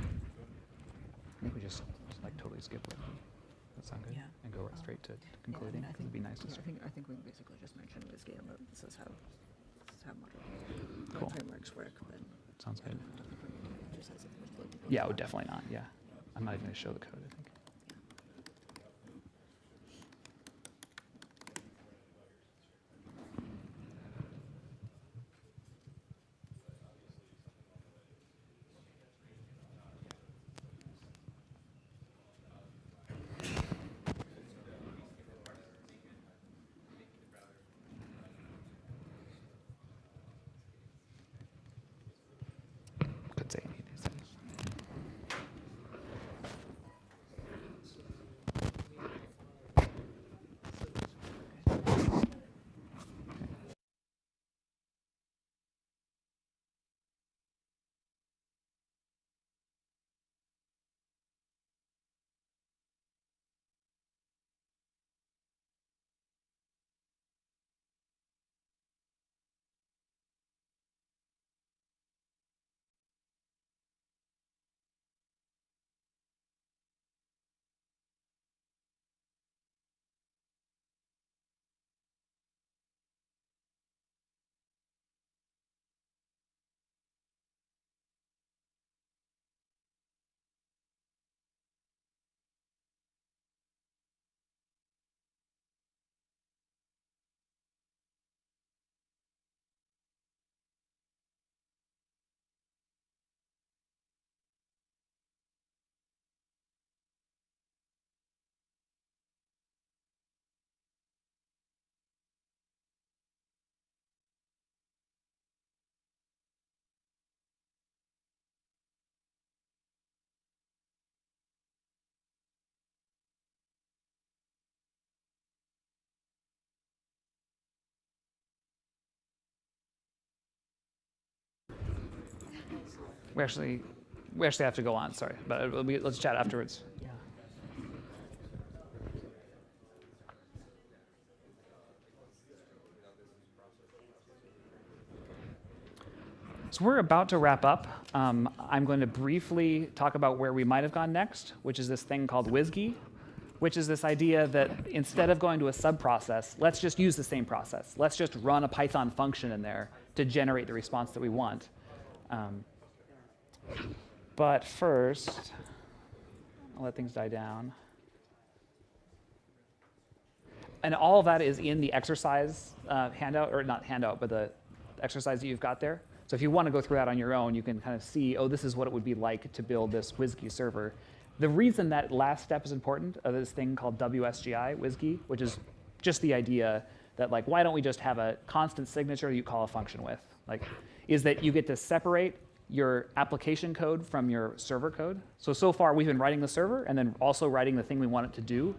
think we just like totally skip it. That sound good? Yeah. And go right straight to concluding. I It'd be nice to yeah, start. I think we can basically just mention this game that this is how modern Cool. frameworks work. But Sounds good. exercise it with people. Yeah, oh, definitely not. Yeah. I'm not even going to show the code, I think. Could say any of these things. We actually have to go on. Sorry, but let's chat afterwards. So we're about to wrap up. I'm going to briefly talk about where we might have gone next, which is this thing called WSGI, which is this idea that instead of going to a sub-process, let's just use the same process. Let's just run a Python function in there to generate the response that we want. But first, I'll let things die down. And all of that is in the exercise handout, or not handout, but the exercise that you've got there. So if you want to go through that on your own, you can kind of see, oh, this is what it would be like to build this WSGI server. The reason that last step is important is this thing called WSGI, WSGI, which is just the idea that, like, why don't we just have a constant signature you call a function with? Like, is that you get to separate your application code from your server code. So far, we've been writing the server and then also writing the thing we want it to do.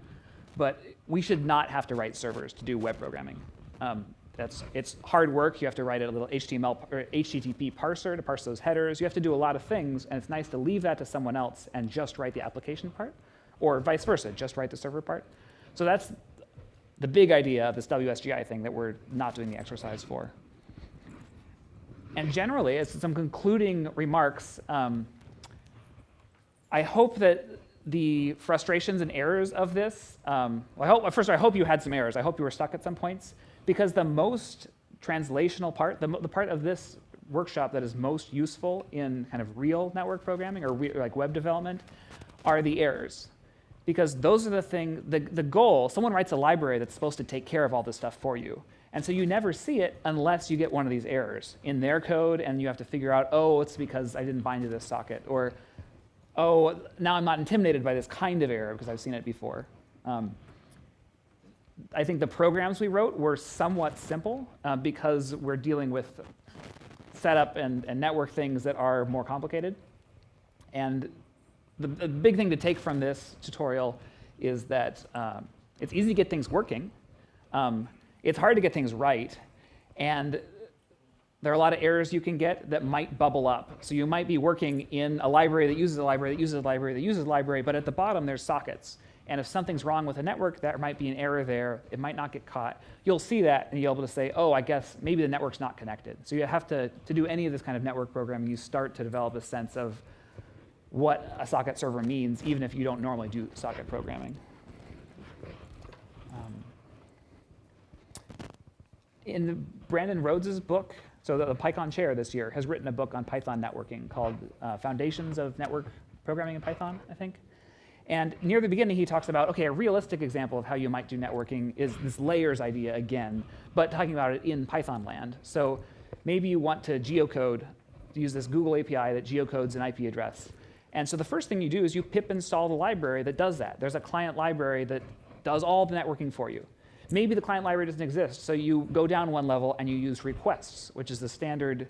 But we should not have to write servers to do web programming. It's hard work. You have to write a little HTML or HTTP parser to parse those headers. You have to do a lot of things, and it's nice to leave that to someone else and just write the application part, or vice versa, just write the server part. So that's the big idea of this WSGI thing that we're not doing the exercise for. And generally, as some concluding remarks, I hope that the frustrations and errors of this, I hope you had some errors. I hope you were stuck at some points. Because the most translational part, the part of this workshop that is most useful in kind of real network programming or like web development are the errors. Because those are the goal, someone writes a library that's supposed to take care of all this stuff for you. And so you never see it unless you get one of these errors in their code and you have to figure out, oh, it's because I didn't bind to this socket. Or, oh, now I'm not intimidated by this kind of error because I've seen it before. I think the programs we wrote were somewhat simple because we're dealing with setup and network things that are more complicated. And the big thing to take from this tutorial is that it's easy to get things working. It's hard to get things right. And there are a lot of errors you can get that might bubble up. So you might be working in a library that uses a library that uses a library that uses a library, but at the bottom there's sockets. And if something's wrong with a network, there might be an error there. It might not get caught. You'll see that, and you'll be able to say, oh, I guess maybe the network's not connected. So you have to do any of this kind of network programming, you start to develop a sense of what a socket server means, even if you don't normally do socket programming. In Brandon Rhodes's book, so the PyCon chair this year has written a book on Python networking called Foundations of Network Programming in Python, I think. And near the beginning, he talks about, OK, a realistic example of how you might do networking is this layers idea again, but talking about it in Python land. So maybe you want to geocode, use this Google API that geocodes an IP address. And so the first thing you do is you pip install the library that does that. There's a client library that does all the networking for you. Maybe the client library doesn't exist, so you go down one level and you use requests, which is the standard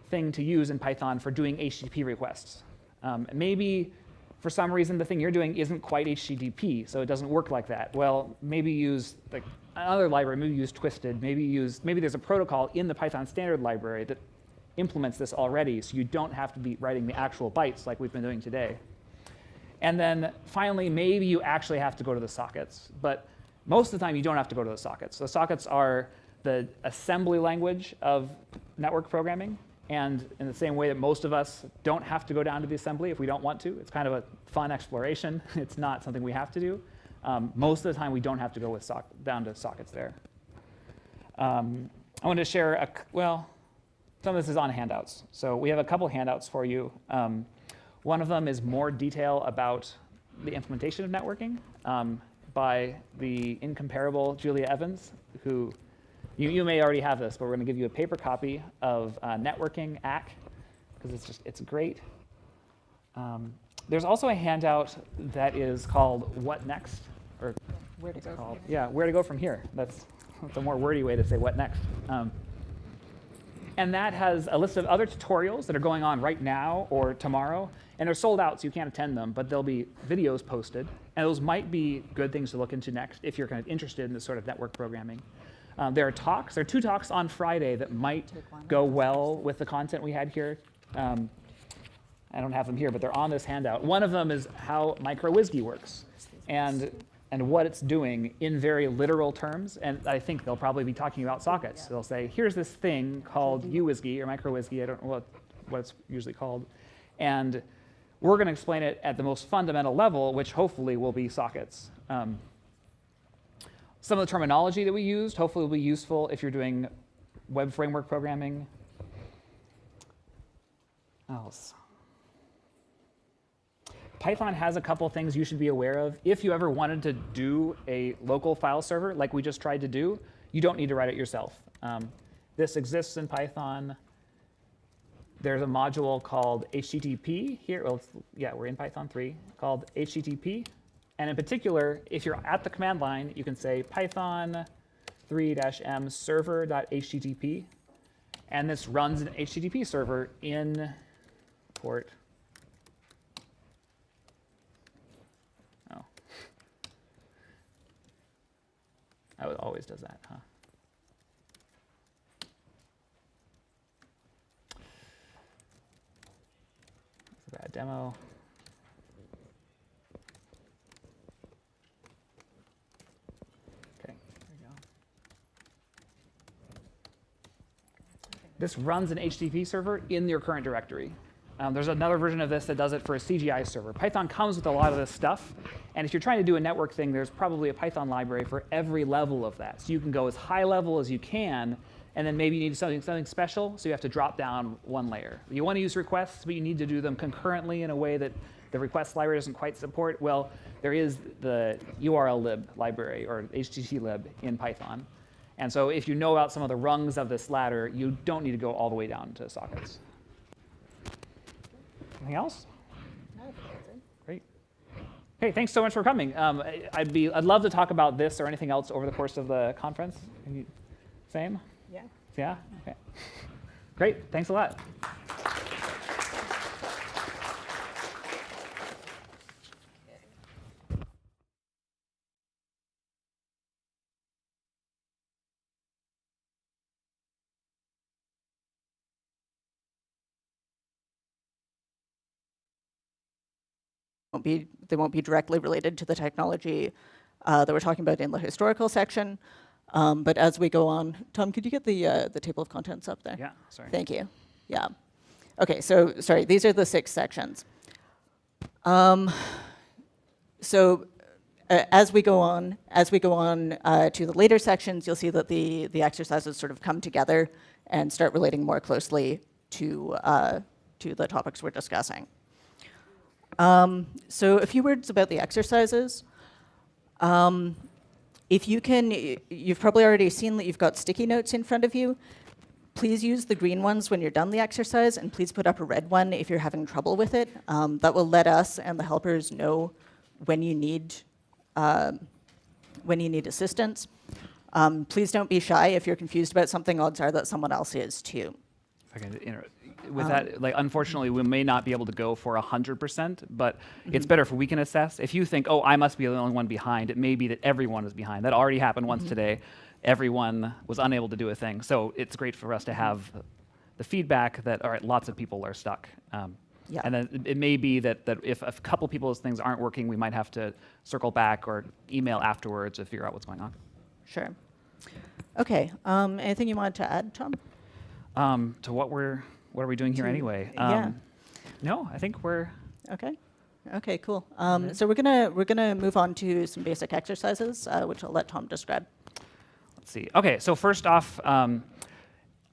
thing to use in Python for doing HTTP requests. Maybe for some reason, the thing you're doing isn't quite HTTP, so it doesn't work like that. Well, maybe use like another library, maybe use Twisted, maybe there's a protocol in the Python standard library that implements this already, so you don't have to be writing the actual bytes like we've been doing today. And then finally, maybe you actually have to go to the sockets. But most of the time, you don't have to go to the sockets. The sockets are the assembly language of network programming. And in the same way that most of us don't have to go down to the assembly if we don't want to, it's kind of a fun exploration. It's not something we have to do. Most of the time, we don't have to go down to sockets there. I want to share, some of this is on handouts. So we have a couple handouts for you. One of them is more detail about the implementation of networking by the incomparable Julia Evans, who you may already have this, but we're going to give you a paper copy of Networking ACK, because it's great. There's also a handout that is called What Next? Or Where to go from here. Yeah, where to go from here. That's a more wordy way to say what next. And that has a list of other tutorials that are going on right now or tomorrow. And they're sold out, so you can't attend them, but there'll be videos posted. And those might be good things to look into next if you're kind of interested in this sort of network programming. There are talks. There are 2 talks on Friday that might go well with the content we had here. I don't have them here, but they're on this handout. One of them is how micro-WSGI works and what it's doing in very literal terms. And I think they'll probably be talking about sockets. They'll say, here's this thing called UWSGI or micro-WSGI. I don't know what it's usually called. And we're going to explain it at the most fundamental level, which hopefully will be sockets. Some of the terminology that we used hopefully will be useful if you're doing web framework programming. Else. Python has a couple things you should be aware of. If you ever wanted to do a local file server like we just tried to do, you don't need to write it yourself. This exists in Python. There's a module called HTTP here. Well, yeah, we're in Python 3, called HTTP. And in particular, if you're at the command line, you can say python 3-m server.http. And this runs an HTTP server in port. Oh. It always does that, huh? That's a bad demo. This runs an HTTP server in your current directory. There's another version of this that does it for a CGI server. Python comes with a lot of this stuff. And if you're trying to do a network thing, there's probably a Python library for every level of that. So you can go as high level as you can, and then maybe you need something special, so you have to drop down one layer. You want to use requests, but you need to do them concurrently in a way that the request library doesn't quite support. Well, there is the URL-lib library, or HTTP-lib in Python. And so if you know about some of the rungs of this ladder, you don't need to go all the way down to sockets. Anything else? Great. Hey, thanks so much for coming. I'd love to talk about this or anything else over the course of the conference. Same? Yeah. Yeah? Okay. Great. Thanks a lot. They won't be directly related to the technology that we're talking about in the historical section. But as we go on, Tom, could you get the table of contents up there? Yeah, sorry. Thank you. Yeah. OK, so sorry, these are the 6 sections. As we go on to the later sections, you'll see that the exercises sort of come together and start relating more closely to the topics we're discussing. So a few words about the exercises. If you can, you've probably already seen that you've got sticky notes in front of you. Please use the green ones when you're done the exercise, and please put up a red one if you're having trouble with it. That will let us and the helpers know when you need assistance. Please don't be shy. If you're confused about something, odds are that someone else is too. If I can interrupt. With that, unfortunately, we may not be able to go for 100%, but it's better if we can assess. If you think, oh, I must be the only one behind, it may be that everyone is behind. That already happened once today. Everyone was unable to do a thing. So it's great for us to have the feedback that, all right, lots of people are stuck. Yeah. And then it may be that if a couple people's things aren't working, we might have to circle back or email afterwards to figure out what's going on. Sure. OK. Anything you wanted to add, Tom? To what are we doing here anyway? Yeah. No, I think we're OK. OK, cool. So we're gonna move on to some basic exercises, which I'll let Tom describe. Let's see. OK, so first off, so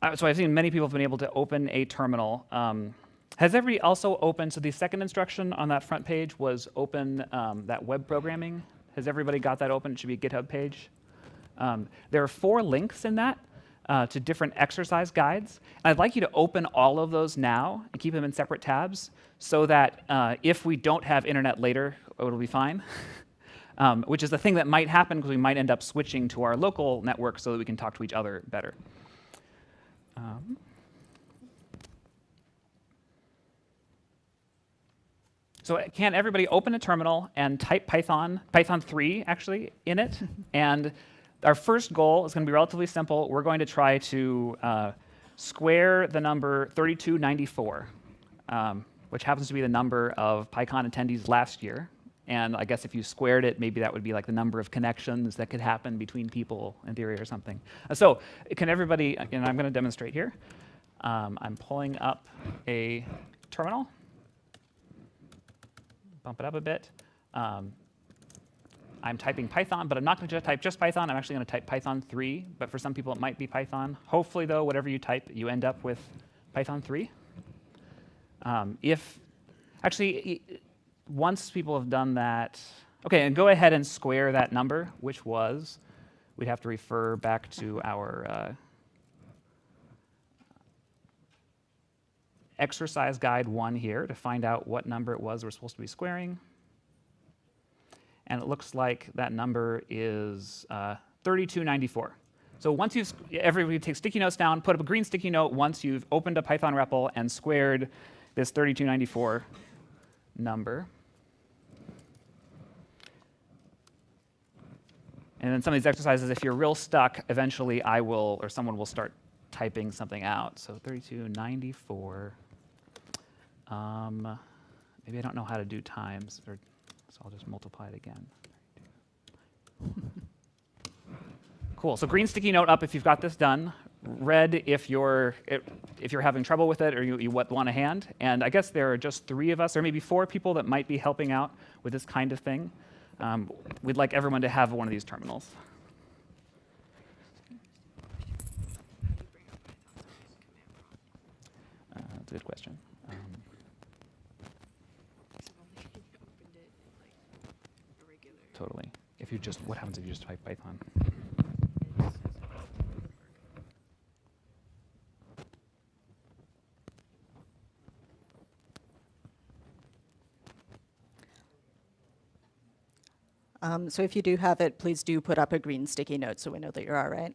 I've seen many people have been able to open a terminal. Has everybody also opened? So the second instruction on that front page was open that web programming. Has everybody got that open? It should be a GitHub page. There are 4 links in that. To different exercise guides. And I'd like you to open all of those now and keep them in separate tabs so that if we don't have internet later, it'll be fine. Which is the thing that might happen because we might end up switching to our local network so that we can talk to each other better. So can everybody open a terminal and type Python 3 actually in it? And our first goal is going to be relatively simple. We're going to try to square the number 3294. which happens to be the number of PyCon attendees last year. And I guess if you squared it, maybe that would be like the number of connections that could happen between people in theory or something. So can everybody, and I'm going to demonstrate here. I'm pulling up a terminal. Bump it up a bit. I'm typing Python, but I'm not going to type just Python. I'm actually going to type Python 3, but for some people it might be Python. Hopefully, though, whatever you type, you end up with Python 3. Once people have done that, OK, and go ahead and square that number, which was, we'd have to refer back to our exercise guide 1 here to find out what number it was we're supposed to be squaring. And it looks like that number is 3294. So once everybody take sticky notes down, put up a green sticky note once you've opened a Python REPL and squared this 3294 number. And then some of these exercises, if you're real stuck, eventually I will, or someone will start typing something out. So 3294. Maybe I don't know how to do times, so I'll just multiply it again. Cool. So green sticky note up if you've got this done. Red if you're having trouble with it or you want a hand. And I guess there are just 3 of us, or maybe 4 people that might be helping out with this kind of thing. We'd like everyone to have one of these terminals. That's a good question. Totally. If you just, what happens if you just type Python? So if you do have it, please do put up a green sticky note so we know that you're all right.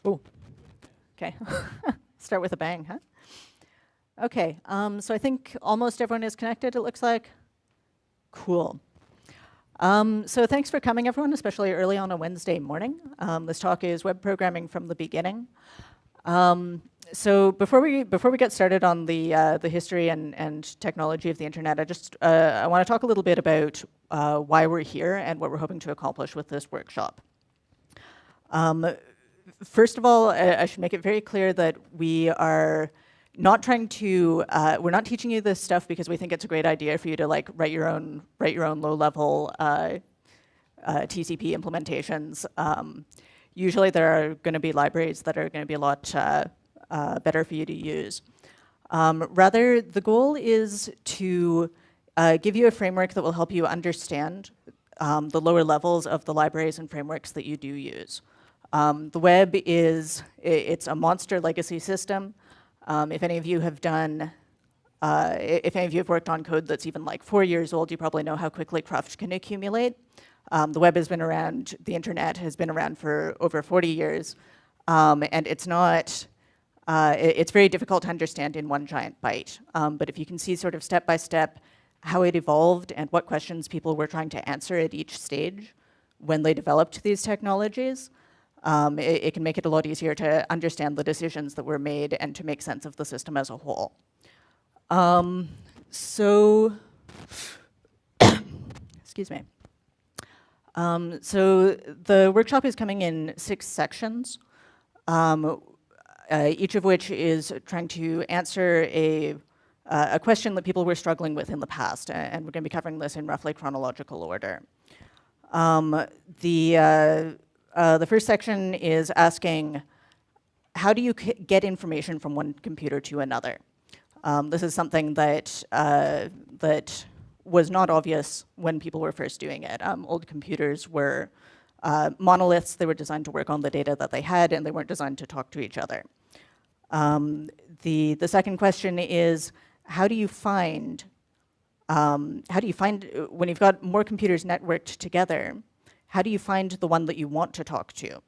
Oh, okay. Start with a bang, huh? Okay, so I think almost everyone is connected, it looks like. Cool. So thanks for coming, everyone, especially early on a Wednesday morning. This talk is web programming from the beginning. So before we get started on the history and technology of the internet, I want to talk a little bit about why we're here and what we're hoping to accomplish with this workshop. First of all, I should make it very clear that we are not trying to. We're not teaching you this stuff because we think it's a great idea for you to like write your own low-level TCP implementations. Usually, there are going to be libraries that are going to be a lot better for you to use. Rather, the goal is to give you a framework that will help you understand the lower levels of the libraries and frameworks that you do use. The web it's a monster legacy system. If any of you have worked on code that's even like 4 years old, you probably know how quickly cruft can accumulate. The web has been around, the internet has been around for over 40 years, and it's very difficult to understand in one giant bite. But if you can see sort of step by step how it evolved and what questions people were trying to answer at each stage when they developed these technologies, it can make it a lot easier to understand the decisions that were made and to make sense of the system as a whole. Excuse me. So the workshop is coming in 6 sections, each of which is trying to answer a question that people were struggling with in the past, and we're going to be covering this in roughly chronological order. The first section is asking, how do you get information from one computer to another? This is something that was not obvious when people were first doing it. Old computers were monoliths. They were designed to work on the data that they had, and they weren't designed to talk to each other. The second question is, how do you find when you've got more computers networked together, how do you find the one that you want to talk to?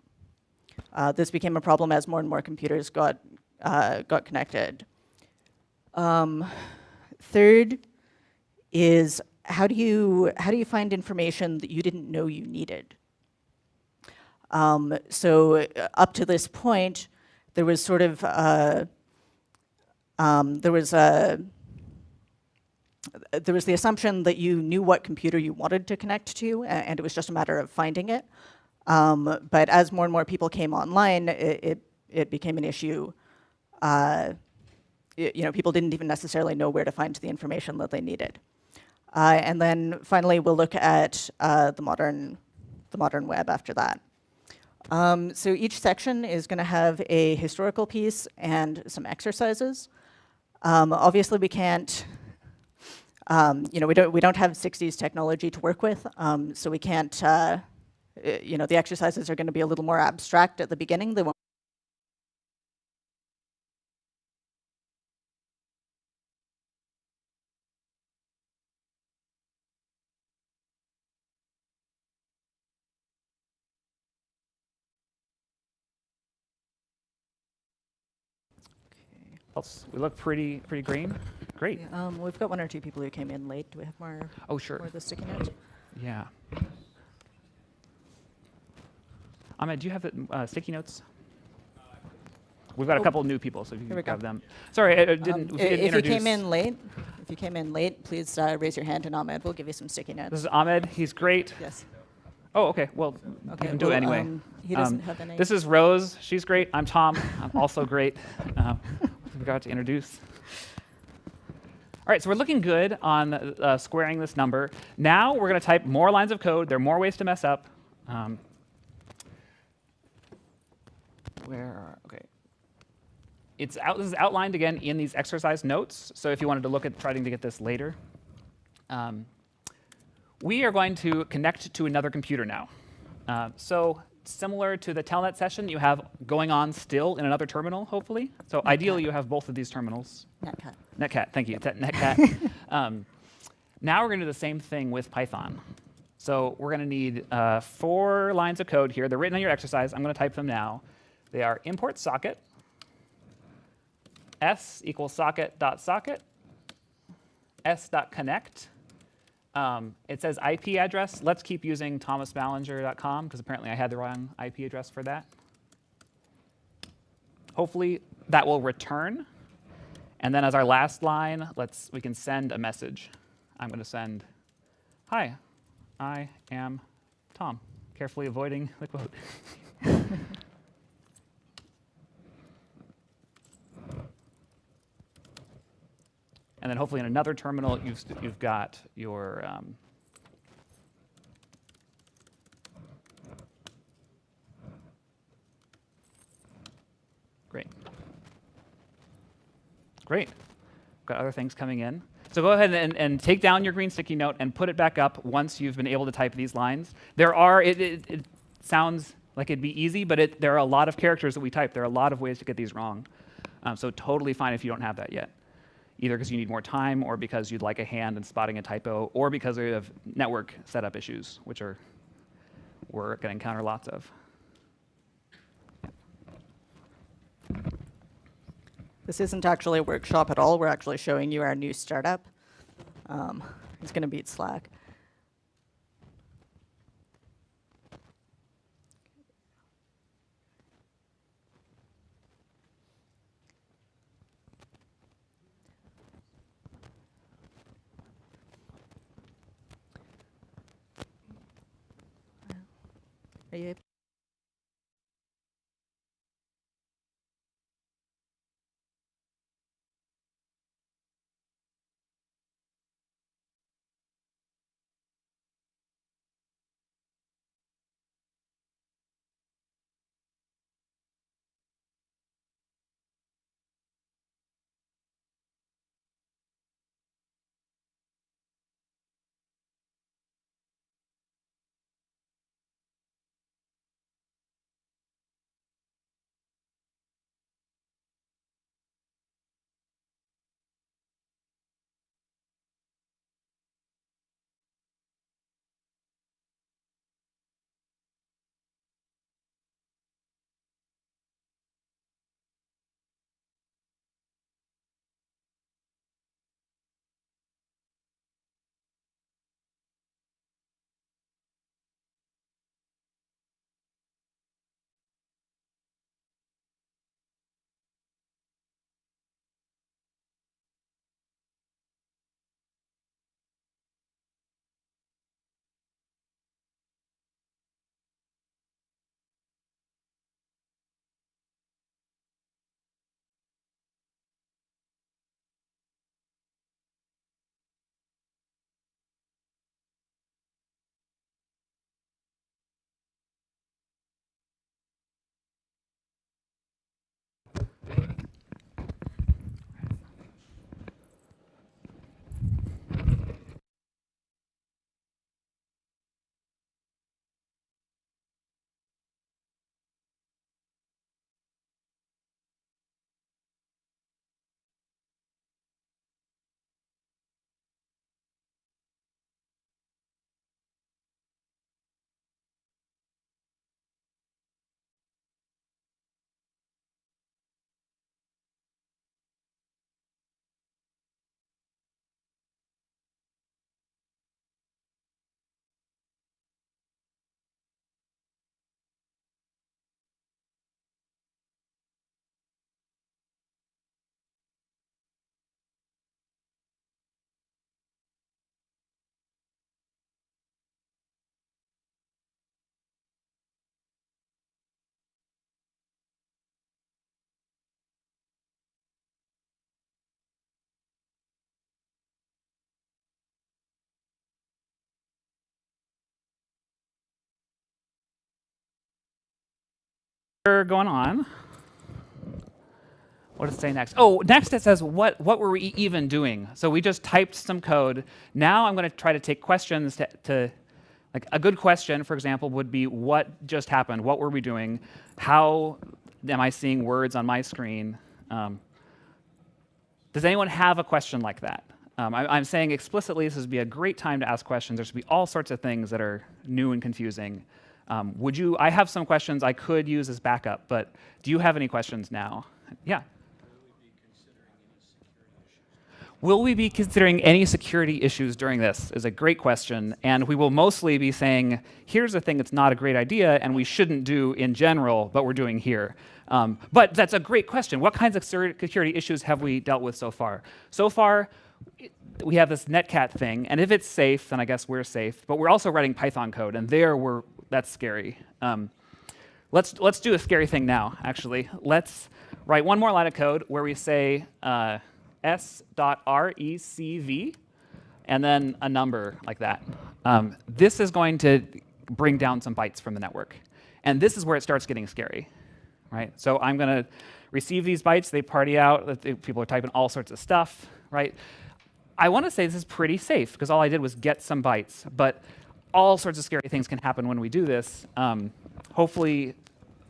This became a problem as more and more computers got connected. Third is, how do you find information that you didn't know you needed? So up to this point, there was sort of there was the assumption that you knew what computer you wanted to connect to, and it was just a matter of finding it. But as more and more people came online, it became an issue. People didn't even necessarily know where to find the information that they needed. And then finally, we'll look at the modern web after that. So each section is going to have a historical piece and some exercises. Obviously, we can't. We don't have 60s technology to work with, so we can't. The exercises are going to be a little more abstract at the beginning. They won't. We look pretty green. Great. We've got 1 or 2 people who came in late. Do we have more? Oh, sure. More of the sticky notes? Yeah. Ahmed, do you have the sticky notes? We've got a couple new people, so if you Here can we grab go. them. Sorry, I didn't. If you came in late, please raise your hand, and Ahmed will give you some sticky notes. This is Ahmed. He's great. Yes. Oh, okay. Well, Okay, you can do it anyway. He doesn't have any. This is Rose. She's great. I'm Tom. I'm also great. We got to introduce. All right, so we're looking good on squaring this number. Now we're going to type more lines of code. There are more ways to mess up. Okay. This is outlined again in these exercise notes. So if you wanted to look at trying to get this later. We are going to connect to another computer now. So similar to the telnet session, you have going on still in another terminal, hopefully. So ideally, you have both of these terminals. Netcat. Netcat, thank you. Netcat. Now we're going to do the same thing with Python. So we're going to need 4 lines of code here. They're written on your exercise. I'm going to type them now. They are import socket, s equals socket.socket, s.connect. It says IP address. Let's keep using thomasballinger.com because apparently I had the wrong IP address for that. Hopefully that will return. And then as our last line, we can send a message. I'm going to send, hi, I am Tom, carefully avoiding the quote. And then hopefully in another terminal, you've got your great. Great. Got other things coming in. So go ahead and take down your green sticky note and put it back up once you've been able to type these lines. There are, it sounds like it'd be easy, but there are a lot of characters that we type. There are a lot of ways to get these wrong. So totally fine if you don't have that yet. Either because you need more time or because you'd like a hand in spotting a typo or because we have network setup issues, which we're going to encounter lots of. This isn't actually a workshop at all. We're actually showing you our new startup. It's going to beat Slack. Are you able? Going on. What does it say next? Oh, next it says, what were we even doing? So we just typed some code. Now I'm going to try to take questions to like a good question, for example, would be what just happened? What were we doing? How am I seeing words on my screen? Does anyone have a question like that? I'm saying explicitly this would be a great time to ask questions. There should be all sorts of things that are new and confusing. I have some questions I could use as backup, but do you have any questions now? Yeah. Will we be considering any security issues during this? Is a great question, and we will mostly be saying, here's a thing that's not a great idea and we shouldn't do in general, but we're doing here. But that's a great question. What kinds of security issues have we dealt with so far? So far, we have this netcat thing, and if it's safe, then I guess we're safe, but we're also writing Python code, and that's scary. Let's do a scary thing now, actually. Let's write one more line of code where we say, s.recv, and then a number like that. This is going to bring down some bytes from the network. And this is where it starts getting scary, right? So I'm going to receive these bytes. They party out. People are typing all sorts of stuff, right? I want to say this is pretty safe, because all I did was get some bytes. But all sorts of scary things can happen when we do this. Hopefully,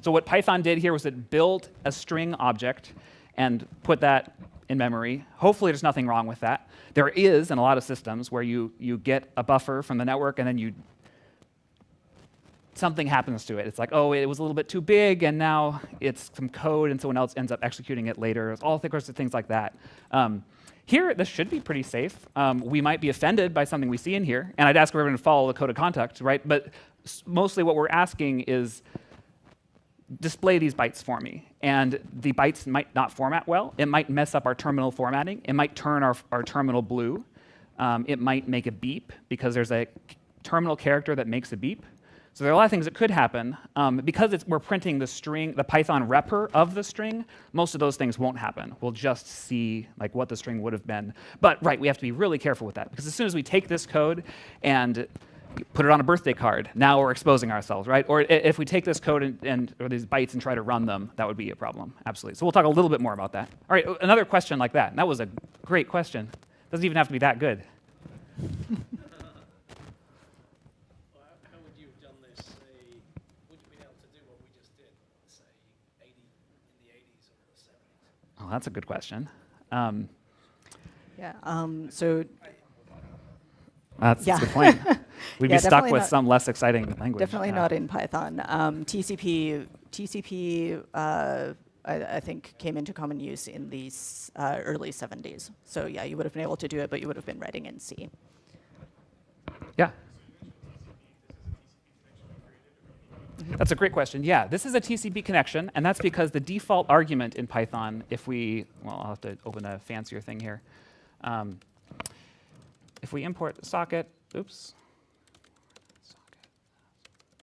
so what Python did here was it built a string object and put that in memory. Hopefully there's nothing wrong with that. There is in a lot of systems where you get a buffer from the network and then something happens to it. It's like, oh, it was a little bit too big and now it's some code and someone else ends up executing it later. All sorts of things like that. Here, this should be pretty safe. We might be offended by something we see in here, and I'd ask everyone to follow the code of conduct, right? But mostly what we're asking is, display these bytes for me. And the bytes might not format well. It might mess up our terminal formatting. It might turn our terminal blue. It might make a beep because there's a terminal character that makes a beep. So there are a lot of things that could happen. Because we're printing the string, the Python repr of the string, most of those things won't happen. We'll just see like what the string would have been. But right, we have to be really careful with that, because as soon as we take this code and put it on a birthday card, now we're exposing ourselves, right? Or if we take this code or these bytes and try to run them, that would be a problem, absolutely. So we'll talk a little bit more about that. All right, another question like that. That was a great question. Doesn't even have to be that good. Well, how would you have done this, say, would you been able to do what we just did, say, in the 80s or the 70s? Oh, that's a good question. So That's a good point. We'd Yeah, be stuck definitely with not- some less exciting language. definitely not in Python. TCP, I think, came into common use in the early 70s. So yeah, you would have been able to do it, but you would have been writing in C. Yeah. That's a great question. Yeah, this is a TCP connection, and that's because the default argument in Python, I'll have to open a fancier thing here. If we import the socket, oops.